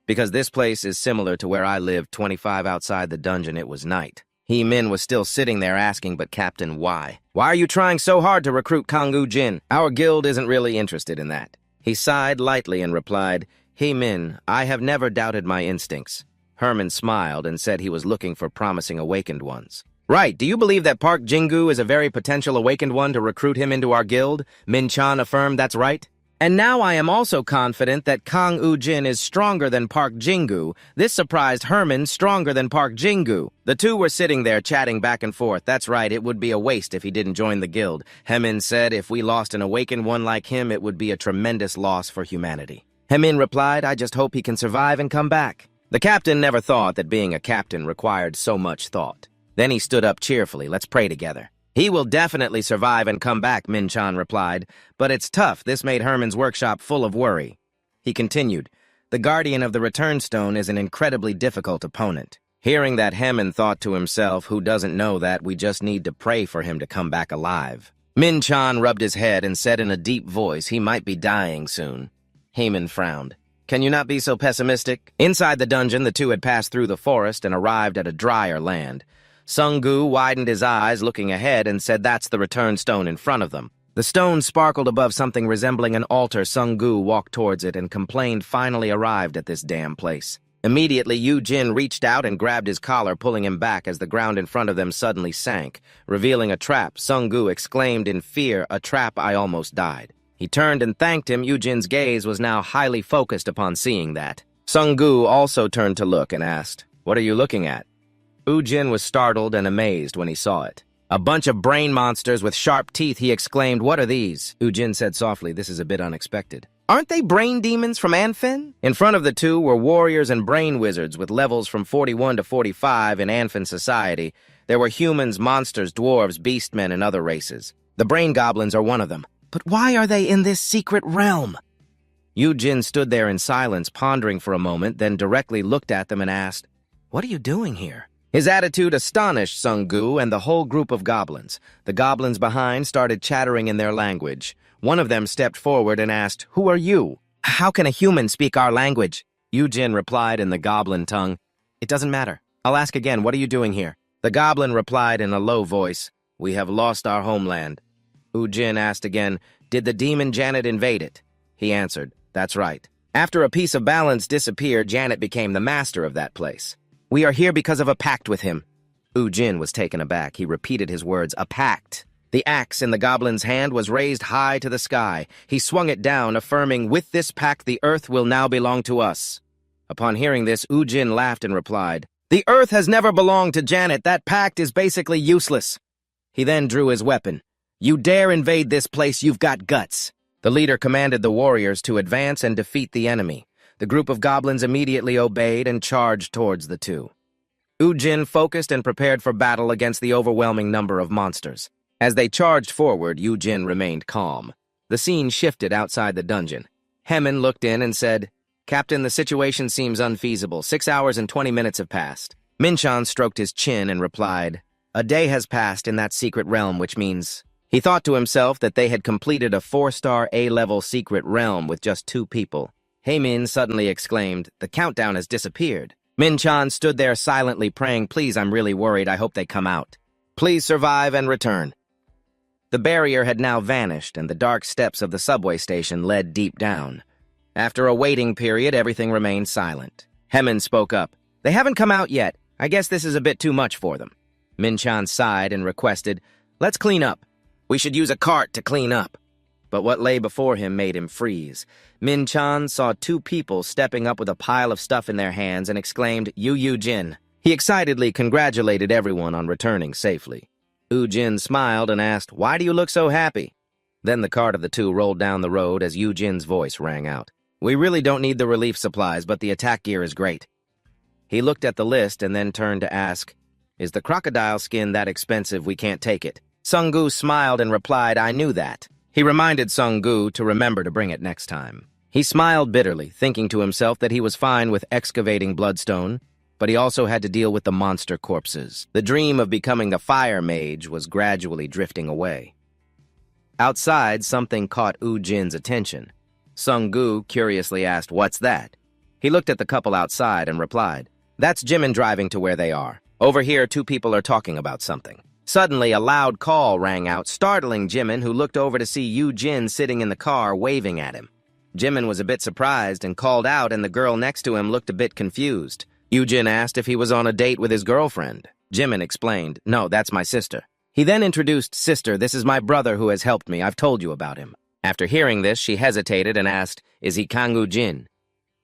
Because this place is similar to where I lived 25 outside the dungeon. It was night." Hee-min was still sitting there asking, "But Captain, why? Why are you trying so hard to recruit Kang-woo-jin? Our guild isn't really interested in that." He sighed lightly and replied, "Hee-min, I have never doubted my instincts." Herman smiled and said he was looking for promising awakened ones. "Right, do you believe that Park Jingu is a very potential awakened one to recruit him into our guild?" Min-chan affirmed, "That's right. And now I am also confident that Kang-woo-jin is stronger than Park Jingu." This surprised Herman, stronger than Park Jingu. The two were sitting there chatting back and forth. "That's right, it would be a waste if he didn't join the guild." Hemin said, "If we lost an awakened one like him, it would be a tremendous loss for humanity." Hemin replied, "I just hope he can survive and come back." The captain never thought that being a captain required so much thought. Then he stood up cheerfully. "Let's pray together." "He will definitely survive and come back," Min-chan replied. "But it's tough." This made Herman's workshop full of worry. He continued, "The Guardian of the Return Stone is an incredibly difficult opponent." Hearing that, Hemin thought to himself, "Who doesn't know that? We just need to pray for him to come back alive." Min-chan rubbed his head and said in a deep voice, "He might be dying soon." Hemin frowned. "Can you not be so pessimistic?" Inside the dungeon, the two had passed through the forest and arrived at a drier land. Sung-gu widened his eyes, looking ahead, and said, "That's the return stone in front of them." The stone sparkled above something resembling an altar. Sung-gu walked towards it and complained, "Finally arrived at this damn place." Immediately, Yoo-jin reached out and grabbed his collar, pulling him back as the ground in front of them suddenly sank. Revealing a trap, Sung-gu exclaimed in fear, "A trap, I almost died." He turned and thanked him. Yoo-jin's gaze was now highly focused upon seeing that. Sung-gu also turned to look and asked, "What are you looking at?" Yoo-jin was startled and amazed when he saw it. "A bunch of brain monsters with sharp teeth," he exclaimed. "What are these?" Yoo-jin said softly, "This is a bit unexpected." "Aren't they brain demons from Anfin?" In front of the two were warriors and brain wizards with levels from 41 to 45 in Anfin society. There were humans, monsters, dwarves, beastmen, and other races. The brain goblins are one of them. But why are they in this secret realm? Yoo-jin stood there in silence, pondering for a moment, then directly looked at them and asked, "What are you doing here?" His attitude astonished Sung-gu and the whole group of goblins. The goblins behind started chattering in their language. One of them stepped forward and asked, "Who are you?" "How can a human speak our language?" Yoo-jin replied in the goblin tongue, "It doesn't matter. I'll ask again, what are you doing here?" The goblin replied in a low voice, "We have lost our homeland." Yoo-jin asked again, "Did the demon Janet invade it?" He answered, "That's right." After a piece of balance disappeared, Janet became the master of that place. "We are here because of a pact with him." Yoo-jin was taken aback. He repeated his words, "A pact." The axe in the goblin's hand was raised high to the sky. He swung it down, affirming, "With this pact, the earth will now belong to us." Upon hearing this, Yoo-jin laughed and replied, "The earth has never belonged to Janet. That pact is basically useless." He then drew his weapon. "You dare invade this place, you've got guts." The leader commanded the warriors to advance and defeat the enemy. The group of goblins immediately obeyed and charged towards the two. Yoo-jin focused and prepared for battle against the overwhelming number of monsters. As they charged forward, Yoo-jin remained calm. The scene shifted outside the dungeon. Hemin looked in and said, "Captain, the situation seems unfeasible. 6 hours and 20 minutes have passed." Min-chan stroked his chin and replied, "A day has passed in that secret realm, which means..." He thought to himself that they had completed a 4-star A-level secret realm with just 2 people. Hemin suddenly exclaimed, "The countdown has disappeared." Min-chan stood there silently praying, "Please, I'm really worried. I hope they come out. Please survive and return." The barrier had now vanished, and the dark steps of the subway station led deep down. After a waiting period, everything remained silent. Hemin spoke up, "They haven't come out yet. I guess this is a bit too much for them." Min-chan sighed and requested, "Let's clean up. We should use a cart to clean up." But what lay before him made him freeze. Min-chan saw 2 people stepping up with a pile of stuff in their hands and exclaimed, Yoo-jin. He excitedly congratulated everyone on returning safely. Yoo-jin smiled and asked, "Why do you look so happy?" Then the cart of the two rolled down the road as Yu-jin's voice rang out. We really don't need the relief supplies, but the attack gear is great. He looked at the list and then turned to ask, is the crocodile skin that expensive we can't take it? Sung-gu smiled and replied, I knew that. He reminded Sung-gu to remember to bring it next time. He smiled bitterly, thinking to himself that he was fine with excavating bloodstone, but he also had to deal with the monster corpses. The dream of becoming the fire mage was gradually drifting away. Outside, something caught Ujin's attention. Sung-gu curiously asked, what's that? He looked at the couple outside and replied, that's Jimin driving to where they are. Over here, two people are talking about something. Suddenly, a loud call rang out, startling Jimin, who looked over to see Yu-jin sitting in the car, waving at him. Jimin was a bit surprised and called out, and the girl next to him looked a bit confused. Yu-jin asked if he was on a date with his girlfriend. Jimin explained, no, that's my sister. He then introduced, sister, this is my brother who has helped me. I've told you about him. After hearing this, she hesitated and asked, is he Kang Ujin?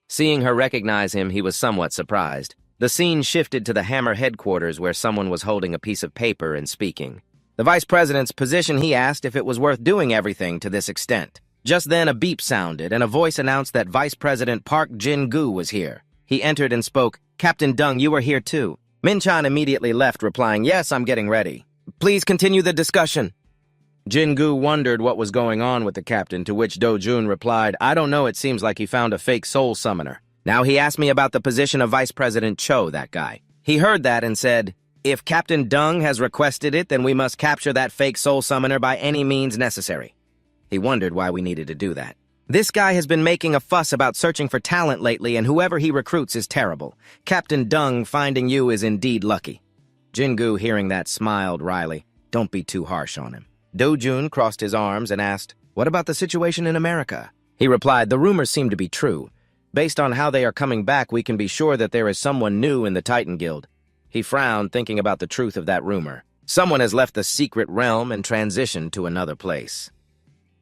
Seeing her recognize him, he was somewhat surprised. The scene shifted to the Hammer headquarters where someone was holding a piece of paper and speaking. The vice president's position, he asked if it was worth doing everything to this extent. Just then a beep sounded and a voice announced that Vice President Park Jin-gu was here. He entered and spoke, Captain Dung, you are here too. Min-chan immediately left, replying, yes, I'm getting ready. Please continue the discussion. Jin-gu wondered what was going on with the captain, to which Do-jun replied, I don't know, it seems like he found a fake soul summoner. Now he asked me about the position of Vice President Cho, that guy. He heard that and said, if Captain Dung has requested it, then we must capture that fake soul summoner by any means necessary. He wondered why we needed to do that. This guy has been making a fuss about searching for talent lately, and whoever he recruits is terrible. Captain Dung finding you is indeed lucky. Jin-gu, hearing that, smiled wryly. Don't be too harsh on him. Do-jun crossed his arms and asked, what about the situation in America? He replied, the rumors seem to be true. Based on how they are coming back, we can be sure that there is someone new in the Titan Guild. He frowned, thinking about the truth of that rumor. Someone has left the secret realm and transitioned to another place.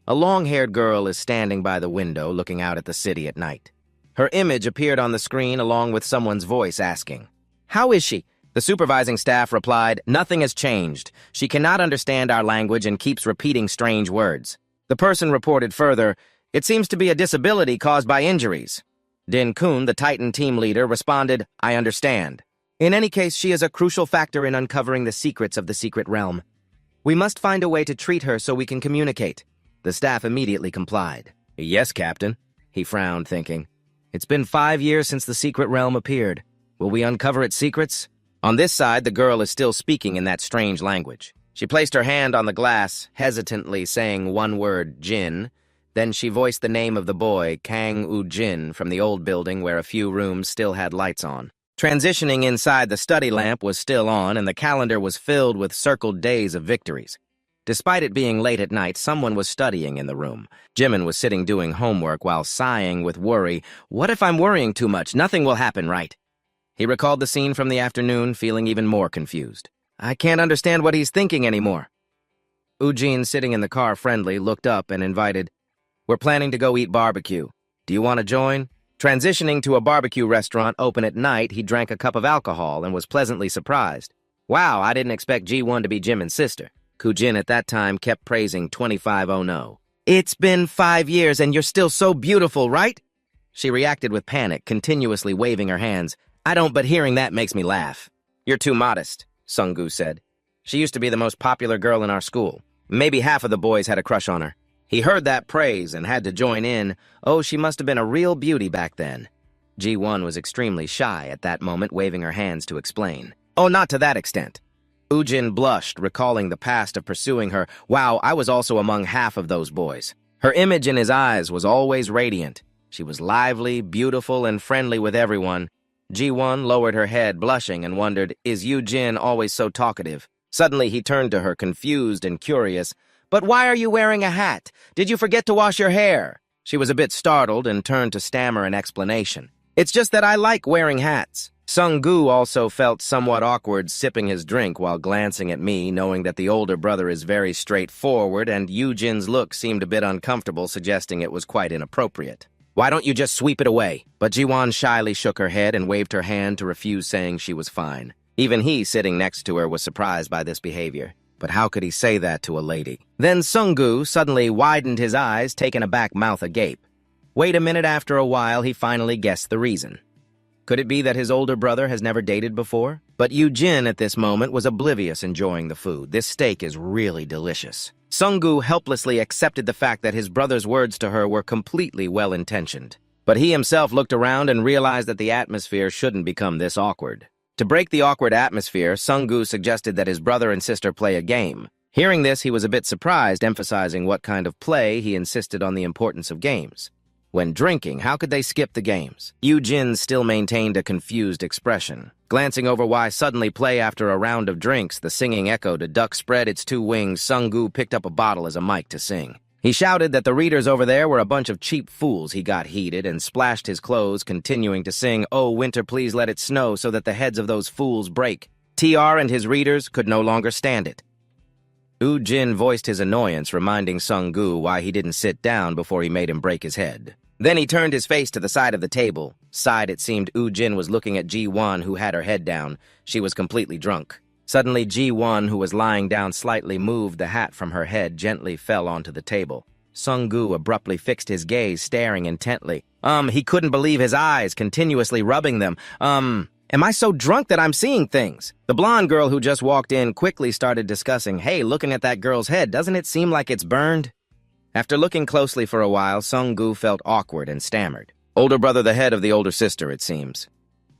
A long-haired girl is standing by the window looking out at the city at night. Her image appeared on the screen along with someone's voice asking, how is she? The supervising staff replied, nothing has changed. She cannot understand our language and keeps repeating strange words. The person reported further, it seems to be a disability caused by injuries. Din-kun, the Titan team leader, responded, I understand. In any case, she is a crucial factor in uncovering the secrets of the secret realm. We must find a way to treat her so we can communicate. The staff immediately complied. Yes, Captain. He frowned, thinking, it's been 5 years since the secret realm appeared. Will we uncover its secrets? On this side, the girl is still speaking in that strange language. She placed her hand on the glass, hesitantly saying one word, Jin. Then she voiced the name of the boy, Kang Ujin, from the old building where a few rooms still had lights on. Transitioning inside, the study lamp was still on, and the calendar was filled with circled days of victories. Despite it being late at night, someone was studying in the room. Jimin was sitting doing homework while sighing with worry. What if I'm worrying too much? Nothing will happen, right? He recalled the scene from the afternoon, feeling even more confused. I can't understand what he's thinking anymore. Ujin, sitting in the car friendly, looked up and invited, we're planning to go eat barbecue. Do you want to join? Transitioning to a barbecue restaurant open at night, he drank a cup of alcohol and was pleasantly surprised. Wow, I didn't expect G1 to be Jimin's sister. Kujin at that time kept praising 2500. It's been 5 years and you're still so beautiful, right? She reacted with panic, continuously waving her hands. I don't, but hearing that makes me laugh. You're too modest, Sung-gu said. She used to be the most popular girl in our school. Maybe half of the boys had a crush on her. He heard that praise and had to join in. Oh, she must have been a real beauty back then. G1 was extremely shy at that moment, waving her hands to explain. Oh, not to that extent. Ujin blushed, recalling the past of pursuing her. Wow, I was also among half of those boys. Her image in his eyes was always radiant. She was lively, beautiful, and friendly with everyone. G1 lowered her head, blushing, and wondered, is Ujin always so talkative? Suddenly, he turned to her, confused and curious. But why are you wearing a hat? Did you forget to wash your hair? She was a bit startled and turned to stammer an explanation. It's just that I like wearing hats. Sung-gu also felt somewhat awkward sipping his drink while glancing at me, knowing that the older brother is very straightforward, and Ujin's look seemed a bit uncomfortable, suggesting it was quite inappropriate. Why don't you just sweep it away? But Ji-won shyly shook her head and waved her hand to refuse, saying she was fine. Even he, sitting next to her, was surprised by this behavior. But how could he say that to a lady? Then Sung-gu suddenly widened his eyes, taken aback, mouth agape. Wait a minute, after a while, he finally guessed the reason. Could it be that his older brother has never dated before? But Yoo-jin at this moment was oblivious, enjoying the food. This steak is really delicious. Sung-gu helplessly accepted the fact that his brother's words to her were completely well-intentioned. But he himself looked around and realized that the atmosphere shouldn't become this awkward. To break the awkward atmosphere, Sung-gu suggested that his brother and sister play a game. Hearing this, he was a bit surprised, emphasizing what kind of play. He insisted on the importance of games. When drinking, how could they skip the games? Yoo-jin still maintained a confused expression. Glancing over why suddenly play after a round of drinks, the singing echoed. A duck spread its two wings. Sung-gu picked up a bottle as a mic to sing. He shouted that the readers over there were a bunch of cheap fools. He got heated and splashed his clothes, continuing to sing, "Oh, winter, please let it snow so that the heads of those fools break." TR and his readers could no longer stand it. Yoo-jin voiced his annoyance, reminding Sung-gu why he didn't sit down before he made him break his head. Then he turned his face to the side of the table. It seemed Yoo-jin was looking at Ji-won, who had her head down. She was completely drunk. Suddenly, Ji-won, who was lying down slightly, moved. The hat from her head gently fell onto the table. Sung-gu abruptly fixed his gaze, staring intently. He couldn't believe his eyes, continuously rubbing them. Am I so drunk that I'm seeing things? The blonde girl who just walked in quickly started discussing, "Hey, looking at that girl's head, doesn't it seem like it's burned?" After looking closely for a while, Sung-gu felt awkward and stammered. Older brother, the head of the older sister, it seems.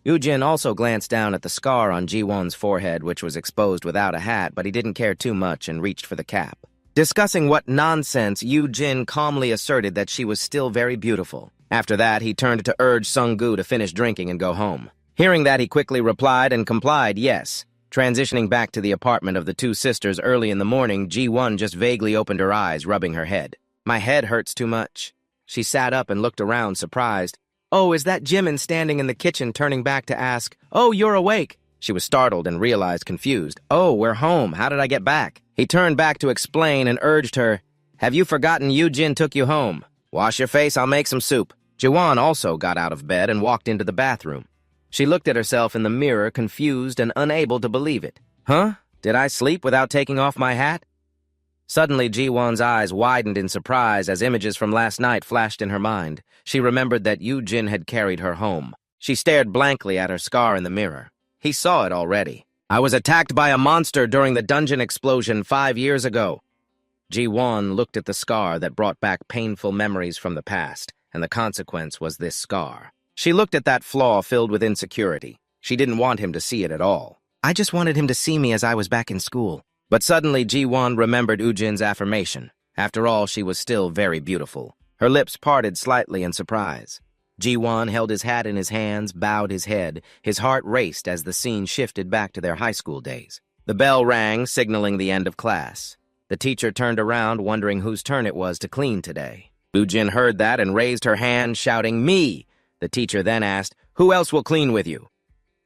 Yoo-jin also glanced down at the scar on Ji-won's forehead, which was exposed without a hat, but he didn't care too much and reached for the cap. Discussing what nonsense, Yoo-jin calmly asserted that she was still very beautiful. After that, he turned to urge Sung-gu to finish drinking and go home. Hearing that, he quickly replied and complied, yes. Transitioning back to the apartment of the two sisters early in the morning, Ji-won just vaguely opened her eyes, rubbing her head. "My head hurts too much." She sat up and looked around, surprised. "Oh, is that Jimin standing in the kitchen, turning back to ask, 'Oh, you're awake?'" She was startled and realized, confused. "Oh, we're home. How did I get back?" He turned back to explain and urged her, "Have you forgotten Yoo-jin took you home? Wash your face, I'll make some soup." Ji-won also got out of bed and walked into the bathroom. She looked at herself in the mirror, confused and unable to believe it. Huh? Did I sleep without taking off my hat? Suddenly, Ji-won's eyes widened in surprise as images from last night flashed in her mind. She remembered that Yoo-jin had carried her home. She stared blankly at her scar in the mirror. He saw it already. "I was attacked by a monster during the dungeon explosion 5 years ago." Ji-won looked at the scar that brought back painful memories from the past, and the consequence was this scar. She looked at that flaw filled with insecurity. She didn't want him to see it at all. "I just wanted him to see me as I was back in school." But suddenly, Ji-won remembered Yoo-jin's affirmation. After all, she was still very beautiful. Her lips parted slightly in surprise. Ji-won held his hat in his hands, bowed his head. His heart raced as the scene shifted back to their high school days. The bell rang, signaling the end of class. The teacher turned around, wondering whose turn it was to clean today. Yoo-jin heard that and raised her hand, shouting, "Me!" The teacher then asked, "Who else will clean with you?"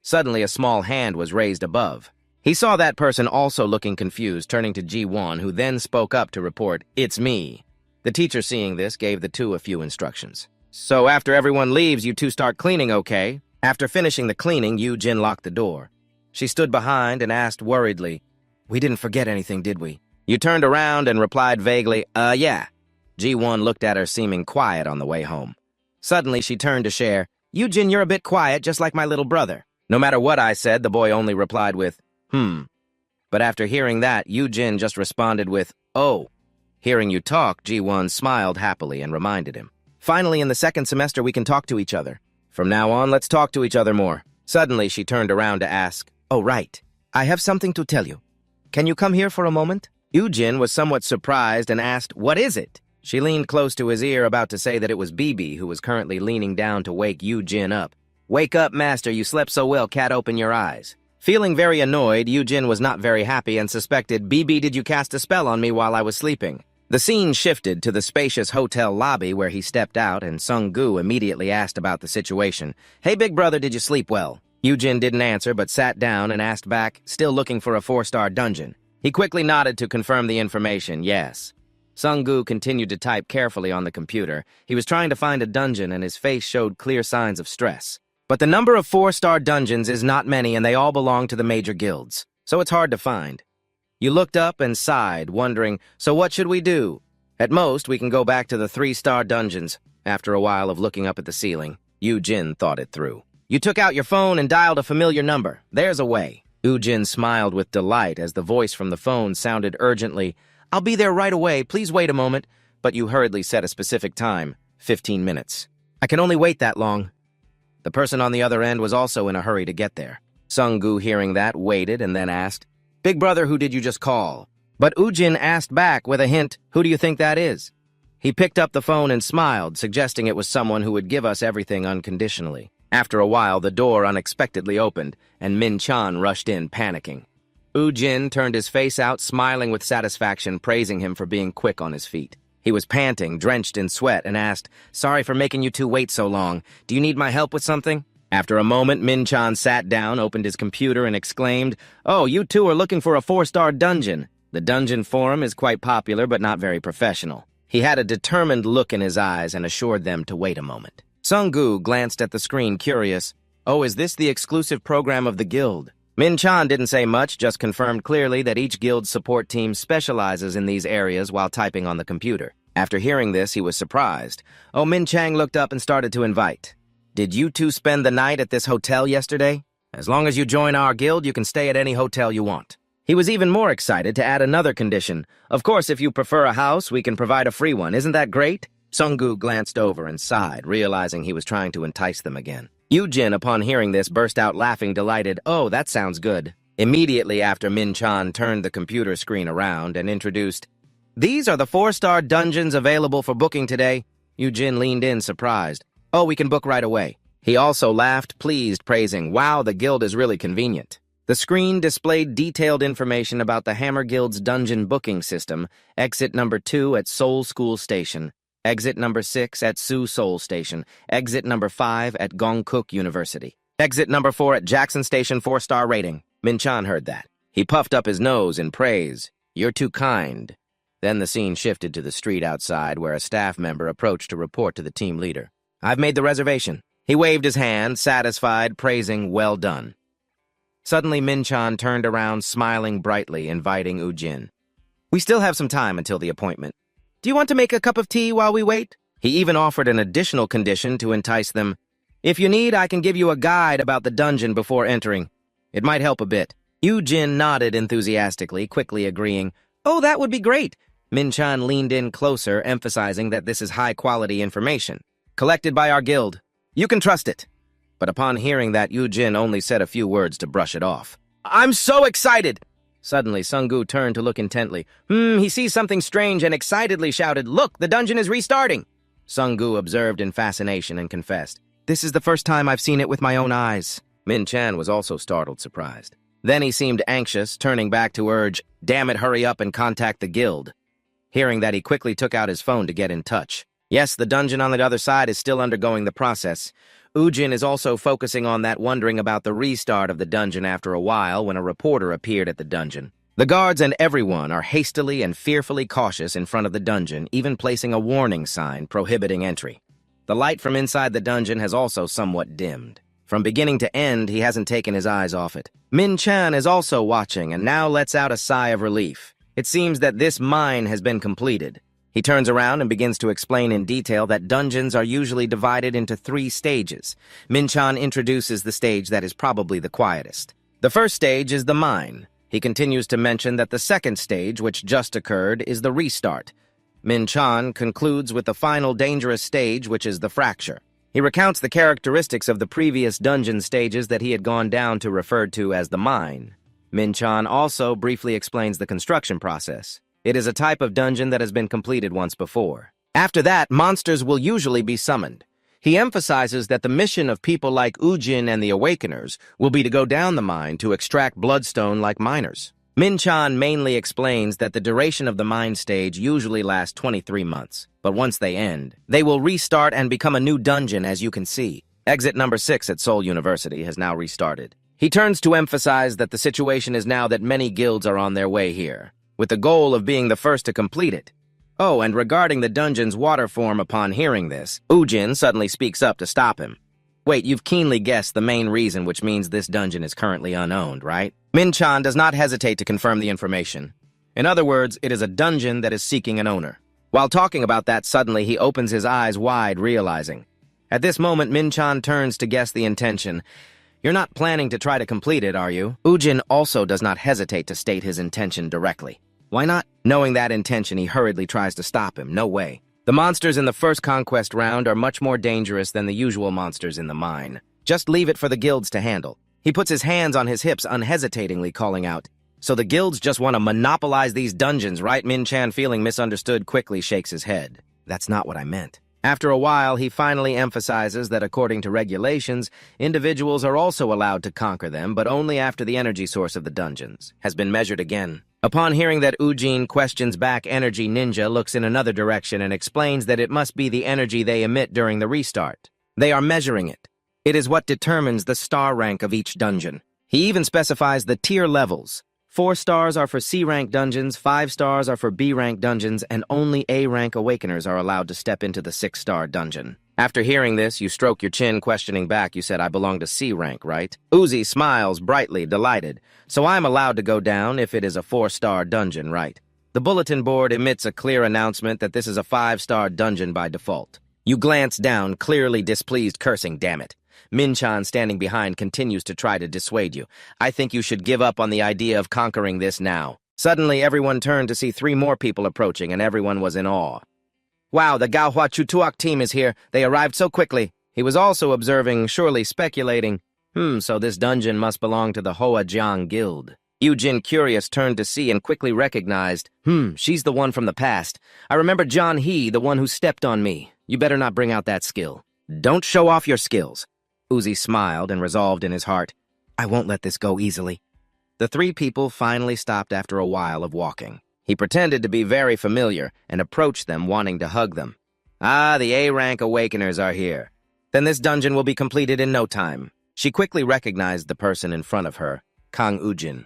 Suddenly, a small hand was raised above. He saw that person also looking confused, turning to Ji-won, who then spoke up to report, "It's me." The teacher, seeing this, gave the two a few instructions. "So after everyone leaves, you two start cleaning, okay?" After finishing the cleaning, Yoo-jin locked the door. She stood behind and asked worriedly, "We didn't forget anything, did we?" You turned around and replied vaguely, yeah." Ji-won looked at her, seeming quiet on the way home. Suddenly, she turned to share, "Yoo-jin, you're a bit quiet, just like my little brother." No matter what I said, the boy only replied with, But after hearing that, Yoo-jin just responded with, "Oh." Hearing you talk, Ji-won smiled happily and reminded him, "Finally, in the second semester, we can talk to each other. From now on, let's talk to each other more." Suddenly, she turned around to ask, "Oh, right. I have something to tell you. Can you come here for a moment?" Yoo-jin was somewhat surprised and asked, "What is it?" She leaned close to his ear, about to say that it was BB, who was currently leaning down to wake Yoo-jin up. "Wake up, master. You slept so well, cat, open your eyes." Feeling very annoyed, Yoo-jin was not very happy and suspected, "BB, did you cast a spell on me while I was sleeping?" The scene shifted to the spacious hotel lobby where he stepped out, and Sung-gu immediately asked about the situation. "Hey, big brother, did you sleep well?" Yoo-jin didn't answer but sat down and asked back, still looking for a 4-star dungeon. He quickly nodded to confirm the information, yes. Sung-gu continued to type carefully on the computer. He was trying to find a dungeon and his face showed clear signs of stress. But the number of 4-star dungeons is not many and they all belong to the major guilds, so it's hard to find. You looked up and sighed, wondering, so what should we do? At most, we can go back to the 3-star dungeons. After a while of looking up at the ceiling, Ujin thought it through. You took out your phone and dialed a familiar number. There's a way. Ujin smiled with delight as the voice from the phone sounded urgently. I'll be there right away. Please wait a moment. But you hurriedly set a specific time, 15 minutes. I can only wait that long. The person on the other end was also in a hurry to get there. Sung-gu, hearing that, waited and then asked, Big brother, who did you just call? But Ujin asked back with a hint, who do you think that is? He picked up the phone and smiled, suggesting it was someone who would give us everything unconditionally. After a while, the door unexpectedly opened, and Min-chan rushed in, panicking. Ujin turned his face out, smiling with satisfaction, praising him for being quick on his feet. He was panting, drenched in sweat, and asked, Sorry for making you two wait so long. Do you need my help with something? After a moment, Min-chan sat down, opened his computer, and exclaimed, Oh, you two are looking for a 4-star dungeon. The dungeon forum is quite popular, but not very professional. He had a determined look in his eyes and assured them to wait a moment. Sung-gu glanced at the screen, curious. Oh, is this the exclusive program of the guild? Min-chan didn't say much, just confirmed clearly that each guild's support team specializes in these areas while typing on the computer. After hearing this, he was surprised. Oh, Min-chan looked up and started to invite. Did you two spend the night at this hotel yesterday? As long as you join our guild, you can stay at any hotel you want. He was even more excited to add another condition. Of course, if you prefer a house, we can provide a free one. Isn't that great? Sung-gu glanced over and sighed, realizing he was trying to entice them again. Ujin, upon hearing this, burst out laughing, delighted. Oh, that sounds good. Immediately after, Min-chan turned the computer screen around and introduced, These are the 4-star dungeons available for booking today. Ujin leaned in, surprised. Oh, we can book right away. He also laughed, pleased, praising, Wow, the guild is really convenient. The screen displayed detailed information about the Hammer Guild's dungeon booking system, exit number 2 at Seoul School Station, exit number 6 at Su Seoul Station, exit number 5 at Gongkook University, exit number 4 at Jackson Station 4-star rating. Min-chan heard that. He puffed up his nose in praise. You're too kind. Then the scene shifted to the street outside where a staff member approached to report to the team leader. I've made the reservation. He waved his hand, satisfied, praising, well done. Suddenly, Min-chan turned around, smiling brightly, inviting Ujin. We still have some time until the appointment. Do you want to make a cup of tea while we wait? He even offered an additional condition to entice them. If you need, I can give you a guide about the dungeon before entering. It might help a bit. Ujin nodded enthusiastically, quickly agreeing. Oh, that would be great. Min-chan leaned in closer, emphasizing that this is high-quality information, collected by our guild. You can trust it. But upon hearing that, Ujin only said a few words to brush it off. I'm so excited! Suddenly, Sung-gu turned to look intently. He sees something strange and excitedly shouted, Look, the dungeon is restarting! Sung-gu observed in fascination and confessed, This is the first time I've seen it with my own eyes. Min-chan was also startled, surprised. Then he seemed anxious, turning back to urge, Damn it, hurry up and contact the guild. Hearing that, he quickly took out his phone to get in touch. Yes, the dungeon on the other side is still undergoing the process. Ujin is also focusing on that, wondering about the restart of the dungeon after a while when a reporter appeared at the dungeon. The guards and everyone are hastily and fearfully cautious in front of the dungeon, even placing a warning sign prohibiting entry. The light from inside the dungeon has also somewhat dimmed. From beginning to end, he hasn't taken his eyes off it. Min-chan is also watching and now lets out a sigh of relief. It seems that this mine has been completed. He turns around and begins to explain in detail that dungeons are usually divided into 3 stages. Min-chan introduces the stage that is probably the quietest. The first stage is the mine. He continues to mention that the second stage, which just occurred, is the restart. Min-chan concludes with the final dangerous stage, which is the fracture. He recounts the characteristics of the previous dungeon stages that he had gone down to referred to as the mine. Min-chan also briefly explains the construction process. It is a type of dungeon that has been completed once before. After that, monsters will usually be summoned. He emphasizes that the mission of people like Ujin and the Awakeners will be to go down the mine to extract bloodstone like miners. Min-chan mainly explains that the duration of the mine stage usually lasts 23 months, but once they end, they will restart and become a new dungeon, as you can see. Exit number 6 at Seoul University has now restarted. He turns to emphasize that the situation is now that many guilds are on their way here, with the goal of being the first to complete it. Oh, and regarding the dungeon's water form, upon hearing this, Ujin suddenly speaks up to stop him. Wait, you've keenly guessed the main reason, which means this dungeon is currently unowned, right? Min-chan does not hesitate to confirm the information. In other words, it is a dungeon that is seeking an owner. While talking about that, suddenly he opens his eyes wide, realizing. At this moment, Min-chan turns to guess the intention. You're not planning to try to complete it, are you? Ujin also does not hesitate to state his intention directly. Why not? Knowing that intention, he hurriedly tries to stop him. No way. The monsters in the first conquest round are much more dangerous than the usual monsters in the mine. Just leave it for the guilds to handle. He puts his hands on his hips, unhesitatingly calling out, "So the guilds just want to monopolize these dungeons, right?" Min-chan, feeling misunderstood, quickly shakes his head. That's not what I meant. After a while, he finally emphasizes that according to regulations, individuals are also allowed to conquer them, but only after the energy source of the dungeons has been measured again. Upon hearing that Ujin questions back, Energy Ninja looks in another direction and explains that it must be the energy they emit during the restart. They are measuring it. It is what determines the star rank of each dungeon. He even specifies the tier levels. 4 stars are for C-rank dungeons, 5 stars are for B-rank dungeons, and only A-rank awakeners are allowed to step into the 6-star dungeon. After hearing this, you stroke your chin, questioning back. You said, "I belong to C-rank, right?" Uzi smiles brightly, delighted. "So I'm allowed to go down if it is a 4-star dungeon, right?" The bulletin board emits a clear announcement that this is a 5-star dungeon by default. You glance down, clearly displeased, cursing, "Damn it." Min-chan, standing behind, continues to try to dissuade you. "I think you should give up on the idea of conquering this now." Suddenly, everyone turned to see 3 more people approaching, and everyone was in awe. "Wow, the Gaohua Chutuok team is here. They arrived so quickly." He was also observing, surely speculating, so this dungeon must belong to the Hoa Jiang Guild. Ujin, curious, turned to see and quickly recognized, she's the one from the past. I remember John He, the one who stepped on me. You better not bring out that skill. Don't show off your skills." Uzi smiled and resolved in his heart, "I won't let this go easily." The 3 people finally stopped after a while of walking. He pretended to be very familiar and approached them, wanting to hug them. "Ah, the A-rank awakeners are here. Then this dungeon will be completed in no time." She quickly recognized the person in front of her, Kang Ujin.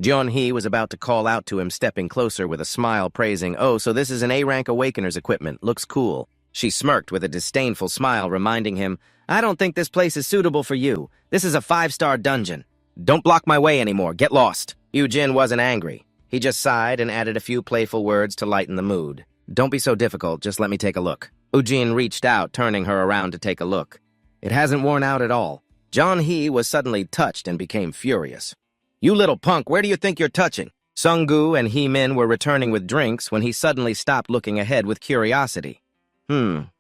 Jeon Hee was about to call out to him, stepping closer with a smile, praising, "Oh, so this is an A-rank awakener's equipment. Looks cool." She smirked with a disdainful smile, reminding him, "I don't think this place is suitable for you. This is a 5-star dungeon. Don't block my way anymore. Get lost." Ujin wasn't angry. He just sighed and added a few playful words to lighten the mood. "Don't be so difficult. Just let me take a look." Ujin reached out, turning her around to take a look. It hasn't worn out at all. John He was suddenly touched and became furious. "You little punk, where do you think you're touching?" Sung-gu and He-min were returning with drinks when he suddenly stopped, looking ahead with curiosity.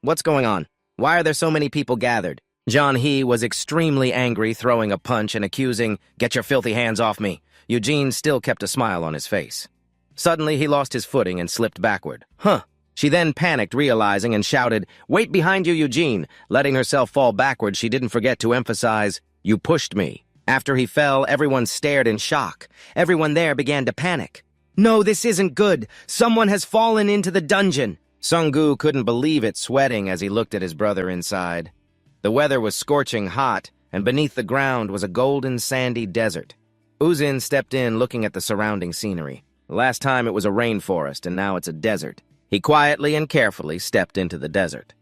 What's going on? Why are there so many people gathered?" John He was extremely angry, throwing a punch and accusing, "Get your filthy hands off me." Eugene still kept a smile on his face. Suddenly, he lost his footing and slipped backward. She then panicked, realizing, and shouted, "Wait behind you, Eugene." Letting herself fall backward, she didn't forget to emphasize, "You pushed me." After he fell, everyone stared in shock. Everyone there began to panic. "No, this isn't good. Someone has fallen into the dungeon." Sung-gu couldn't believe it, sweating as he looked at his brother inside. The weather was scorching hot, and beneath the ground was a golden, sandy desert. Uzin stepped in, looking at the surrounding scenery. Last time it was a rainforest, and now it's a desert. He quietly and carefully stepped into the desert.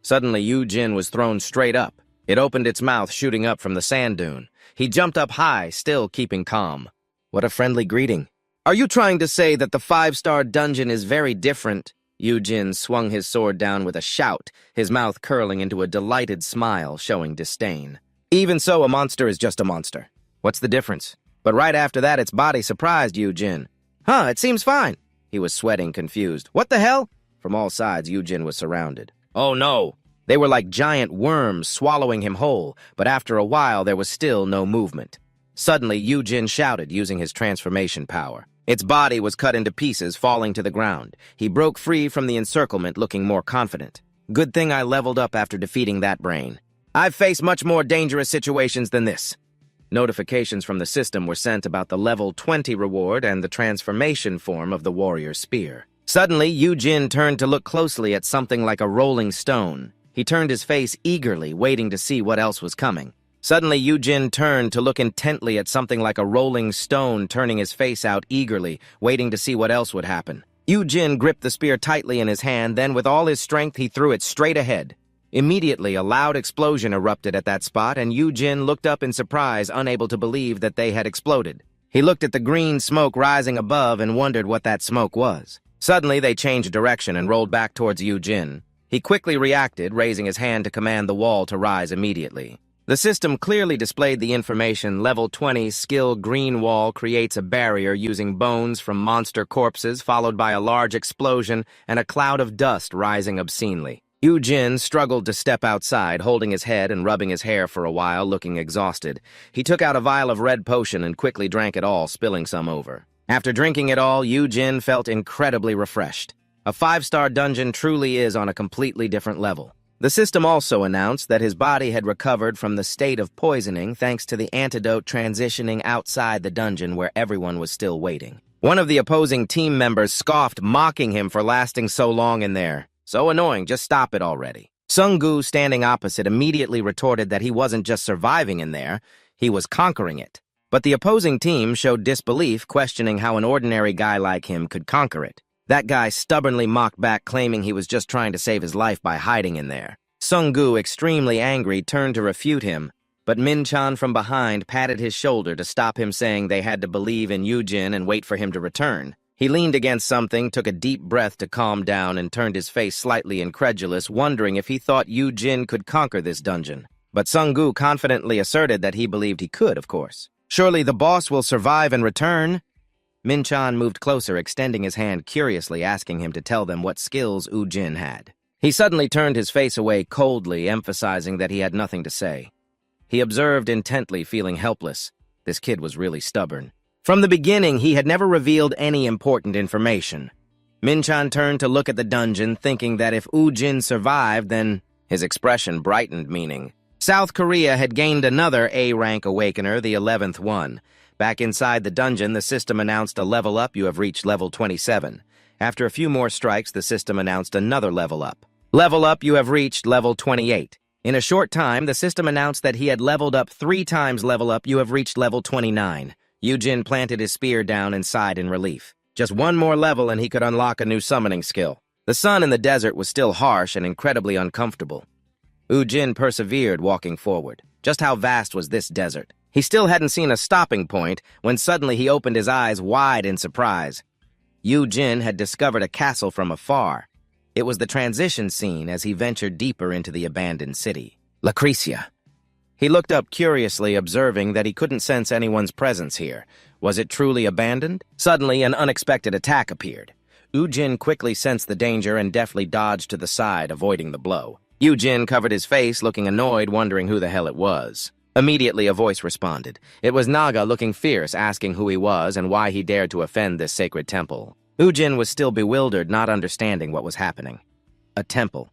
Suddenly, Yu-jin was thrown straight up. It opened its mouth, shooting up from the sand dune. He jumped up high, still keeping calm. What a friendly greeting. "Are you trying to say that the 5-star dungeon is very different?" Yu-jin swung his sword down with a shout, his mouth curling into a delighted smile, showing disdain. "Even so, a monster is just a monster. What's the difference?" But right after that, its body surprised Yu-jin. It seems fine." He was sweating, confused. "What the hell?" From all sides, Yu-jin was surrounded. Oh no! They were like giant worms swallowing him whole, but after a while there was still no movement. Suddenly, Yu-jin shouted, using his transformation power. Its body was cut into pieces, falling to the ground. He broke free from the encirclement, looking more confident. "Good thing I leveled up after defeating that brain. I've faced much more dangerous situations than this." Notifications from the system were sent about the level 20 reward and the transformation form of the warrior spear. Suddenly, Yu-jin turned to look closely at something like a rolling stone. He turned his face eagerly, waiting to see what else was coming. Suddenly, Yu-jin turned to look intently at something like a rolling stone, turning his face out eagerly, waiting to see what else would happen. Yu-jin gripped the spear tightly in his hand, then with all his strength he threw it straight ahead. Immediately, a loud explosion erupted at that spot, and Yu-jin looked up in surprise, unable to believe that they had exploded. He looked at the green smoke rising above and wondered what that smoke was. Suddenly, they changed direction and rolled back towards Yu-jin. He quickly reacted, raising his hand to command the wall to rise immediately. The system clearly displayed the information: Level 20 skill green wall creates a barrier using bones from monster corpses, followed by a large explosion and a cloud of dust rising obscenely. Yu-jin struggled to step outside, holding his head and rubbing his hair for a while, looking exhausted. He took out a vial of red potion and quickly drank it all, spilling some over. After drinking it all, Yu-jin felt incredibly refreshed. A 5-star dungeon truly is on a completely different level. The system also announced that his body had recovered from the state of poisoning thanks to the antidote transitioning outside the dungeon where everyone was still waiting. One of the opposing team members scoffed, mocking him for lasting so long in there. So annoying, just stop it already. Sung-gu, standing opposite, immediately retorted that he wasn't just surviving in there, he was conquering it. But the opposing team showed disbelief, questioning how an ordinary guy like him could conquer it. That guy stubbornly mocked back, claiming he was just trying to save his life by hiding in there. Sung-gu, extremely angry, turned to refute him, but Min-chan from behind patted his shoulder to stop him, saying they had to believe in Yu-jin and wait for him to return. He leaned against something, took a deep breath to calm down, and turned his face slightly incredulous, wondering if he thought Yu-jin could conquer this dungeon. But Sung-gu confidently asserted that he believed he could, of course. Surely the boss will survive and return? Min-chan moved closer, extending his hand curiously, asking him to tell them what skills Yu-jin had. He suddenly turned his face away coldly, emphasizing that he had nothing to say. He observed intently, feeling helpless. This kid was really stubborn. From the beginning, he had never revealed any important information. Min-chan turned to look at the dungeon, thinking that if Yu-jin survived, then his expression brightened, meaning South Korea had gained another A-rank awakener, the 11th one. Back inside the dungeon, the system announced a level up. You have reached level 27. After a few more strikes, the system announced another level up. Level up, you have reached level 28. In a short time, the system announced that he had leveled up 3 times. Level up, you have reached level 29. Yu-jin planted his spear down and sighed in relief. Just one more level and he could unlock a new summoning skill. The sun in the desert was still harsh and incredibly uncomfortable. Yu-jin persevered, walking forward. Just how vast was this desert? He still hadn't seen a stopping point when suddenly he opened his eyes wide in surprise. Yu-jin had discovered a castle from afar. It was the transition scene as he ventured deeper into the abandoned city. Lucretia. He looked up curiously, observing that he couldn't sense anyone's presence here. Was it truly abandoned? Suddenly, an unexpected attack appeared. Yu-jin quickly sensed the danger and deftly dodged to the side, avoiding the blow. Yu-jin covered his face, looking annoyed, wondering who the hell it was. Immediately, a voice responded. It was Naga, looking fierce, asking who he was and why he dared to offend this sacred temple. Yu-jin was still bewildered, not understanding what was happening. A temple.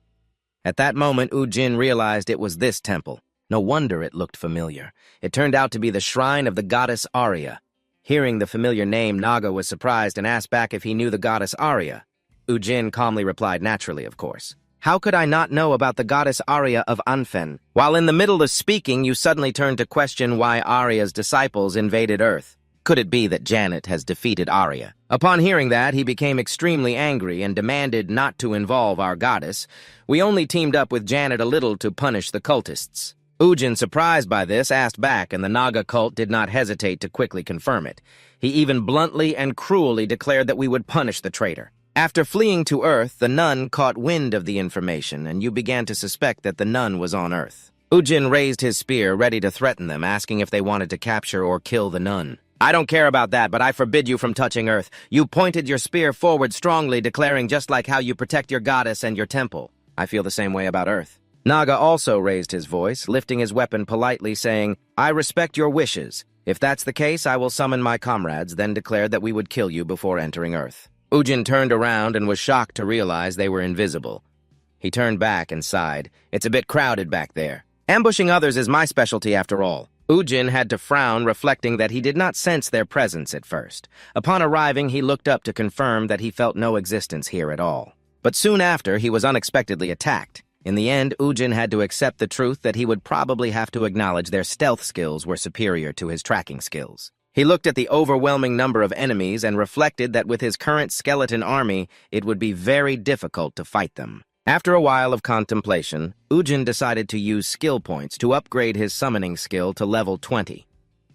At that moment, Yu-jin realized it was this temple. No wonder it looked familiar. It turned out to be the shrine of the goddess Arya. Hearing the familiar name, Naga was surprised and asked back if he knew the goddess Arya. Yu-jin calmly replied, naturally, of course. How could I not know about the goddess Arya of Anfen? While in the middle of speaking, you suddenly turned to question why Arya's disciples invaded Earth. Could it be that Janet has defeated Arya? Upon hearing that, he became extremely angry and demanded not to involve our goddess. We only teamed up with Janet a little to punish the cultists. Yu-jin, surprised by this, asked back, and the Naga cult did not hesitate to quickly confirm it. He even bluntly and cruelly declared that we would punish the traitor. After fleeing to Earth, the nun caught wind of the information, and you began to suspect that the nun was on Earth. Yu-jin raised his spear, ready to threaten them, asking if they wanted to capture or kill the nun. I don't care about that, but I forbid you from touching Earth. You pointed your spear forward strongly, declaring just like how you protect your goddess and your temple. I feel the same way about Earth. Naga also raised his voice, lifting his weapon politely, saying, I respect your wishes. If that's the case, I will summon my comrades, then declared that we would kill you before entering Earth. Yu-jin turned around and was shocked to realize they were invisible. He turned back and sighed. It's a bit crowded back there. Ambushing others is my specialty after all. Yu-jin had to frown, reflecting that he did not sense their presence at first. Upon arriving, he looked up to confirm that he felt no existence here at all. But soon after, he was unexpectedly attacked. In the end, Yu-jin had to accept the truth that he would probably have to acknowledge their stealth skills were superior to his tracking skills. He looked at the overwhelming number of enemies and reflected that with his current skeleton army, it would be very difficult to fight them. After a while of contemplation, Ujin decided to use skill points to upgrade his summoning skill to level 20.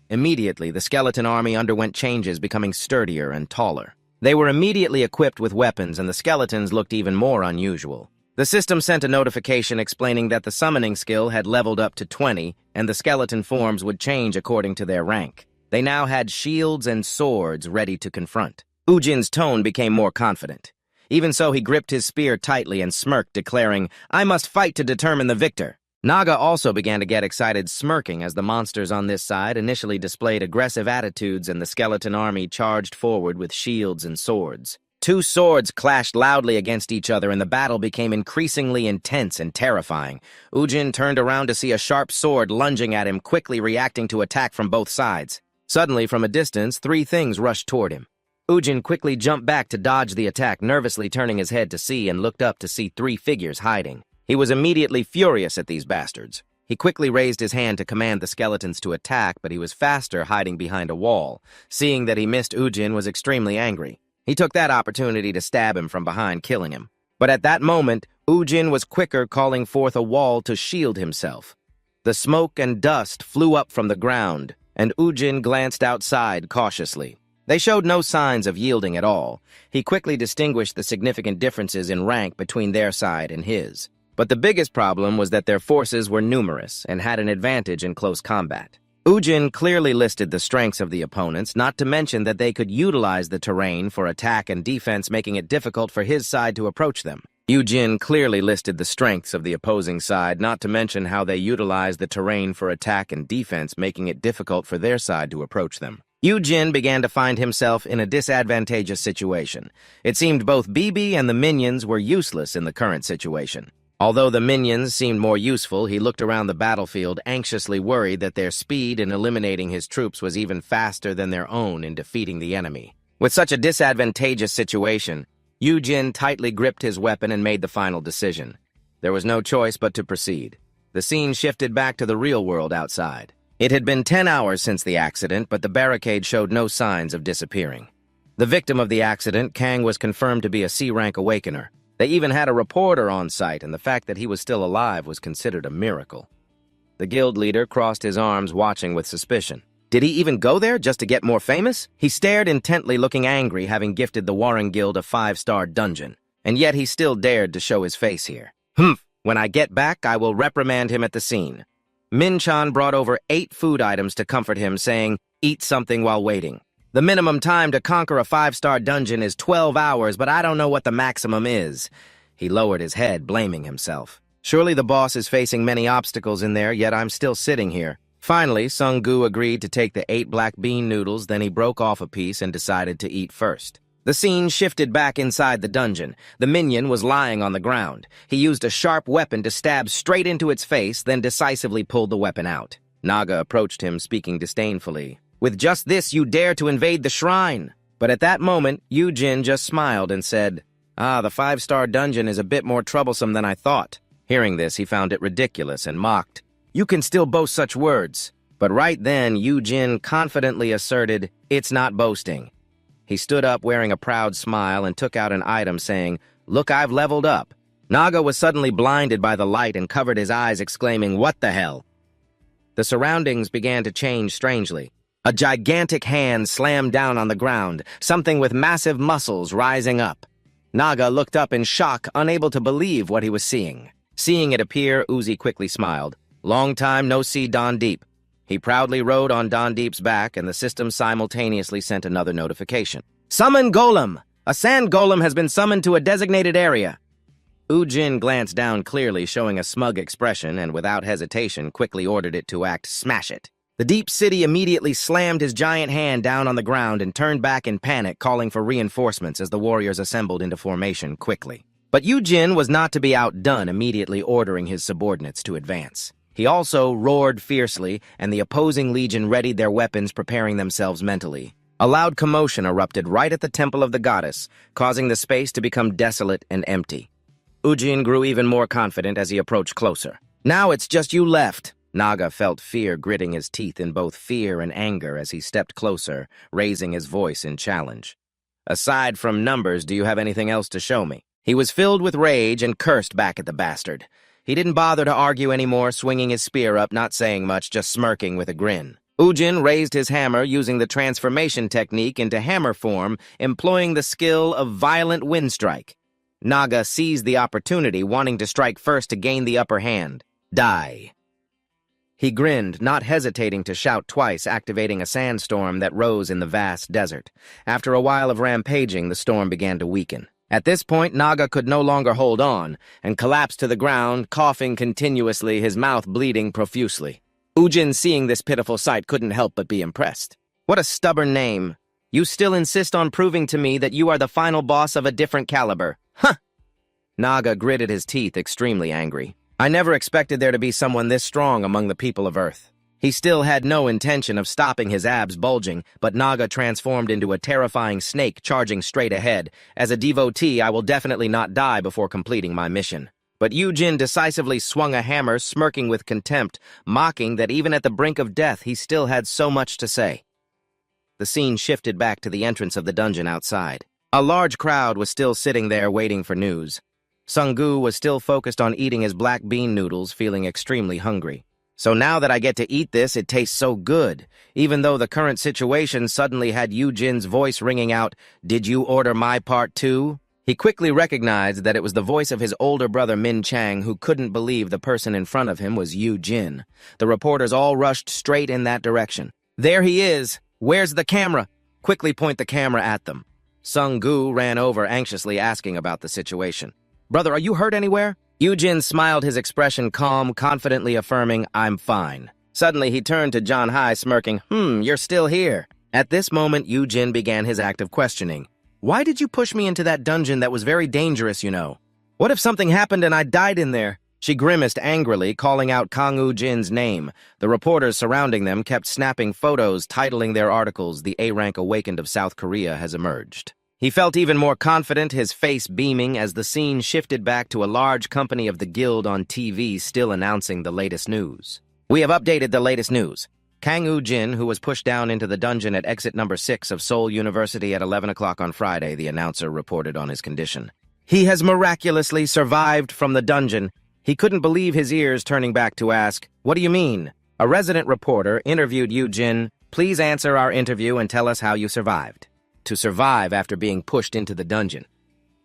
Immediately, the skeleton army underwent changes, becoming sturdier and taller. They were immediately equipped with weapons, and the skeletons looked even more unusual. The system sent a notification explaining that the summoning skill had leveled up to 20, and the skeleton forms would change according to their rank. They now had shields and swords ready to confront. Ujin's tone became more confident. Even so, he gripped his spear tightly and smirked, declaring, "I must fight to determine the victor." Naga also began to get excited, smirking as the monsters on this side initially displayed aggressive attitudes and the skeleton army charged forward with shields and swords. Two swords clashed loudly against each other, and the battle became increasingly intense and terrifying. Ujin turned around to see a sharp sword lunging at him, quickly reacting to attack from both sides. Suddenly, from a distance, three things rushed toward him. Ujin quickly jumped back to dodge the attack, nervously turning his head to see and looked up to see three figures hiding. He was immediately furious at these bastards. He quickly raised his hand to command the skeletons to attack, but he was faster hiding behind a wall. Seeing that he missed, Ujin was extremely angry. He took that opportunity to stab him from behind, killing him. But at that moment, Ujin was quicker, calling forth a wall to shield himself. The smoke and dust flew up from the ground, and Ujin glanced outside cautiously. They showed no signs of yielding at all. He quickly distinguished the significant differences in rank between their side and his. But the biggest problem was that their forces were numerous and had an advantage in close combat. Ujin clearly listed the strengths of the opponents, not to mention that they could utilize the terrain for attack and defense, making it difficult for his side to approach them. Ujin clearly listed the strengths of the opposing side, not to mention how they utilized the terrain for attack and defense, making it difficult for their side to approach them. Ujin began to find himself in a disadvantageous situation. It seemed both Bibi and the minions were useless in the current situation. Although the minions seemed more useful, he looked around the battlefield, anxiously worried that their speed in eliminating his troops was even faster than their own in defeating the enemy. With such a disadvantageous situation, Ujin tightly gripped his weapon and made the final decision. There was no choice but to proceed. The scene shifted back to the real world outside. It had been 10 hours since the accident, but the barricade showed no signs of disappearing. The victim of the accident, Kang, was confirmed to be a C-rank awakener. They even had a reporter on site, and the fact that he was still alive was considered a miracle. The guild leader crossed his arms, watching with suspicion. Did he even go there just to get more famous? He stared intently, looking angry, having gifted the Warring Guild a 5-star dungeon. And yet he still dared to show his face here. Humph! When I get back, I will reprimand him at the scene. Min-chan brought over 8 food items to comfort him, saying, "Eat something while waiting. The minimum time to conquer a 5-star dungeon is 12 hours, but I don't know what the maximum is." He lowered his head, blaming himself. Surely the boss is facing many obstacles in there, yet I'm still sitting here. Finally, Sung-gu agreed to take the 8 black bean noodles, then he broke off a piece and decided to eat first. The scene shifted back inside the dungeon. The minion was lying on the ground. He used a sharp weapon to stab straight into its face, then decisively pulled the weapon out. Naga approached him, speaking disdainfully. "With just this, you dare to invade the shrine." But at that moment, Ujin just smiled and said, the 5-star dungeon is a bit more troublesome than I thought." Hearing this, he found it ridiculous and mocked. "You can still boast such words." But right then, Ujin confidently asserted, "It's not boasting." He stood up wearing a proud smile and took out an item saying, "Look, I've leveled up." Naga was suddenly blinded by the light and covered his eyes, exclaiming, "What the hell?" The surroundings began to change strangely. A gigantic hand slammed down on the ground, something with massive muscles rising up. Naga looked up in shock, unable to believe what he was seeing. Seeing it appear, Uzi quickly smiled. "Long time no see, Don Deep." He proudly rode on Don Deep's back, and the system simultaneously sent another notification. "Summon Golem! A sand golem has been summoned to a designated area." Ujin glanced down clearly, showing a smug expression, and without hesitation quickly ordered it to act smash it. The Deep City immediately slammed his giant hand down on the ground and turned back in panic, calling for reinforcements as the warriors assembled into formation quickly. But Ujin was not to be outdone, immediately ordering his subordinates to advance. He also roared fiercely, and the opposing legion readied their weapons, preparing themselves mentally. A loud commotion erupted right at the temple of the goddess, causing the space to become desolate and empty. Ujin grew even more confident as he approached closer. "Now it's just you left." Naga felt fear gritting his teeth in both fear and anger as he stepped closer, raising his voice in challenge. "Aside from numbers, do you have anything else to show me?" He was filled with rage and cursed back at the bastard. He didn't bother to argue anymore, swinging his spear up, not saying much, just smirking with a grin. Ujin raised his hammer using the transformation technique into hammer form, employing the skill of violent wind strike. Naga seized the opportunity, wanting to strike first to gain the upper hand. Die. He grinned, not hesitating to shout twice, activating a sandstorm that rose in the vast desert. After a while of rampaging, the storm began to weaken. At this point, Naga could no longer hold on, and collapsed to the ground, coughing continuously, his mouth bleeding profusely. Ujin, seeing this pitiful sight, couldn't help but be impressed. What a stubborn name. You still insist on proving to me that you are the final boss of a different caliber. Huh! Naga gritted his teeth, extremely angry. I never expected there to be someone this strong among the people of Earth. He still had no intention of stopping his abs bulging, but Naga transformed into a terrifying snake charging straight ahead. As a devotee, I will definitely not die before completing my mission. But Ujin decisively swung a hammer, smirking with contempt, mocking that even at the brink of death, he still had so much to say. The scene shifted back to the entrance of the dungeon outside. A large crowd was still sitting there waiting for news. Sung-gu was still focused on eating his black bean noodles, feeling extremely hungry. So now that I get to eat this, it tastes so good. Even though the current situation suddenly had Ujin's voice ringing out, "Did you order my part too?" He quickly recognized that it was the voice of his older brother Min Chang, who couldn't believe the person in front of him was Ujin. The reporters all rushed straight in that direction. "There he is! Where's the camera? Quickly point the camera at them." Sung-gu ran over anxiously asking about the situation. "Brother, are you hurt anywhere?" Ujin smiled, his expression calm, confidently affirming, "I'm fine." Suddenly he turned to John Hai, smirking, "You're still here." At this moment, Ujin began his act of questioning. "Why did you push me into that dungeon that was very dangerous, you know? What if something happened and I died in there?" She grimaced angrily, calling out Kang Ujin's name. The reporters surrounding them kept snapping photos, titling their articles, "The A-Rank Awakened of South Korea has emerged." He felt even more confident, his face beaming, as the scene shifted back to a large company of the guild on TV still announcing the latest news. "We have updated the latest news. Kang Ujin, who was pushed down into the dungeon at exit number 6 of Seoul University at 11 o'clock on Friday," the announcer reported on his condition. "He has miraculously survived from the dungeon." He couldn't believe his ears, turning back to ask, "What do you mean?" A resident reporter interviewed Ujin. "Please answer our interview and tell us how you survived." To survive after being pushed into the dungeon.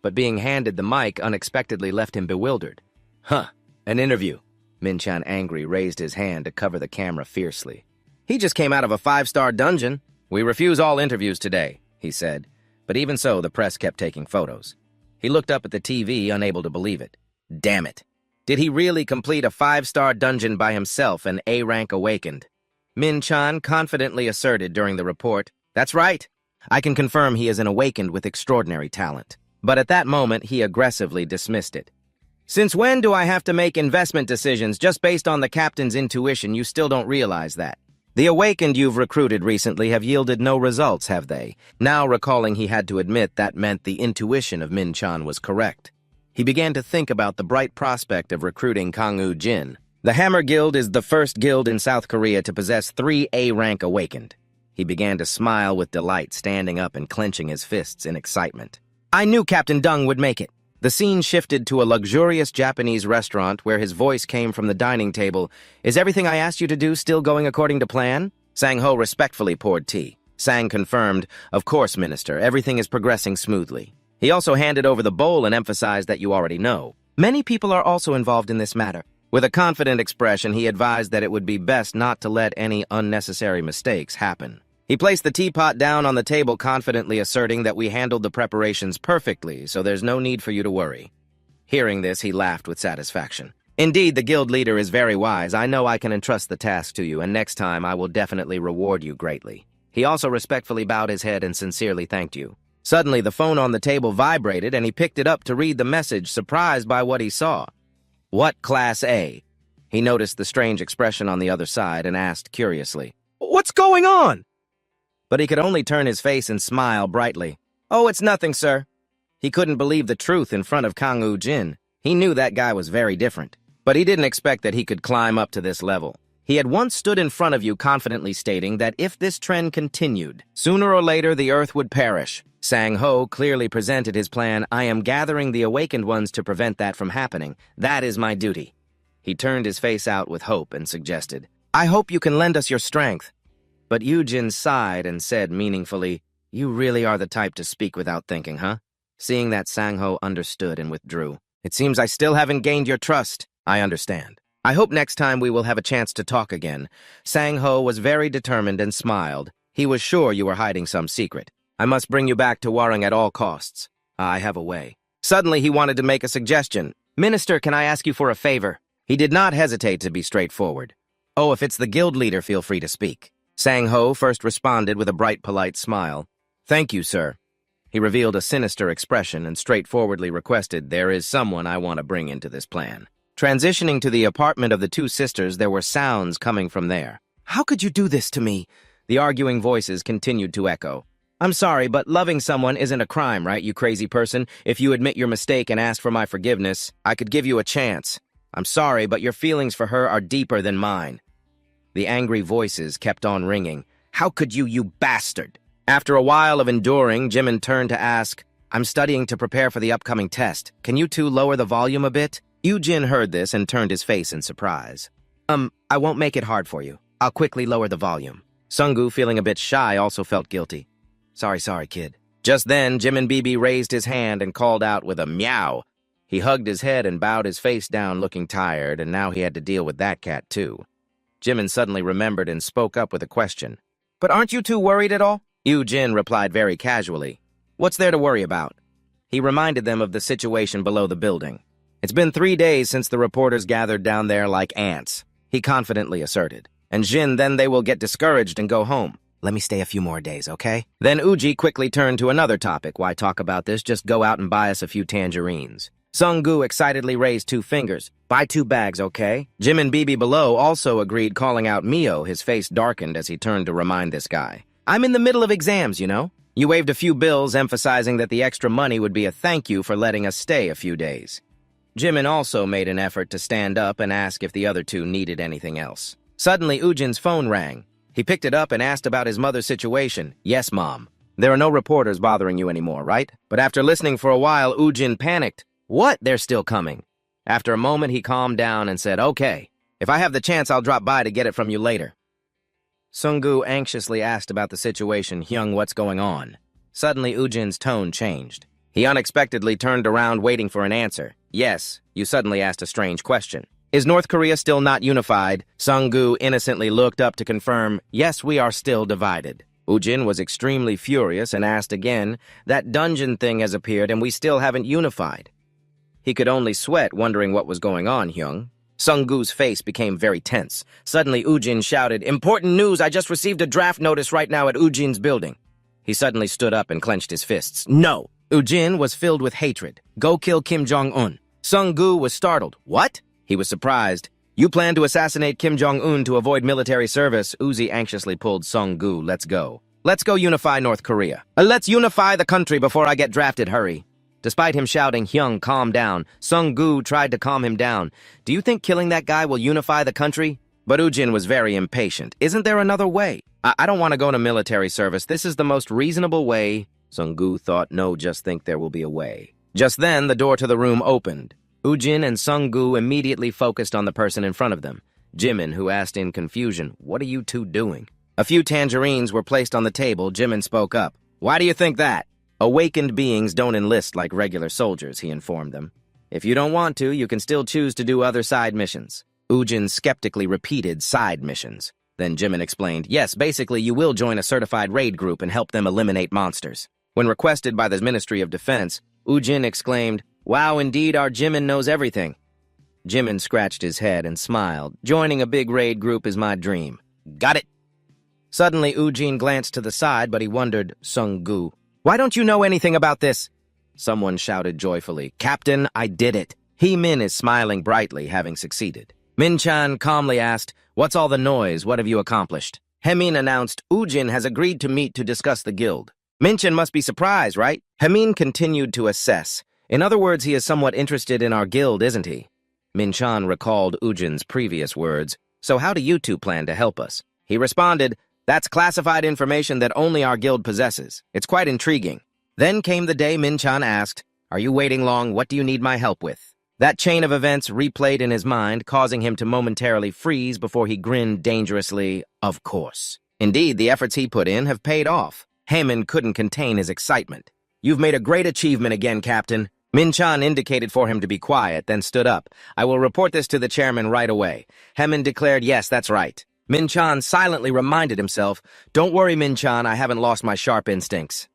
But being handed the mic unexpectedly left him bewildered. "Huh, an interview." Min Chan, angry, raised his hand to cover the camera fiercely. "He just came out of a 5-star dungeon. We refuse all interviews today," he said. But even so, the press kept taking photos. He looked up at the TV, unable to believe it. Damn it. Did he really complete a 5-star dungeon by himself, an A-Rank Awakened? Min Chan confidently asserted during the report, "That's right. I can confirm he is an awakened with extraordinary talent." But at that moment, he aggressively dismissed it. "Since when do I have to make investment decisions just based on the captain's intuition? You still don't realize that. The awakened you've recruited recently have yielded no results, have they?" Now recalling, he had to admit that meant the intuition of Min Chan was correct. He began to think about the bright prospect of recruiting Kang Ujin. The Hammer Guild is the first guild in South Korea to possess 3 A-Rank Awakened. He began to smile with delight, standing up and clenching his fists in excitement. "I knew Captain Dung would make it." The scene shifted to a luxurious Japanese restaurant where his voice came from the dining table. "Is everything I asked you to do still going according to plan?" Sang-ho respectfully poured tea. Sang confirmed, "Of course, Minister, everything is progressing smoothly." He also handed over the bowl and emphasized that you already know. "Many people are also involved in this matter." With a confident expression, he advised that it would be best not to let any unnecessary mistakes happen. He placed the teapot down on the table, confidently asserting that we handled the preparations perfectly, so there's no need for you to worry. Hearing this, he laughed with satisfaction. "Indeed, the guild leader is very wise. I know I can entrust the task to you, and next time I will definitely reward you greatly." He also respectfully bowed his head and sincerely thanked you. Suddenly, the phone on the table vibrated, and he picked it up to read the message, surprised by what he saw. "What Class A?" He noticed the strange expression on the other side and asked curiously, "What's going on?" But he could only turn his face and smile brightly. "Oh, it's nothing, sir." He couldn't believe the truth in front of Kang Ujin. He knew that guy was very different. But he didn't expect that he could climb up to this level. He had once stood in front of you confidently stating that if this trend continued, sooner or later the Earth would perish. Sang-ho clearly presented his plan. I am gathering the awakened ones to prevent that from happening. That is my duty. He turned his face out with hope and suggested, I hope you can lend us your strength. But Ujin sighed and said meaningfully, You really are the type to speak without thinking, huh? Seeing that, Sang-ho understood and withdrew. It seems I still haven't gained your trust. I understand. I hope next time we will have a chance to talk again. Sang-ho was very determined and smiled. He was sure you were hiding some secret. I must bring you back to Warring at all costs. I have a way. Suddenly he wanted to make a suggestion. Minister, can I ask you for a favor? He did not hesitate to be straightforward. Oh, if it's the guild leader, feel free to speak. Sang-ho first responded with a bright, polite smile. Thank you, sir. He revealed a sinister expression and straightforwardly requested, There is someone I want to bring into this plan. Transitioning to the apartment of the two sisters, there were sounds coming from there. How could you do this to me? The arguing voices continued to echo. I'm sorry, but loving someone isn't a crime, right, you crazy person? If you admit your mistake and ask for my forgiveness, I could give you a chance. I'm sorry, but your feelings for her are deeper than mine. The angry voices kept on ringing. How could you bastard? After a while of enduring, Jimin turned to ask, I'm studying to prepare for the upcoming test. Can you two lower the volume a bit? Ujin heard this and turned his face in surprise. I won't make it hard for you. I'll quickly lower the volume. Sunggu, feeling a bit shy, also felt guilty. Sorry, kid. Just then, Jimin Bibi raised his hand and called out with a meow. He hugged his head and bowed his face down, looking tired, and now he had to deal with that cat, too. Jimin suddenly remembered and spoke up with a question. But aren't you two worried at all? Ujin replied very casually. What's there to worry about? He reminded them of the situation below the building. It's been 3 days since the reporters gathered down there like ants, he confidently asserted. And then they will get discouraged and go home. Let me stay a few more days, okay? Then Uji quickly turned to another topic. Why talk about this? Just go out and buy us a few tangerines. Sunggu excitedly raised 2 fingers. Buy 2 bags, okay? Jimin Bibi below also agreed, calling out Mio. His face darkened as he turned to remind this guy. I'm in the middle of exams, you know? You waved a few bills, emphasizing that the extra money would be a thank you for letting us stay a few days. Jimin also made an effort to stand up and ask if the other two needed anything else. Suddenly, Ujin's phone rang. He picked it up and asked about his mother's situation. Yes, Mom. There are no reporters bothering you anymore, right? But after listening for a while, Ujin panicked. What? They're still coming. After a moment, he calmed down and said, Okay, if I have the chance, I'll drop by to get it from you later. Sunggu anxiously asked about the situation. Hyung, what's going on? Suddenly, Ujin's tone changed. He unexpectedly turned around, waiting for an answer. Yes, you suddenly asked a strange question. Is North Korea still not unified? Sunggu innocently looked up to confirm, yes, we are still divided. Ujin was extremely furious and asked again, that dungeon thing has appeared and we still haven't unified. He could only sweat, wondering what was going on, Hyung. Sunggu's face became very tense. Suddenly, Ujin shouted, Important news! I just received a draft notice right now at Ujin's building. He suddenly stood up and clenched his fists. No! Ujin was filled with hatred. Go kill Kim Jong-un. Sunggu was startled. What? He was surprised. You plan to assassinate Kim Jong-un to avoid military service. Uzi anxiously pulled Sunggu. Let's go. Let's go unify North Korea. Let's unify the country before I get drafted. Hurry. Despite him shouting, Hyung, calm down. Sunggu tried to calm him down. Do you think killing that guy will unify the country? But Ujin was very impatient. Isn't there another way? I don't want to go to military service. This is the most reasonable way. Sunggu thought, no, just think there will be a way. Just then, the door to the room opened. Ujin and Sunggu immediately focused on the person in front of them. Jimin, who asked in confusion, what are you two doing? A few tangerines were placed on the table. Jimin spoke up. Why do you think that? Awakened beings don't enlist like regular soldiers, he informed them. If you don't want to, you can still choose to do other side missions. Ujin skeptically repeated side missions. Then Jimin explained, yes, basically you will join a certified raid group and help them eliminate monsters. When requested by the Ministry of Defense, Ujin exclaimed, wow, indeed, our Jimin knows everything. Jimin scratched his head and smiled. Joining a big raid group is my dream. Got it. Suddenly, Ujin glanced to the side, but he wondered, Sunggu, why don't you know anything about this? Someone shouted joyfully, Captain, I did it. Min is smiling brightly, having succeeded. Min-chan calmly asked, what's all the noise? What have you accomplished? Min announced, Ujin has agreed to meet to discuss the guild. Min-chan must be surprised, right? Min continued to assess. In other words, he is somewhat interested in our guild, isn't he? Min-chan recalled Ujin's previous words. So how do you two plan to help us? He responded, that's classified information that only our guild possesses. It's quite intriguing. Then came the day Min-chan asked, "Are you waiting long? What do you need my help with?" That chain of events replayed in his mind, causing him to momentarily freeze before he grinned dangerously, "Of course." Indeed, the efforts he put in have paid off. Haemin couldn't contain his excitement. "You've made a great achievement again, Captain." Min-chan indicated for him to be quiet, then stood up. "I will report this to the chairman right away." Haemin declared, "Yes, that's right." Min-chan silently reminded himself, "Don't worry, Min-chan, I haven't lost my sharp instincts."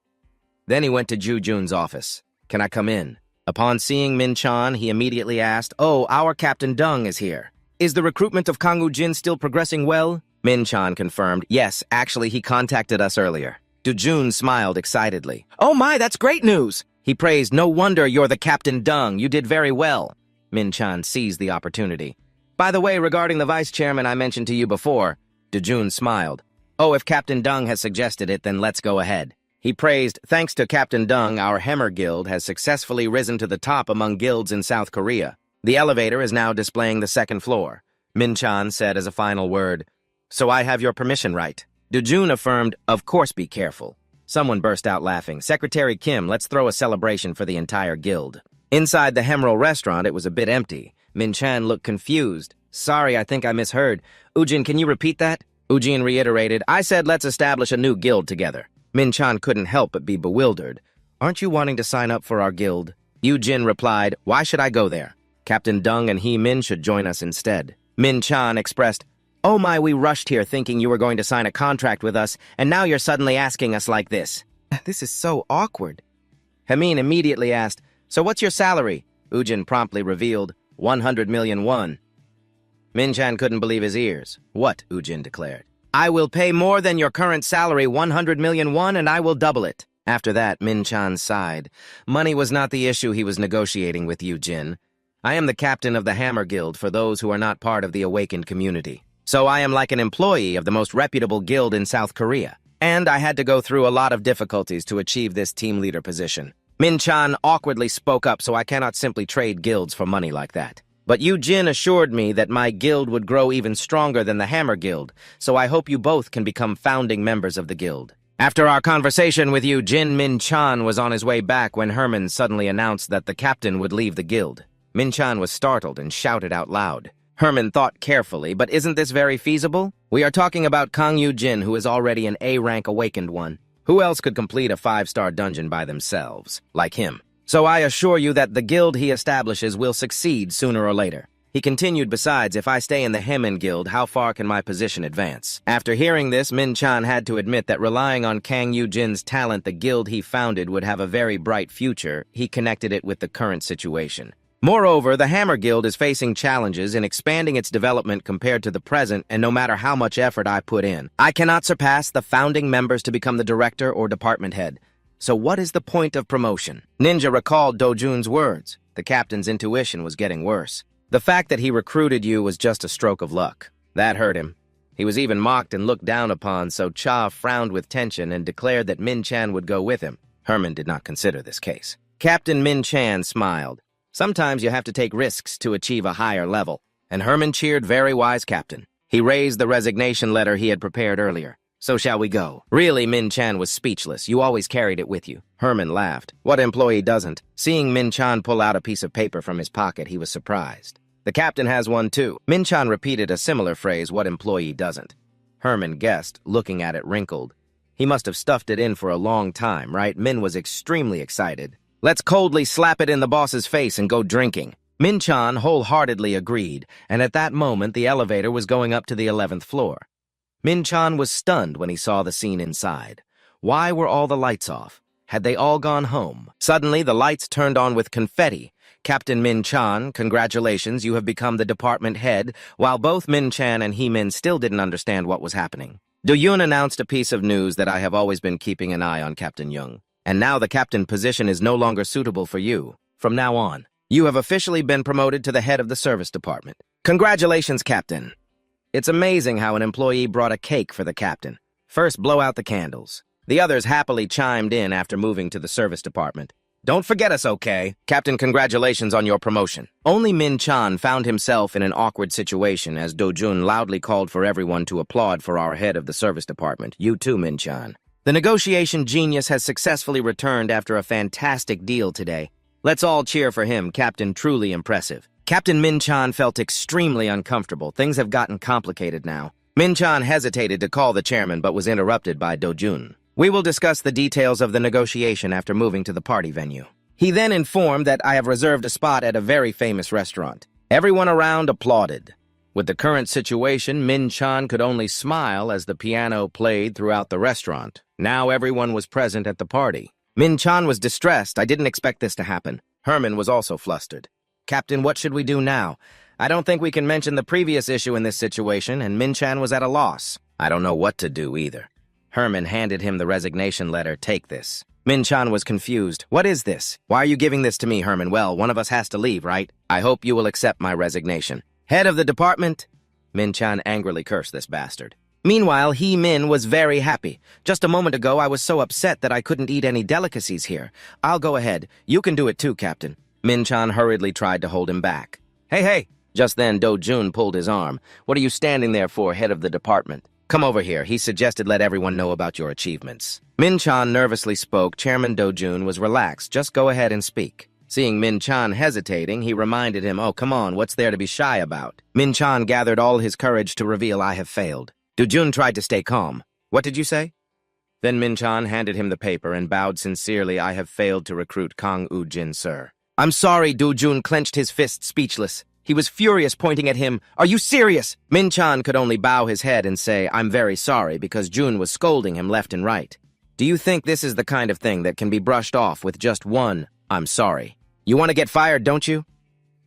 Then he went to Ju-jun's office. "Can I come in?" Upon seeing Min-chan, he immediately asked, "Oh, our Captain Dung is here. Is the recruitment of Kang Woo-jin still progressing well?" Min-chan confirmed, "Yes, actually he contacted us earlier." Do-jun smiled excitedly. "Oh my, that's great news!" He praised, "No wonder you're the Captain Dung. You did very well." Min-chan seized the opportunity. "By the way, regarding the vice chairman I mentioned to you before," Do-jun smiled. "Oh, if Captain Dung has suggested it, then let's go ahead." He praised, "Thanks to Captain Dung, our Hammer Guild has successfully risen to the top among guilds in South Korea. The elevator is now displaying the second floor." Min-chan said as a final word, "So I have your permission, right?" Do-jun affirmed, "Of course, be careful." Someone burst out laughing. "Secretary Kim, let's throw a celebration for the entire guild." Inside the Hemerald restaurant, it was a bit empty. Min-chan looked confused. "Sorry, I think I misheard. Ujin, can you repeat that?" Ujin reiterated, "I said let's establish a new guild together." Min-chan couldn't help but be bewildered. "Aren't you wanting to sign up for our guild?" Ujin replied, "Why should I go there? Captain Dung and He-min should join us instead." Min-chan expressed, "Oh my, we rushed here thinking you were going to sign a contract with us, and now you're suddenly asking us like this. This is so awkward." Haemin immediately asked, "So what's your salary?" Ujin promptly revealed, 100 million won. Min-chan couldn't believe his ears. "What?" Ujin declared. "I will pay more than your current salary, 100 million won, and I will double it." After that, Min-chan sighed. Money was not the issue he was negotiating with Ujin. "I am the captain of the Hammer Guild for those who are not part of the awakened community. So I am like an employee of the most reputable guild in South Korea. And I had to go through a lot of difficulties to achieve this team leader position. Min-chan awkwardly spoke up, so I cannot simply trade guilds for money like that. But Ujin assured me that my guild would grow even stronger than the Hammer Guild, so I hope you both can become founding members of the guild." After our conversation with Ujin, Min-chan was on his way back when Herman suddenly announced that the captain would leave the guild. Min-chan was startled and shouted out loud. Herman thought carefully, "But isn't this very feasible? We are talking about Kang Woo-jin, who is already an A-rank awakened one. Who else could complete a 5-star dungeon by themselves, like him? So I assure you that the guild he establishes will succeed sooner or later." He continued, "Besides, if I stay in the Hemin Guild, how far can my position advance?" After hearing this, Min-chan had to admit that relying on Kang Woo-jin's talent, the guild he founded would have a very bright future. He connected it with the current situation. Moreover, the Hammer Guild is facing challenges in expanding its development compared to the present, and no matter how much effort I put in, I cannot surpass the founding members to become the director or department head. So what is the point of promotion? Ninja recalled Do-jun's words. The captain's intuition was getting worse. The fact that he recruited you was just a stroke of luck. That hurt him. He was even mocked and looked down upon, so Cha frowned with tension and declared that Min-chan would go with him. Herman did not consider this case. Captain Min-chan smiled. "Sometimes you have to take risks to achieve a higher level." And Herman cheered, "Very wise, Captain." He raised the resignation letter he had prepared earlier. "So shall we go?" Really, Min-chan was speechless. "You always carried it with you." Herman laughed. What employee doesn't? Seeing Min-chan pull out a piece of paper from his pocket, he was surprised. "The captain has one too." Min-chan repeated a similar phrase, "What employee doesn't?" Herman guessed, looking at it wrinkled. He must have stuffed it in for a long time, right? Min was extremely excited. "Let's coldly slap it in the boss's face and go drinking." Min-chan wholeheartedly agreed, and at that moment the elevator was going up to the 11th floor. Min-chan was stunned when he saw the scene inside. Why were all the lights off? Had they all gone home? Suddenly, the lights turned on with confetti. "Captain Min-chan, congratulations, you have become the department head," while both Min-chan and He-min still didn't understand what was happening. Do-yoon announced a piece of news that I have always been keeping an eye on, Captain Young. And now the captain position is no longer suitable for you. From now on, you have officially been promoted to the head of the service department. Congratulations, Captain. It's amazing how an employee brought a cake for the captain. First, blow out the candles. The others happily chimed in after moving to the service department. "Don't forget us, okay? Captain, congratulations on your promotion." Only Min-chan found himself in an awkward situation as Do-jun loudly called for everyone to applaud for our head of the service department. "You too, Min-chan." The negotiation genius has successfully returned after a fantastic deal today. Let's all cheer for him, Captain. Truly impressive. Captain Min-chan felt extremely uncomfortable. Things have gotten complicated now. Min-chan hesitated to call the chairman but was interrupted by Do-jun. We will discuss the details of the negotiation after moving to the party venue. He then informed that I have reserved a spot at a very famous restaurant. Everyone around applauded. With the current situation, Min-chan could only smile as the piano played throughout the restaurant. Now everyone was present at the party. Min-chan was distressed. I didn't expect this to happen. Herman was also flustered. Captain, what should we do now? I don't think we can mention the previous issue in this situation, and Min-chan was at a loss. I don't know what to do either. Herman handed him the resignation letter. Take this. Min-chan was confused. What is this? Why are you giving this to me, Herman? Well, one of us has to leave, right? I hope you will accept my resignation. Head of the department? Min-chan angrily cursed this bastard. Meanwhile, He-min was very happy. Just a moment ago, I was so upset that I couldn't eat any delicacies here. I'll go ahead. You can do it too, Captain. Min-chan hurriedly tried to hold him back. Hey! Just then, Do-jun pulled his arm. What are you standing there for, head of the department? Come over here. He suggested let everyone know about your achievements. Min-chan nervously spoke. Chairman Do-jun was relaxed. Just go ahead and speak. Seeing Min-chan hesitating, he reminded him, oh, come on, what's there to be shy about? Min-chan gathered all his courage to reveal I have failed. Do-jun tried to stay calm. What did you say? Then Min-chan handed him the paper and bowed sincerely. I have failed to recruit Kang Woo-jin, sir. I'm sorry, Do-jun clenched his fist, speechless. He was furious, pointing at him. Are you serious? Min-chan could only bow his head and say, I'm very sorry, because Jun was scolding him left and right. Do you think this is the kind of thing that can be brushed off with just one, I'm sorry? You want to get fired, don't you?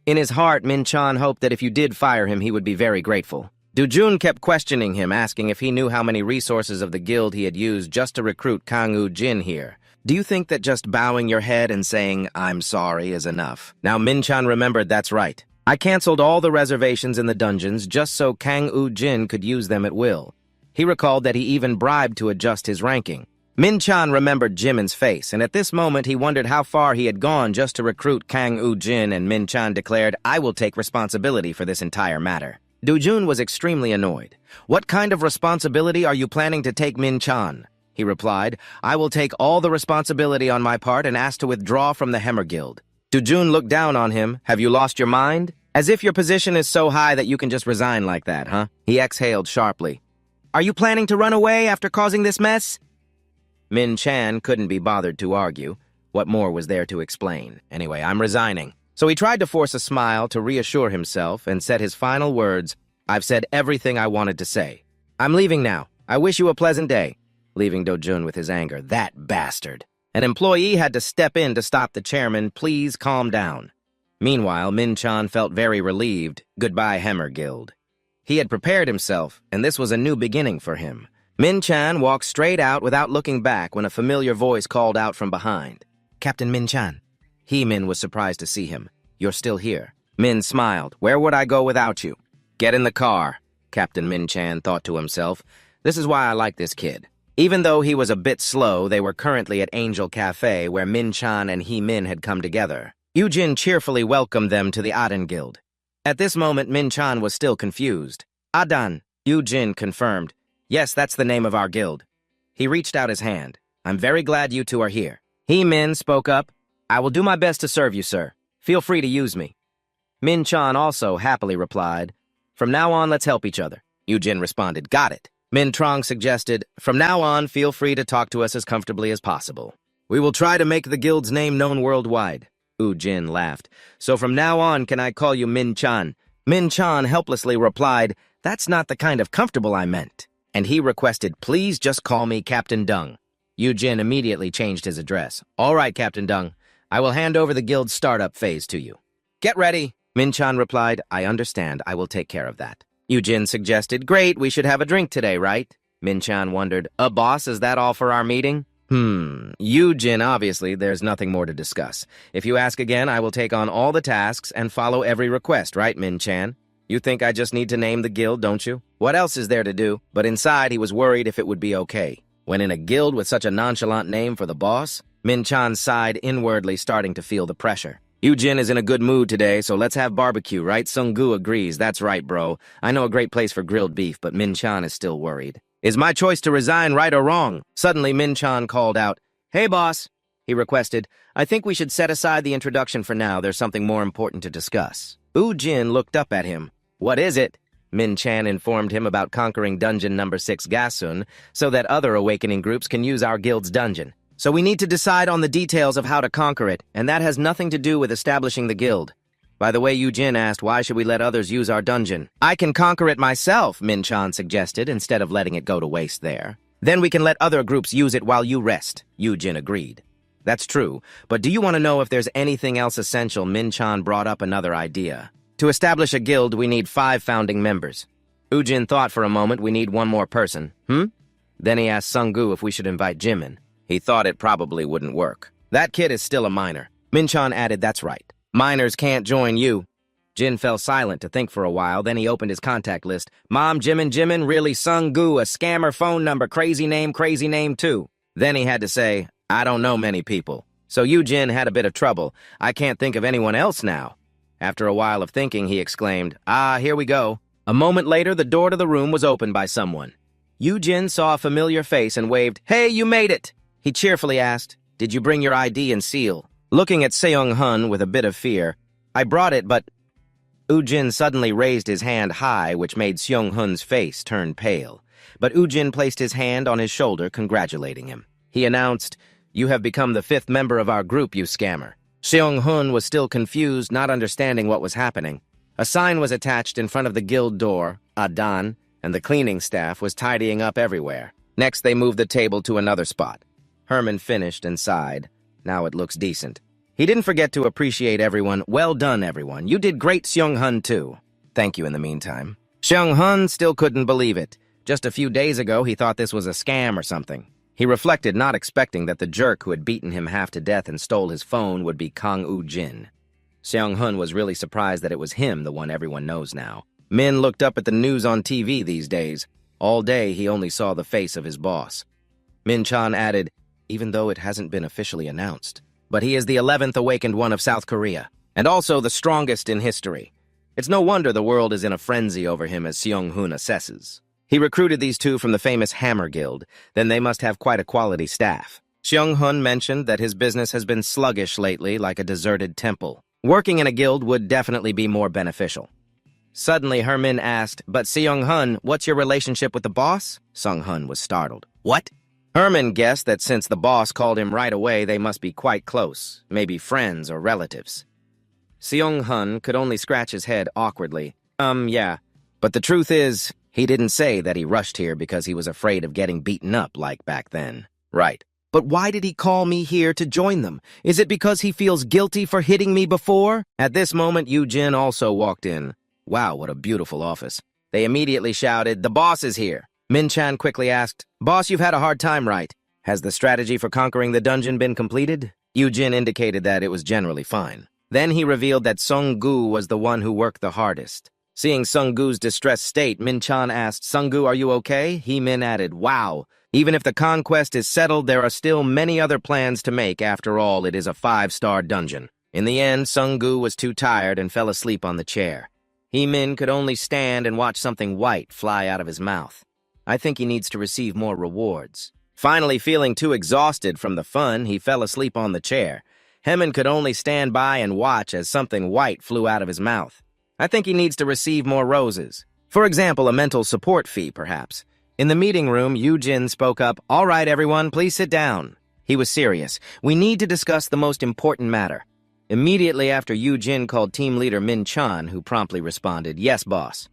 In his heart, Min-chan hoped that if you did fire him, he would be very grateful. Do-jun kept questioning him, asking if he knew how many resources of the guild he had used just to recruit Kang Woo-jin here. Do you think that just bowing your head and saying, I'm sorry, is enough? Now Min-chan remembered that's right. I canceled all the reservations in the dungeons just so Kang Woo-jin could use them at will. He recalled that he even bribed to adjust his ranking. Min-chan remembered Jimin's face, and at this moment he wondered how far he had gone just to recruit Kang Woo-jin, and Min-chan declared, I will take responsibility for this entire matter. Do-jun was extremely annoyed. What kind of responsibility are you planning to take, Min-chan? He replied, I will take all the responsibility on my part and ask to withdraw from the Hammer Guild. Do-jun looked down on him. Have you lost your mind? As if your position is so high that you can just resign like that, huh? He exhaled sharply. Are you planning to run away after causing this mess? Min-chan couldn't be bothered to argue. What more was there to explain? Anyway, I'm resigning. So he tried to force a smile to reassure himself and said his final words, I've said everything I wanted to say. I'm leaving now. I wish you a pleasant day. Leaving Do-jun with his anger. That bastard. An employee had to step in to stop the chairman. Please calm down. Meanwhile, Min-chan felt very relieved. Goodbye, Hammer Guild. He had prepared himself, and this was a new beginning for him. Min-chan walked straight out without looking back when a familiar voice called out from behind. Captain Min-chan. He-min was surprised to see him. You're still here. Min smiled. Where would I go without you? Get in the car, Captain Min-chan thought to himself. This is why I like this kid. Even though he was a bit slow, they were currently at Angel Cafe where Min-chan and He-min had come together. Yujin cheerfully welcomed them to the Adan Guild. At this moment, Min-chan was still confused. Adan, Yujin confirmed. Yes, that's the name of our guild. He reached out his hand. I'm very glad you two are here. He-min spoke up. I will do my best to serve you, sir. Feel free to use me. Min-chan also happily replied. From now on, let's help each other. Yujin responded. Got it. Min-trong suggested, from now on, feel free to talk to us as comfortably as possible. We will try to make the guild's name known worldwide. Yujin laughed. So from now on, can I call you Min-chan? Min-chan helplessly replied, that's not the kind of comfortable I meant. And he requested, please just call me Captain Dung. Yujin immediately changed his address. All right, Captain Dung. I will hand over the guild's startup phase to you. Get ready. Min-chan replied, I understand. I will take care of that. Yujin suggested, great, we should have a drink today, right? Min-chan wondered, boss, is that all for our meeting? Yujin, obviously, there's nothing more to discuss. If you ask again, I will take on all the tasks and follow every request, right, Min-chan? You think I just need to name the guild, don't you? What else is there to do? But inside, he was worried if it would be okay. When in a guild with such a nonchalant name for the boss, Min-chan sighed inwardly, starting to feel the pressure. Yujin is in a good mood today, so let's have barbecue, right? Sung-gu agrees. That's right, bro. I know a great place for grilled beef, but Min-chan is still worried. Is my choice to resign right or wrong? Suddenly, Min-chan called out. Hey, boss, he requested. I think we should set aside the introduction for now. There's something more important to discuss. Ujin looked up at him. What is it? Min-chan informed him about conquering dungeon number 6 Gasun so that other awakening groups can use our guild's dungeon. So we need to decide on the details of how to conquer it, and that has nothing to do with establishing the guild. By the way, Ujin asked, why should we let others use our dungeon? I can conquer it myself, Min-chan suggested, instead of letting it go to waste there. Then we can let other groups use it while you rest, Ujin agreed. That's true, but do you want to know if there's anything else essential? Min-chan brought up another idea. To establish a guild, we need 5 founding members. Ujin thought for a moment. We need one more person. Then he asked Sung-gu if we should invite Jimin. He thought it probably wouldn't work. That kid is still a minor. Min-chan added, that's right. Minors can't join you. Jin fell silent to think for a while, then he opened his contact list. Mom, Jimin, really Sung-gu, a scammer phone number, crazy name too. Then he had to say, I don't know many people. So Ujin had a bit of trouble. I can't think of anyone else now. After a while of thinking, he exclaimed, here we go. A moment later, the door to the room was opened by someone. Ujin saw a familiar face and waved, Hey, you made it! He cheerfully asked, Did you bring your ID and seal? Looking at Seong-hun with a bit of fear, I brought it, but... Ujin suddenly raised his hand high, which made Seong-hun's face turn pale. But Ujin placed his hand on his shoulder, congratulating him. He announced, You have become the 5th member of our group, you scammer. Seong-hun was still confused, not understanding what was happening. A sign was attached in front of the guild door, Adan, and the cleaning staff was tidying up everywhere. Next, they moved the table to another spot. Herman finished and sighed. Now it looks decent. He didn't forget to appreciate everyone. Well done, everyone. You did great, Seong-hun, too. Thank you in the meantime. Seong-hun still couldn't believe it. Just a few days ago, he thought this was a scam or something. He reflected, not expecting that the jerk who had beaten him half to death and stole his phone would be Kang Ujin. Seong-hun was really surprised that it was him, the one everyone knows now. Min looked up at the news on TV these days. All day, he only saw the face of his boss. Min-chan added, even though it hasn't been officially announced. But he is the 11th awakened one of South Korea, and also the strongest in history. It's no wonder the world is in a frenzy over him, as Seong-hun assesses. He recruited these 2 from the famous Hammer Guild, then they must have quite a quality staff. Seong-hun mentioned that his business has been sluggish lately, like a deserted temple. Working in a guild would definitely be more beneficial. Suddenly, Hermin asked, But Seong-hun, what's your relationship with the boss? Sung-hun was startled. What? Herman guessed that since the boss called him right away, they must be quite close, maybe friends or relatives. Seong-hun could only scratch his head awkwardly. Yeah. But the truth is, he didn't say that he rushed here because he was afraid of getting beaten up like back then. Right. But why did he call me here to join them? Is it because he feels guilty for hitting me before? At this moment, Ujin also walked in. Wow, what a beautiful office. They immediately shouted, The boss is here. Min-chan quickly asked, Boss, you've had a hard time, right? Has the strategy for conquering the dungeon been completed? Ujin indicated that it was generally fine. Then he revealed that Sung-gu was the one who worked the hardest. Seeing Sung-gu's distressed state, Min-chan asked, Sung-gu, are you okay? He-min added, Wow. Even if the conquest is settled, there are still many other plans to make. After all, it is a 5-star dungeon. In the end, Sung-gu was too tired and fell asleep on the chair. He-min could only stand and watch something white fly out of his mouth. I think he needs to receive more rewards. Finally, feeling too exhausted from the fun, he fell asleep on the chair. Hemin could only stand by and watch as something white flew out of his mouth. I think he needs to receive more roses. For example, a mental support fee, perhaps. In the meeting room, Ujin spoke up, All right, everyone, please sit down. He was serious. We need to discuss the most important matter. Immediately after Ujin called team leader Min-chan, who promptly responded, Yes, boss.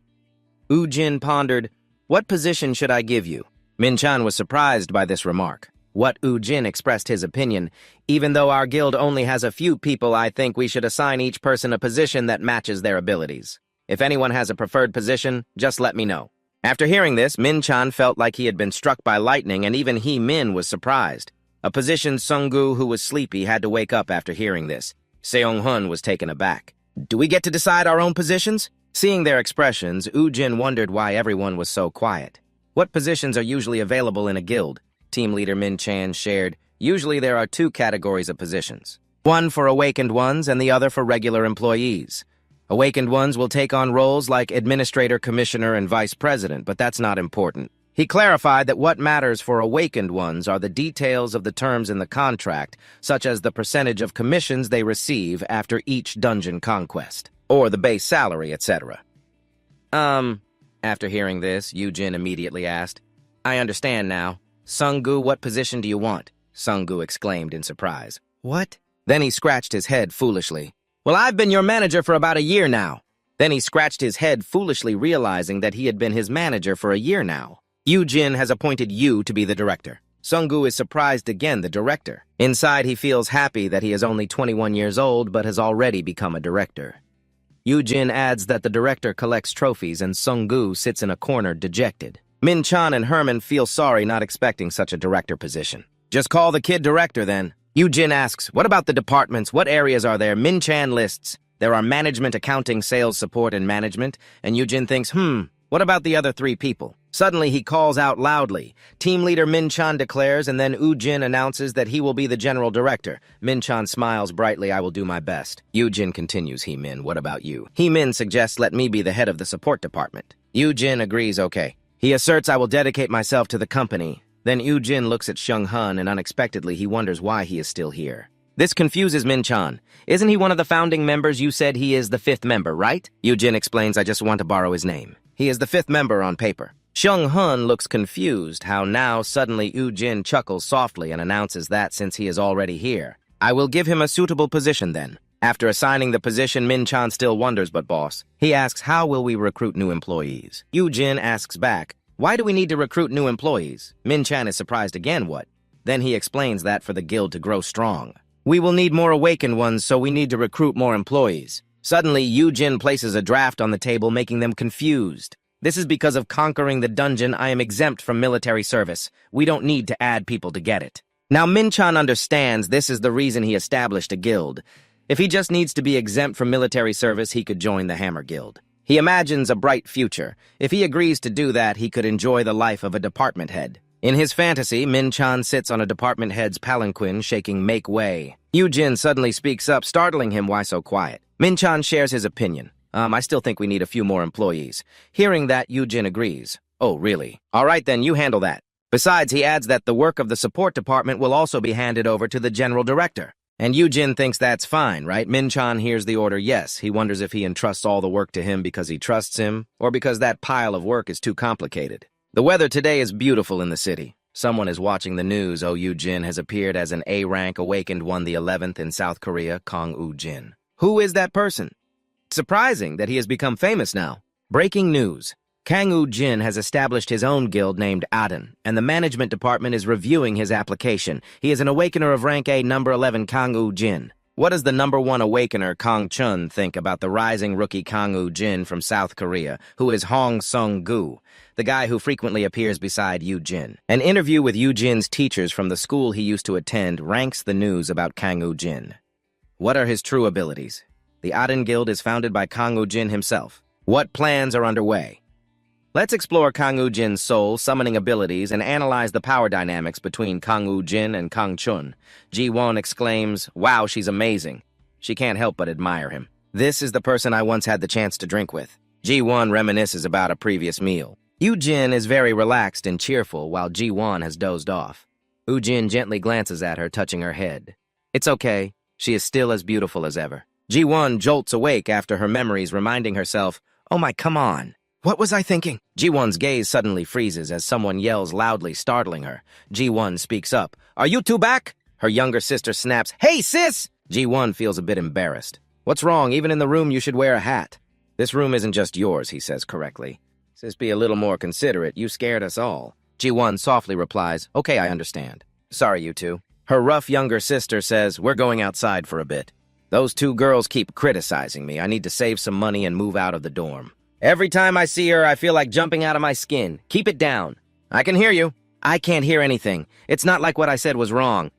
Ujin pondered, What position should I give you? Min-chan was surprised by this remark. What Ujin expressed his opinion. Even though our guild only has a few people, I think we should assign each person a position that matches their abilities. If anyone has a preferred position, just let me know. After hearing this, Min-chan felt like he had been struck by lightning, and even Min was surprised. A position Sung-gu, who was sleepy, had to wake up after hearing this. Seong-hun was taken aback. Do we get to decide our own positions? Seeing their expressions, Ujin wondered why everyone was so quiet. What positions are usually available in a guild? Team leader Min-chan shared, Usually there are 2 categories of positions. One for awakened ones and the other for regular employees. Awakened ones will take on roles like administrator, commissioner, and vice president, but that's not important. He clarified that what matters for awakened ones are the details of the terms in the contract, such as the percentage of commissions they receive after each dungeon conquest, or the base salary, etc. After hearing this, Yujin immediately asked, I understand now. Sunggu, what position do you want? Sunggu exclaimed in surprise. What? Then he scratched his head foolishly. Well, I've been your manager for about a year now. Then he scratched his head foolishly, realizing that he had been his manager for a year now. Yujin has appointed you to be the director. Sunggu is surprised again, the director. Inside, he feels happy that he is only 21 years old, but has already become a director. Yujin adds that the director collects trophies and Sunggu sits in a corner dejected. Min-chan and Herman feel sorry not expecting such a director position. Just call the kid director then. Yujin asks, what about the departments? What areas are there? Min-chan lists. There are management, accounting, sales, support, and management. And Yujin thinks, what about the other 3 people? Suddenly, he calls out loudly. Team leader Min-chan declares, and then Yujin announces that he will be the general director. Min-chan smiles brightly, I will do my best. Yujin continues, He-min, what about you? He-min suggests let me be the head of the support department. Yujin agrees, okay. He asserts I will dedicate myself to the company. Then Yujin looks at Shung-hun, and unexpectedly he wonders why he is still here. This confuses Min-chan. Isn't he one of the founding members? You said he is the 5th member, right? Yujin explains, I just want to borrow his name. He is the 5th member on paper. Shung-hun looks confused how now suddenly Yujin chuckles softly and announces that since he is already here, I will give him a suitable position then. After assigning the position, Min-chan still wonders, but boss. He asks, how will we recruit new employees? Yujin asks back, why do we need to recruit new employees? Min-chan is surprised again, what? Then he explains that for the guild to grow strong. We will need more awakened ones, so we need to recruit more employees. Suddenly, Yujin places a draft on the table, making them confused. This is because of conquering the dungeon. I am exempt from military service. We don't need to add people to get it. Now, Min-chan understands this is the reason he established a guild. If he just needs to be exempt from military service, he could join the Hammer Guild. He imagines a bright future. If he agrees to do that, he could enjoy the life of a department head. In his fantasy, Min-chan sits on a department head's palanquin, shaking make way. Yujin suddenly speaks up, startling him, why so quiet? Min-chan shares his opinion. I still think we need a few more employees. Hearing that, Yujin agrees. Oh, really? All right then, you handle that. Besides, he adds that the work of the support department will also be handed over to the general director. And Yujin thinks that's fine, right? Min-chan hears the order, yes. He wonders if he entrusts all the work to him because he trusts him, or because that pile of work is too complicated. The weather today is beautiful in the city. Someone is watching the news. Oh, Yujin has appeared as an A-rank awakened one, the 11th in South Korea, Kang Woo-jin. Who is that person? Surprising that he has become famous now. Breaking news. Kang Woo-jin has established his own guild named Aden, and the management department is reviewing his application. He is an awakener of rank A, number 11, Kang Woo-jin. What does the number 1 awakener, Kang Chun, think about the rising rookie Kang Woo-jin from South Korea, who is Hong Sung-gu, the guy who frequently appears beside Yujin? An interview with Yujin's teachers from the school he used to attend ranks the news about Kang Woo-jin. What are his true abilities? The Aden Guild is founded by Kang Woo-jin himself. What plans are underway? Let's explore Kang Woo-jin's soul, summoning abilities, and analyze the power dynamics between Kang Woo-jin and Kang Chun. Ji-won exclaims, wow, she's amazing. She can't help but admire him. This is the person I once had the chance to drink with. Ji-won reminisces about a previous meal. Yujin is very relaxed and cheerful while Ji-won has dozed off. Yujin gently glances at her, touching her head. It's okay. She is still as beautiful as ever. Ji-won jolts awake after her memories, reminding herself, oh my, come on. What was I thinking? Ji-won's gaze suddenly freezes as someone yells loudly, startling her. Ji-won speaks up. Are you two back? Her younger sister snaps, hey, sis! Ji-won feels a bit embarrassed. What's wrong? Even in the room, you should wear a hat. This room isn't just yours, he says correctly. Sis, be a little more considerate. You scared us all. Ji-won softly replies, okay, I understand. Sorry, you two. Her rough younger sister says, we're going outside for a bit. Those 2 girls keep criticizing me. I need to save some money and move out of the dorm. Every time I see her, I feel like jumping out of my skin. Keep it down. I can hear you. I can't hear anything. It's not like what I said was wrong.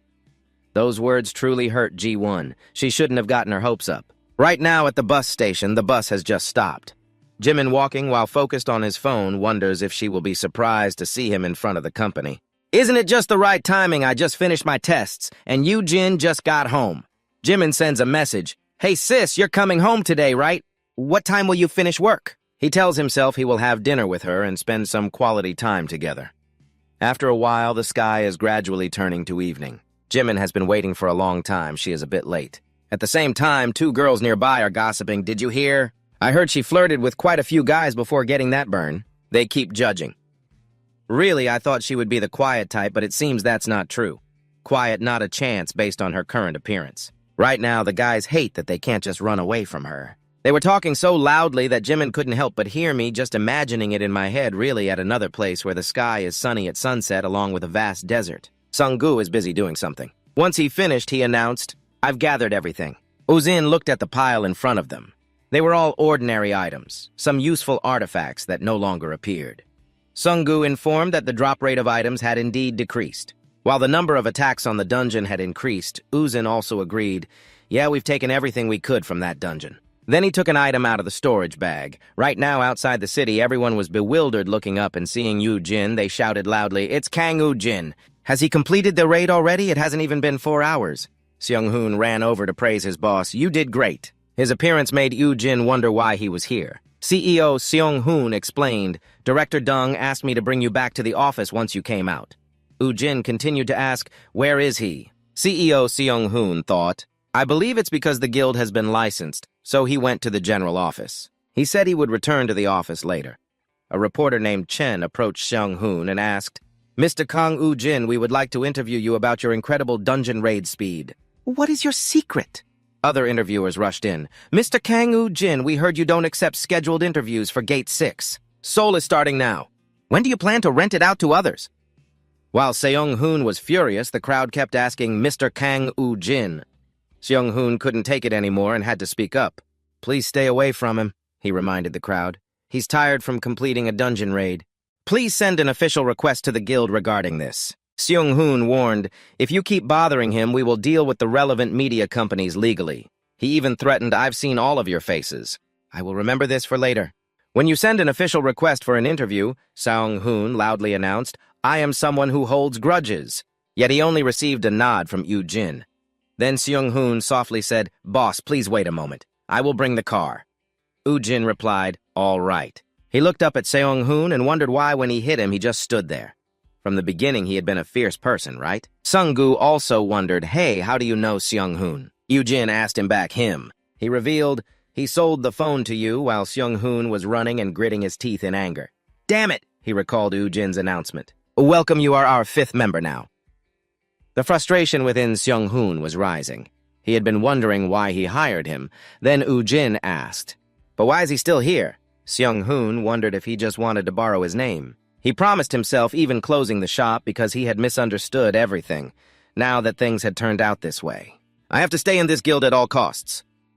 Those words truly hurt Ji-won. She shouldn't have gotten her hopes up. Right now at the bus station, the bus has just stopped. Jimin, walking while focused on his phone, wonders if she will be surprised to see him in front of the company. Isn't it just the right timing? I just finished my tests, and Yujin just got home. Jimin sends a message. Hey sis, you're coming home today, right? What time will you finish work? He tells himself he will have dinner with her and spend some quality time together. After a while, the sky is gradually turning to evening. Jimin has been waiting for a long time. She is a bit late. At the same time, two girls nearby are gossiping. Did you hear? I heard she flirted with quite a few guys before getting that burn. They keep judging. Really, I thought she would be the quiet type, but it seems that's not true. Quiet, not a chance based on her current appearance. Right now, the guys hate that they can't just run away from her. They were talking so loudly that Jimin couldn't help but hear me, just imagining it in my head, really at another place where the sky is sunny at sunset along with a vast desert. Sung-gu is busy doing something. Once he finished, he announced, "I've gathered everything." Uzin looked at the pile in front of them. They were all ordinary items, some useful artifacts that no longer appeared. Sung-gu informed that the drop rate of items had indeed decreased. While the number of attacks on the dungeon had increased, Uzin also agreed, "Yeah, we've taken everything we could from that dungeon." Then he took an item out of the storage bag. Right now, outside the city, everyone was bewildered looking up and seeing Yu Jin. They shouted loudly, "It's Kang Ujin! Has he completed the raid already? It hasn't even been 4 hours." Seung-hoon ran over to praise his boss. "You did great." His appearance made Yu Jin wonder why he was here. CEO Seung-hoon explained, "Director Dung asked me to bring you back to the office once you came out." Yu Jin continued to ask, "Where is he?" CEO Seung-hoon thought, "I believe it's because the guild has been licensed, so he went to the general office." He said he would return to the office later. A reporter named Chen approached Seung-hoon and asked, "Mr. Kang Ujin, we would like to interview you about your incredible dungeon raid speed." "What is your secret?" Other interviewers rushed in. "Mr. Kang Ujin, we heard you don't accept scheduled interviews for Gate 6. Seoul is starting now. When do you plan to rent it out to others?" While Seung-hoon was furious, the crowd kept asking Mr. Kang Ujin. Seung-hoon couldn't take it anymore and had to speak up. "Please stay away from him," he reminded the crowd. "He's tired from completing a dungeon raid. Please send an official request to the guild regarding this." Seung-hoon warned, "If you keep bothering him, we will deal with the relevant media companies legally." He even threatened, "I've seen all of your faces. I will remember this for later." "When you send an official request for an interview," Seung-hoon loudly announced, "I am someone who holds grudges." Yet he only received a nod from Yu Jin. Then Seung-hoon softly said, "Boss, please wait a moment. I will bring the car." Yu Jin replied, "All right." He looked up at Seung-hoon and wondered why when he hit him he just stood there. From the beginning he had been a fierce person, right? Sung-gu also wondered, "Hey, how do you know Seung-hoon?" Yu Jin asked him back him. He revealed, "He sold the phone to you," while Seung-hoon was running and gritting his teeth in anger. "Damn it," he recalled Yu Jin's announcement. "Welcome, you are our 5th member now." The frustration within Seung-hoon was rising. He had been wondering why he hired him. Then Yu Jin asked, "But why is he still here?" Seung-hoon wondered if he just wanted to borrow his name. He promised himself even closing the shop because he had misunderstood everything, now that things had turned out this way. "I have to stay in this guild at all costs.